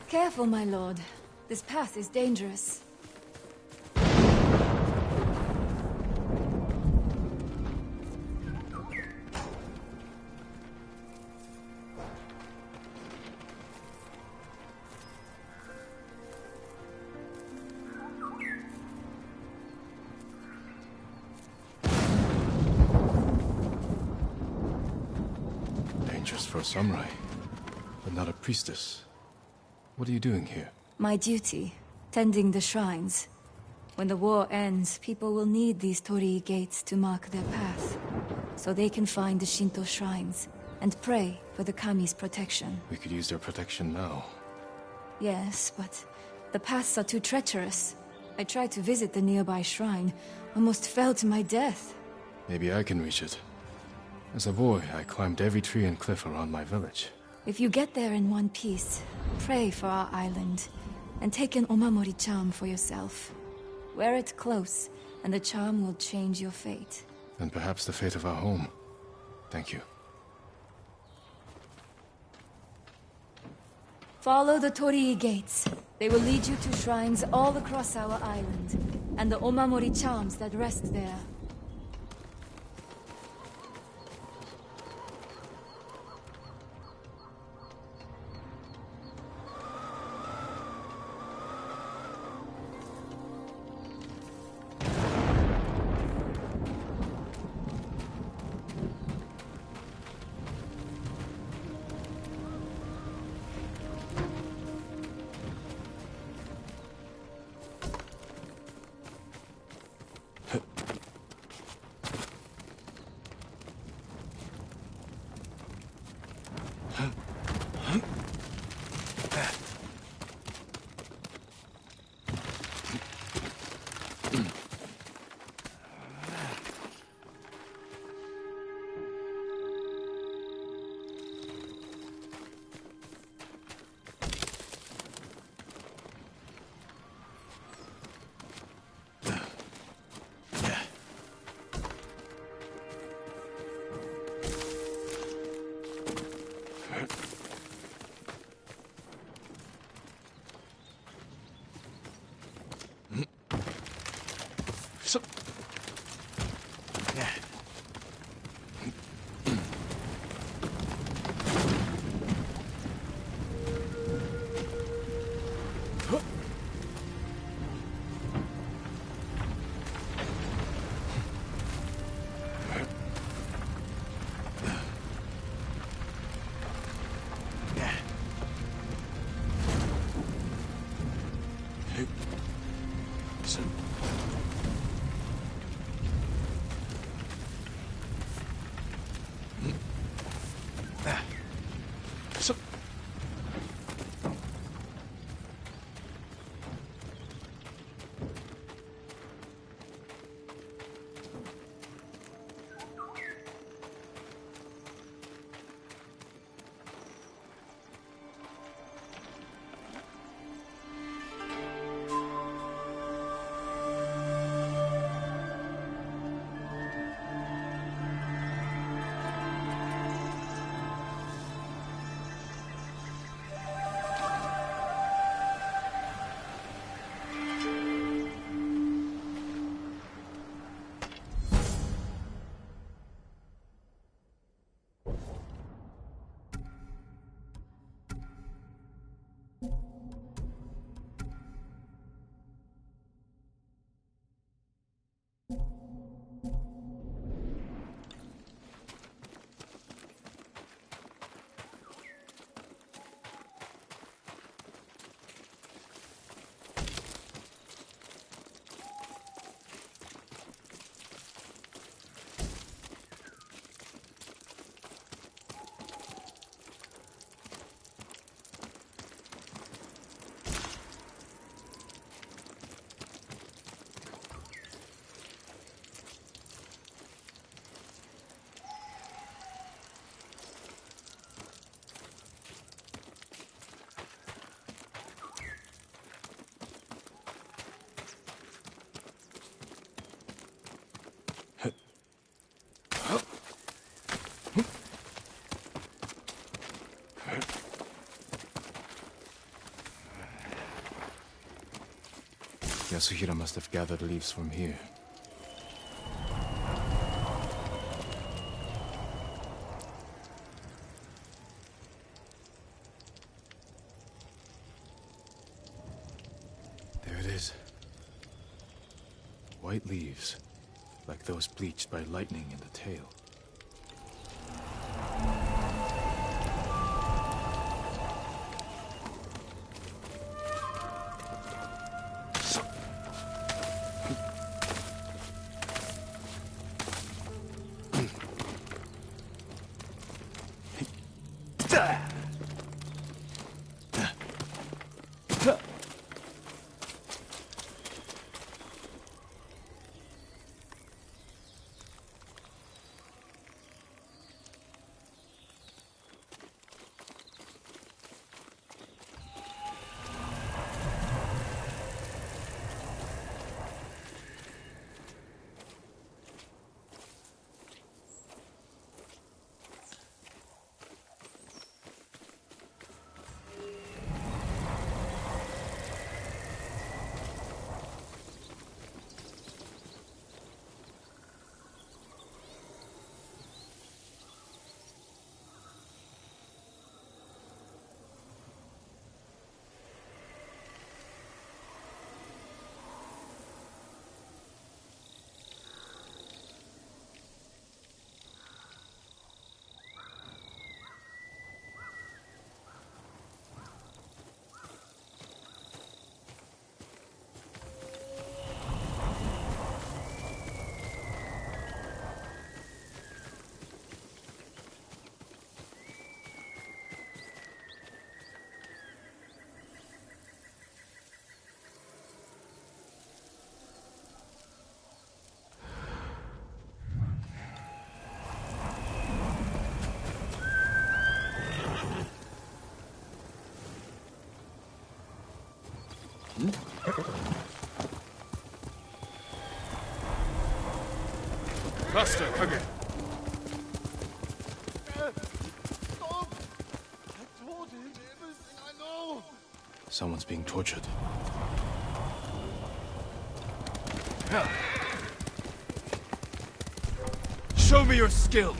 Speaker 6: Careful, my lord. This path is dangerous.
Speaker 7: Dangerous for a samurai, but not a priestess. What are you doing here?
Speaker 6: My duty, tending the shrines. When the war ends, people will need these torii gates to mark their path, so they can find the Shinto shrines and pray for the kami's protection.
Speaker 7: We could use their protection now.
Speaker 6: Yes, but the paths are too treacherous. I tried to visit the nearby shrine, almost fell to my death.
Speaker 7: Maybe I can reach it. As a boy, I climbed every tree and cliff around my village.
Speaker 6: If you get there in one piece, pray for our island, and take an omamori charm for yourself. Wear it close, and the charm will change your fate.
Speaker 7: And perhaps the fate of our home. Thank you.
Speaker 6: Follow the torii gates. They will lead you to shrines all across our island, and the omamori charms that rest there.
Speaker 1: Yasuhira must have gathered leaves from here. There it is. White leaves, like those bleached by lightning in the tail.
Speaker 17: Master, Kage.
Speaker 2: Stop! I told him everything I know.
Speaker 1: Someone's being tortured.
Speaker 17: Show me your skill.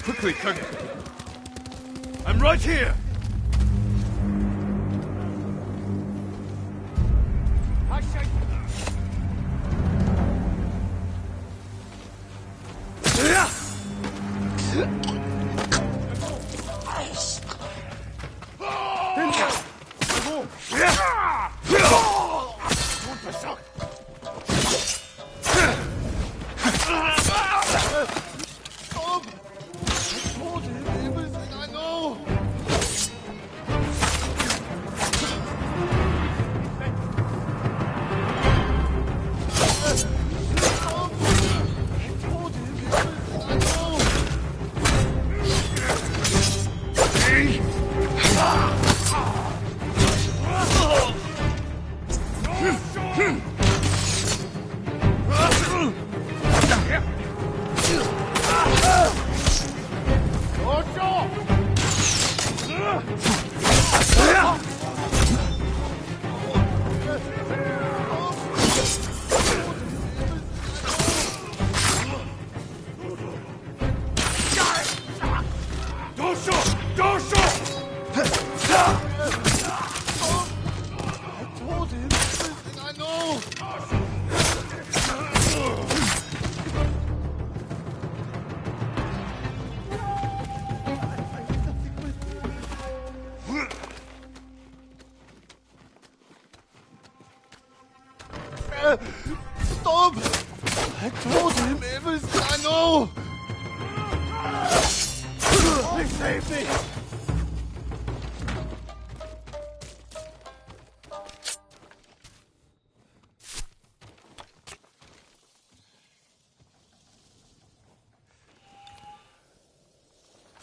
Speaker 17: Quickly, Kage. I'm right here.
Speaker 2: Stop! I told him everything I know! Please save me!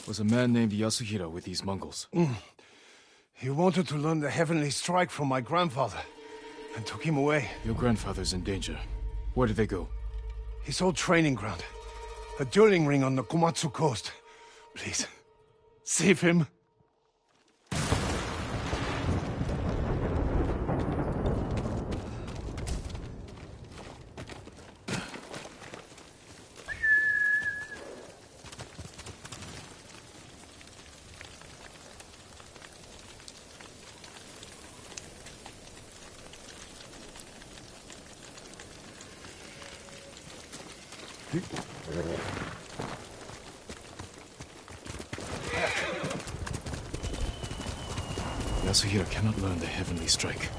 Speaker 1: Was a man named Yasuhira with these Mongols.
Speaker 2: He wanted to learn the heavenly strike from my grandfather, and took him away.
Speaker 1: Your grandfather's in danger. Where did they go?
Speaker 2: His old training ground. A dueling ring on the Komatsu coast. Please, save him.
Speaker 1: Yasuhira cannot learn the heavenly strike.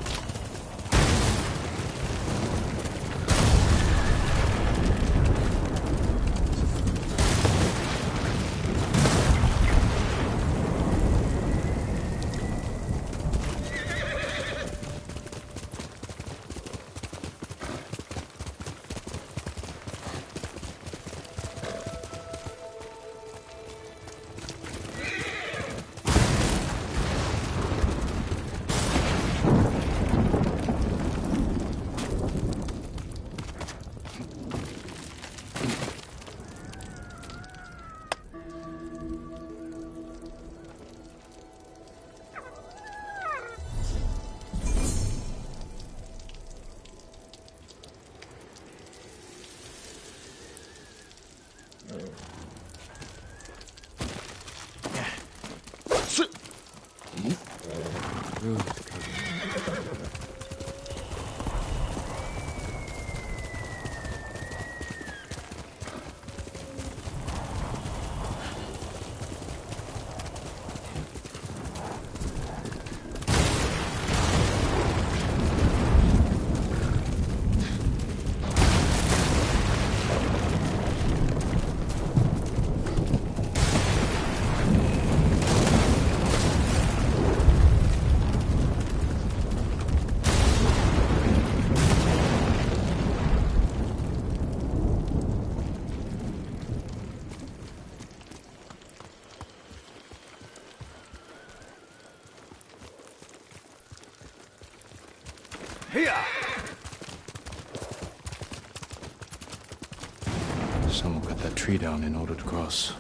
Speaker 1: Someone cut that tree down in order to cross.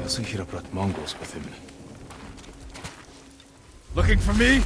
Speaker 1: Yasuhira brought Mongols with him.
Speaker 17: Looking for me?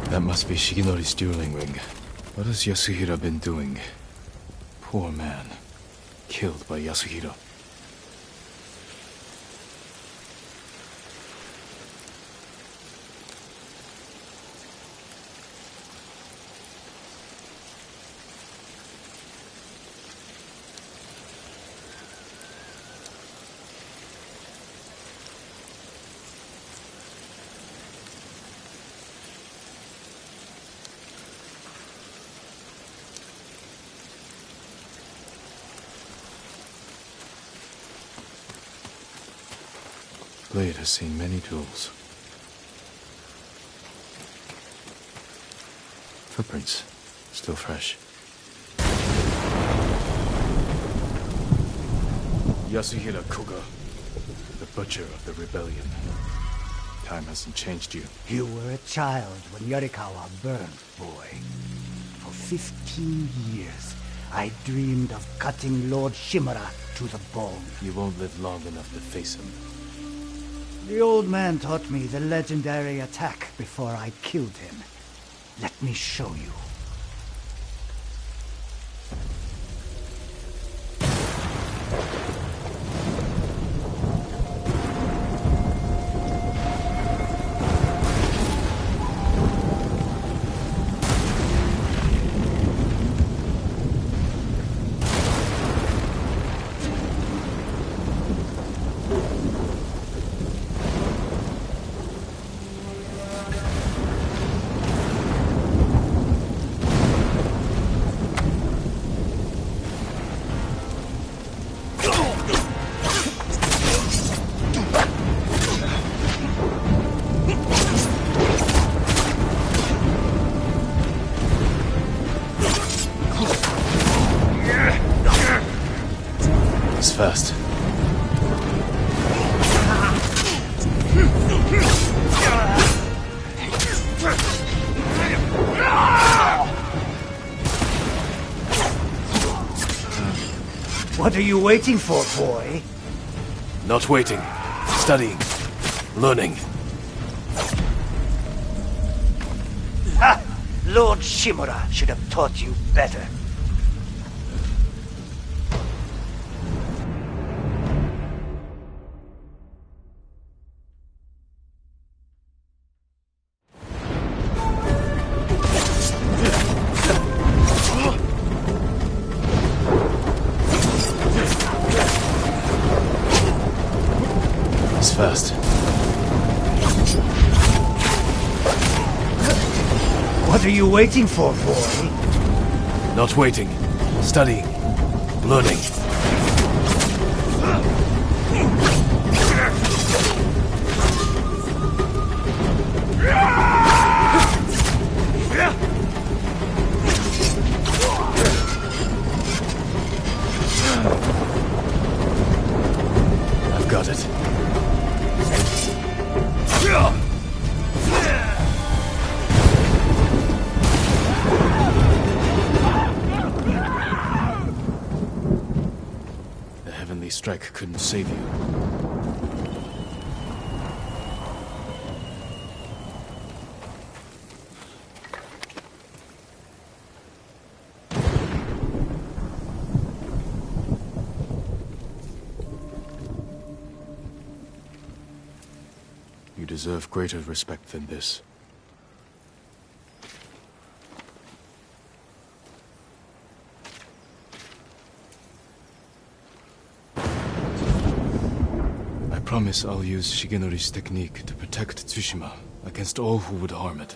Speaker 1: That must be Shigenori's dueling ring. What has Yasuhira been doing?
Speaker 7: poor man, killed by Yasuhiro. Blade has seen many duels. Footprints, still fresh. Yasuhiro Koga, the butcher of the rebellion. Time hasn't changed you.
Speaker 4: You were a child when Yarikawa burned, boy. For 15 years, I dreamed of cutting Lord Shimura to the bone.
Speaker 7: You won't live long enough to face him.
Speaker 4: The old man taught me the legendary attack before I killed him. Let me show you.
Speaker 7: Fast.
Speaker 4: What are you waiting for, boy?
Speaker 7: Not waiting. Studying. Learning.
Speaker 4: Ha! Lord Shimura should have taught you better.
Speaker 7: Fast.
Speaker 4: What are you waiting for, boy?
Speaker 7: Not waiting. Studying. Learning. I've got it. The heavenly strike couldn't save you. You deserve greater respect than this. I promise I'll use Shigenori's technique to protect Tsushima against all who would harm it.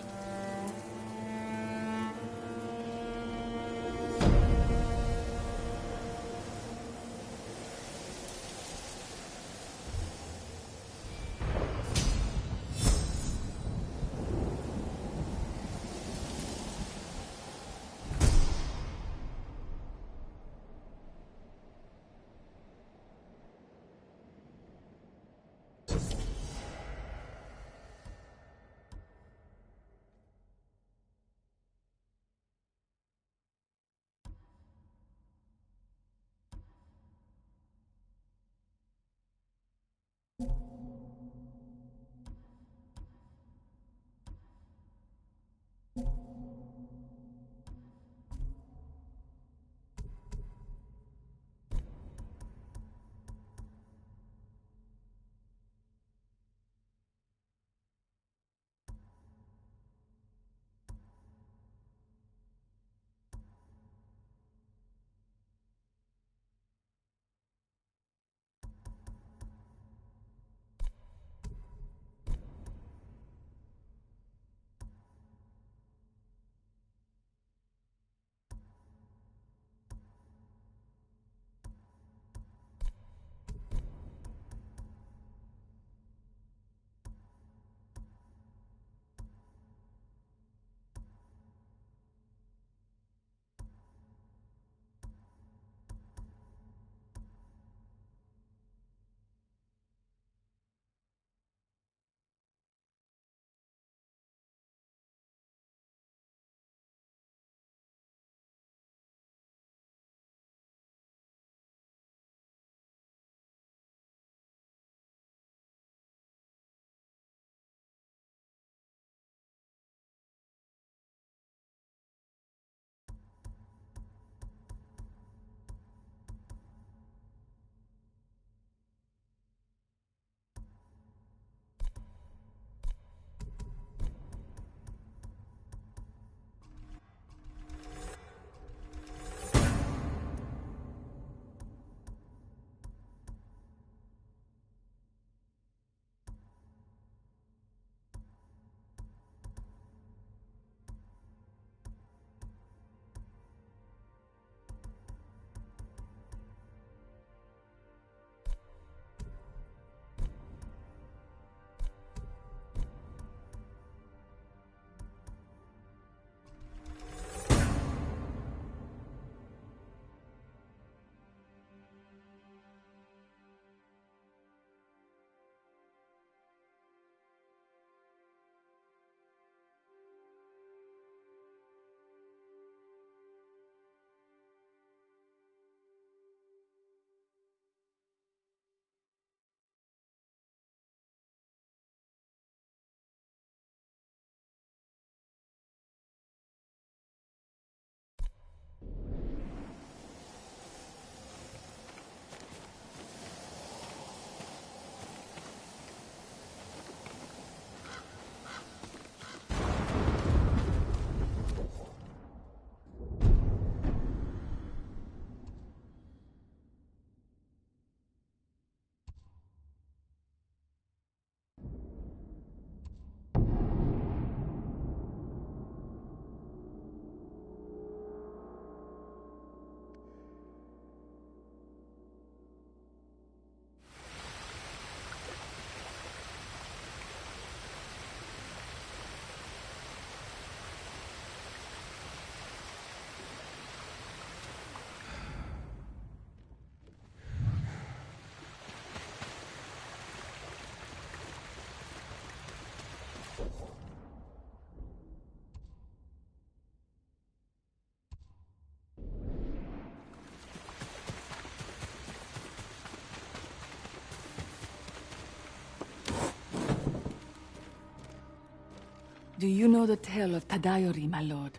Speaker 3: Do you know the tale of Tadayori, my lord?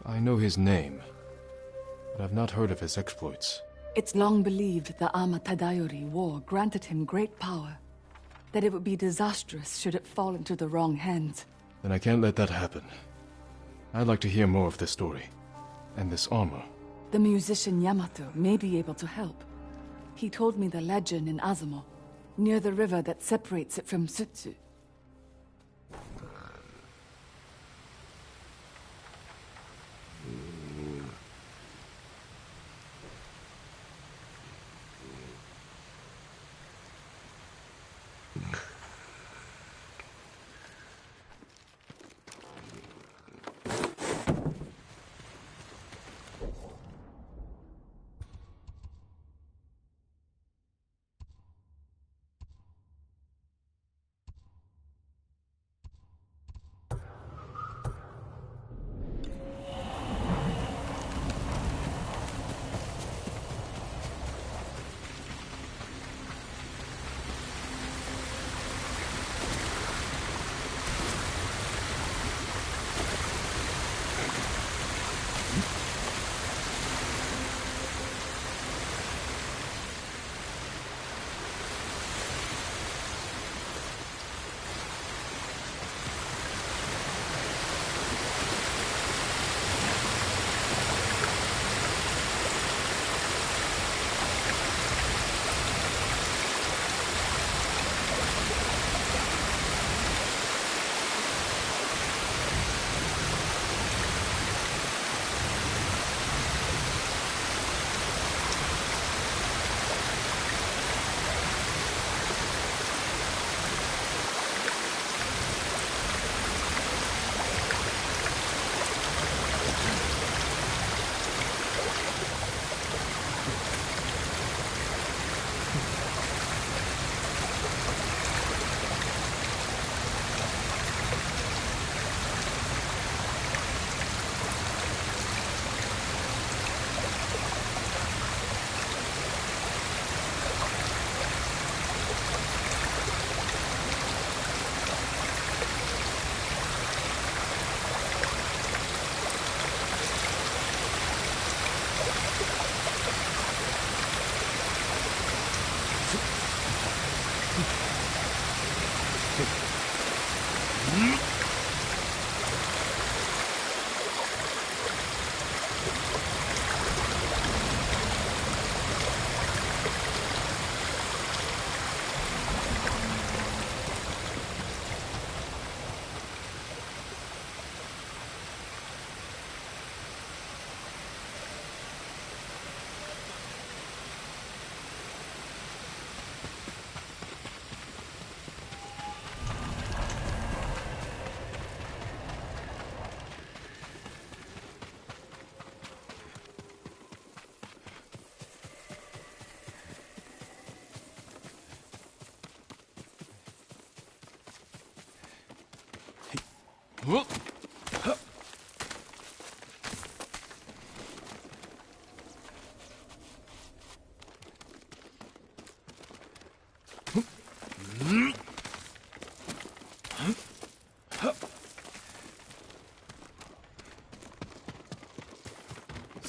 Speaker 7: I know his name, but I've not heard of his exploits.
Speaker 3: It's long believed the Ama Tadayori War granted him great power, that it would be disastrous should it fall into the wrong hands.
Speaker 7: Then I can't let that happen. I'd like to hear more of this story, and this armor.
Speaker 3: The musician Yamato may be able to help. He told me the legend in Azamo, near the river that separates it from Sutsu.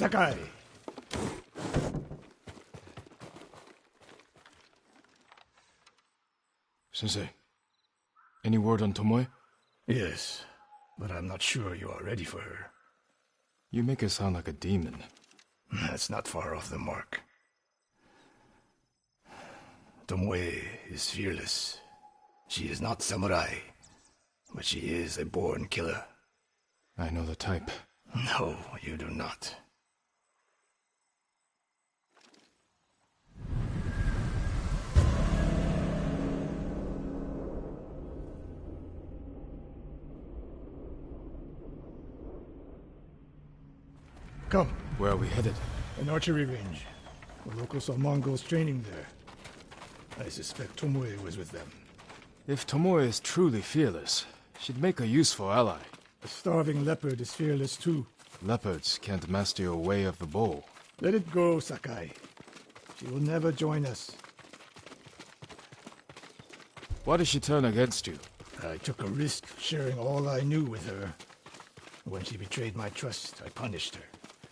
Speaker 2: Sakai!
Speaker 7: Sensei, any word on Tomoe?
Speaker 11: Yes, but I'm not sure you are ready for her.
Speaker 7: You make her sound like a demon.
Speaker 11: That's not far off the mark. Tomoe is fearless. She is not samurai, but she is a born killer.
Speaker 7: I know the type.
Speaker 11: No, you do not.
Speaker 2: Come.
Speaker 7: Where are we headed?
Speaker 2: An archery range. The locals saw Mongols training there. I suspect Tomoe was with them.
Speaker 7: If Tomoe is truly fearless, she'd make a useful ally.
Speaker 2: A starving leopard is fearless too.
Speaker 7: Leopards can't master your way of the bow.
Speaker 2: Let it go, Sakai. She will never join us.
Speaker 7: Why did she turn against you?
Speaker 8: I took a risk sharing all I knew with her. When she betrayed my trust, I punished her.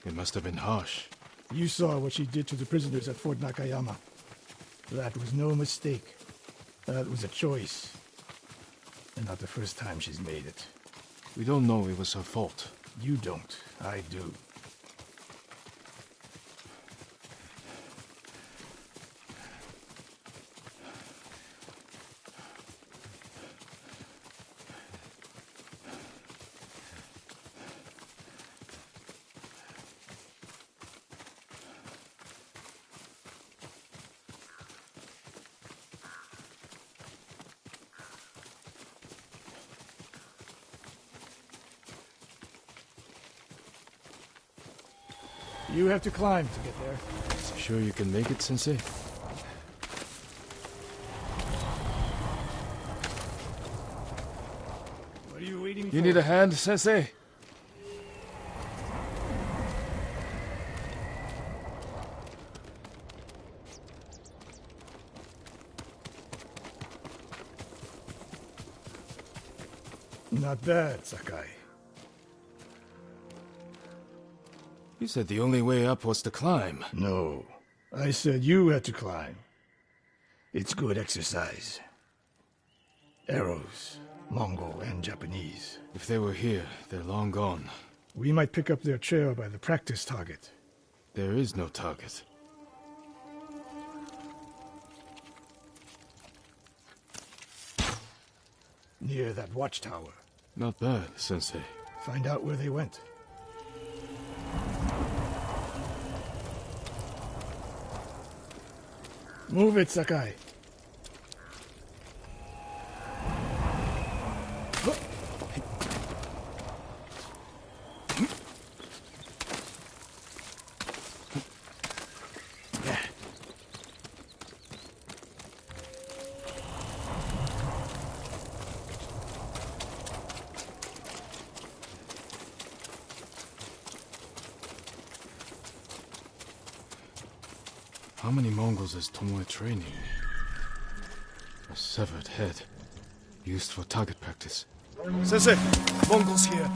Speaker 1: It must have been harsh.
Speaker 8: You saw what she did to the prisoners at Fort Nakayama. That was no mistake. That was a choice. And not the first time she's made it.
Speaker 1: We don't know it was her fault.
Speaker 8: You don't. I do. You have to climb to get there.
Speaker 1: Sure you can make it, Sensei?
Speaker 8: What are you waiting for?
Speaker 1: You need a hand, Sensei?
Speaker 8: Not bad, Sakai.
Speaker 1: You said the only way up was to climb.
Speaker 8: No. I said you had to climb. It's good exercise. Arrows, Mongol and Japanese.
Speaker 1: If they were here, they're long gone.
Speaker 8: We might pick up their trail by the practice target.
Speaker 1: There is no target.
Speaker 8: Near that watchtower.
Speaker 1: Not bad, Sensei.
Speaker 8: Find out where they went. Move it, Sakai.
Speaker 1: How many Mongols is Tomoe training? A severed head, used for target practice.
Speaker 17: Sensei, Mongols here.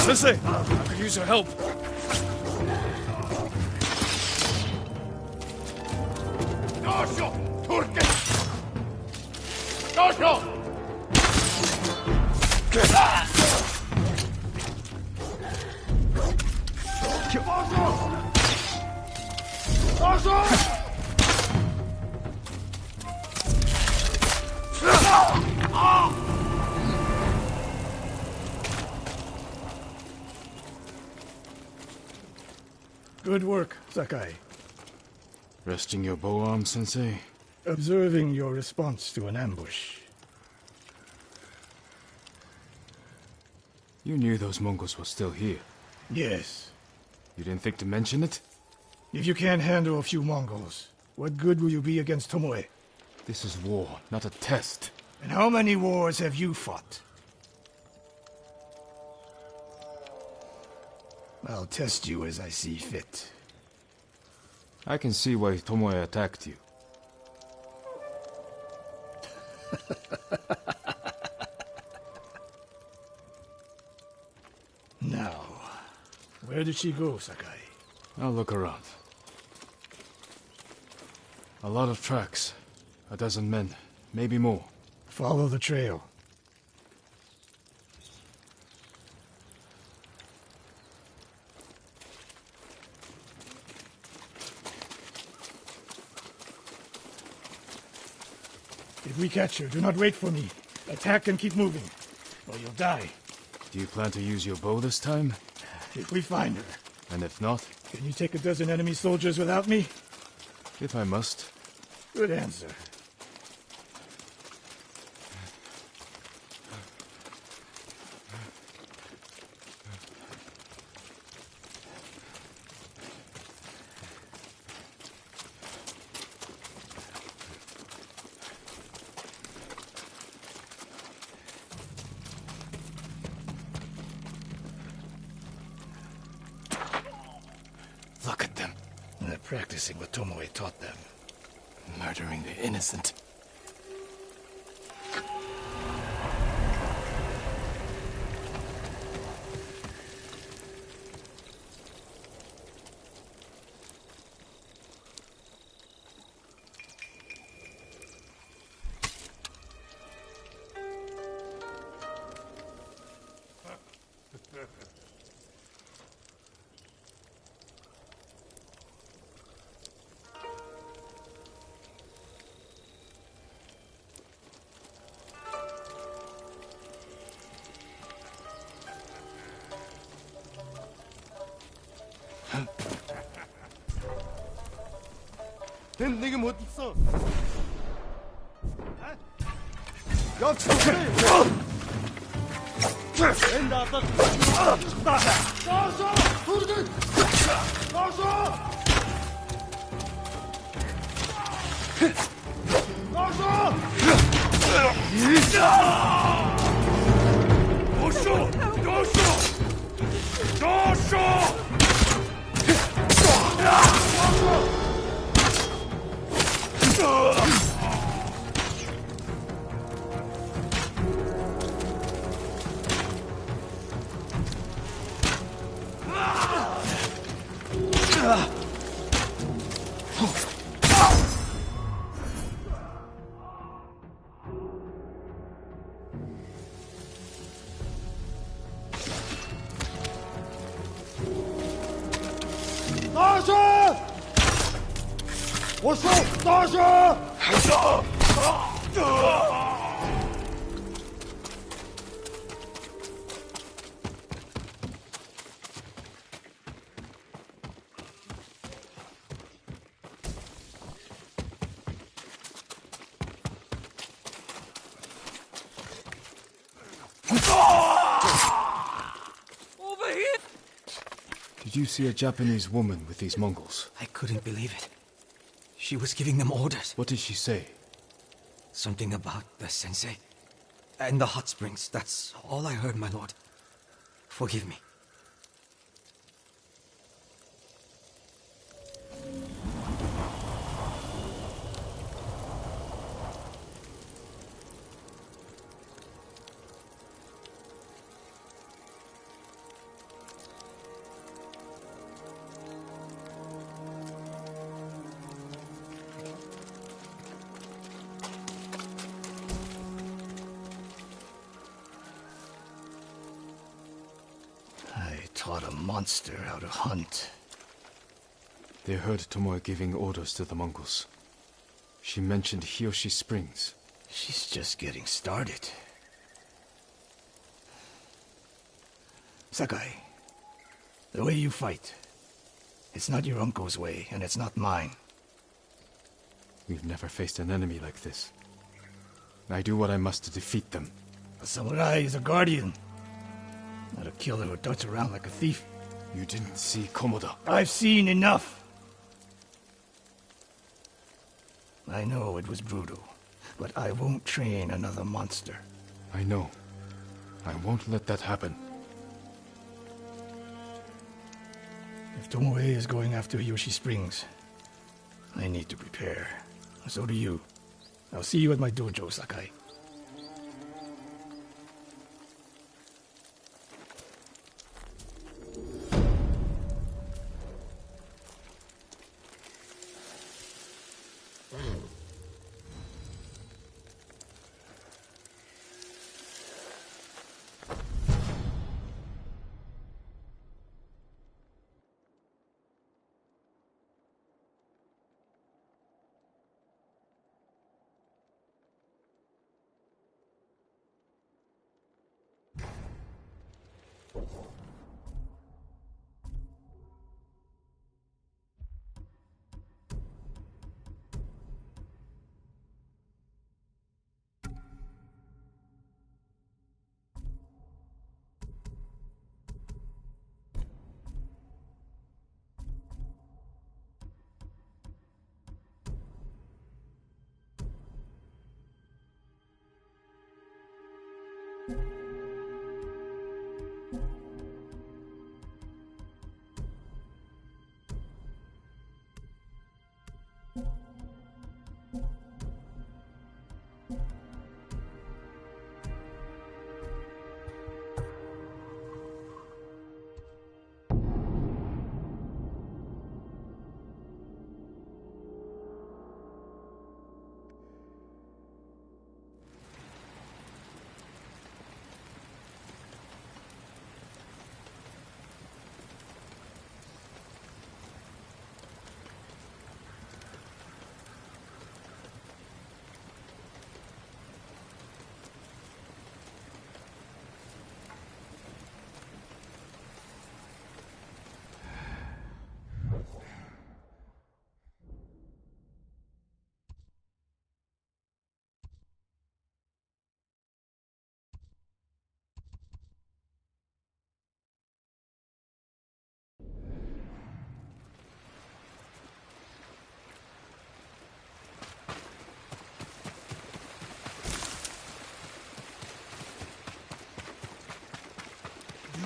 Speaker 17: Sensei, I could use your help.
Speaker 2: Dosho! Turken! Dosho!
Speaker 8: Good work, Sakai.
Speaker 1: Resting your bow arm, Sensei?
Speaker 8: Observing your response to an ambush.
Speaker 1: You knew those Mongols were still here.
Speaker 8: Yes.
Speaker 1: You didn't think to mention it?
Speaker 8: If you can't handle a few Mongols, what good will you be against Tomoe?
Speaker 1: This is war, not a test.
Speaker 8: And how many wars have you fought? I'll test you as I see fit.
Speaker 1: I can see why Tomoe attacked you.
Speaker 8: Now, where did she go, Sakai?
Speaker 1: I'll look around. A lot of tracks. A dozen men, maybe more.
Speaker 8: Follow the trail. If we catch her, do not wait for me. Attack and keep moving, or you'll die.
Speaker 7: Do you plan to use your bow this time?
Speaker 8: If we find her.
Speaker 7: And if not?
Speaker 8: Can you take a dozen enemy soldiers without me?
Speaker 7: If I must.
Speaker 8: Good answer.
Speaker 7: Look at them.
Speaker 8: They're practicing what Tomoe taught them.
Speaker 7: Murdering the innocent.
Speaker 17: 넌 내게 못 있어. 야, 저기. 낸다, 나서, 소리들, 나서. 어서 나서!
Speaker 22: Over here!
Speaker 7: Did you see a Japanese woman with these Mongols?
Speaker 22: I couldn't believe it. She was giving them orders.
Speaker 7: What did she say?
Speaker 22: Something about the sensei and the hot springs. That's all I heard, my lord. Forgive me.
Speaker 8: Taught a monster how to hunt.
Speaker 7: They heard Tomoe giving orders to the Mongols. She mentioned Hiyoshi Springs.
Speaker 8: She's just getting started. Sakai, the way you fight, it's not your uncle's way, and it's not mine.
Speaker 7: We've never faced an enemy like this. I do what I must to defeat them.
Speaker 8: A samurai is a guardian. Not a killer who darts around like a thief.
Speaker 7: You didn't see Komoda.
Speaker 8: I've seen enough. I know it was brutal, but I won't train another monster.
Speaker 7: I know. I won't let that happen.
Speaker 8: If Tomoe is going after Hiyoshi Springs, I need to prepare. So do you. I'll see you at my dojo, Sakai.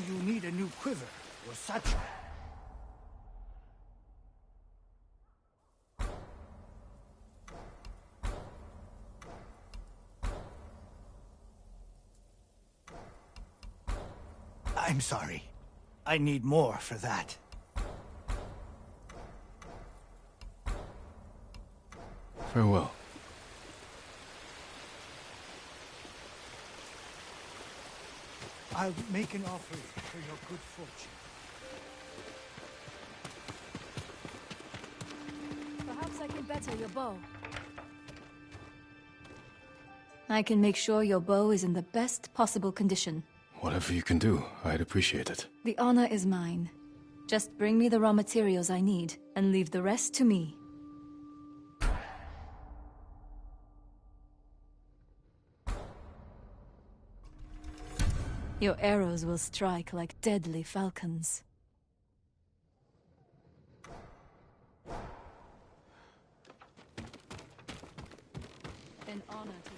Speaker 4: you need a new quiver or satchel. I'm sorry. I need more for that.
Speaker 1: Farewell.
Speaker 4: I'll make an offering for your good fortune.
Speaker 6: Perhaps I can better your bow. I can make sure your bow is in the best possible condition.
Speaker 1: Whatever you can do, I'd appreciate it.
Speaker 6: The honor is mine. Just bring me the raw materials I need, and leave the rest to me. Your arrows will strike like deadly falcons. An honor to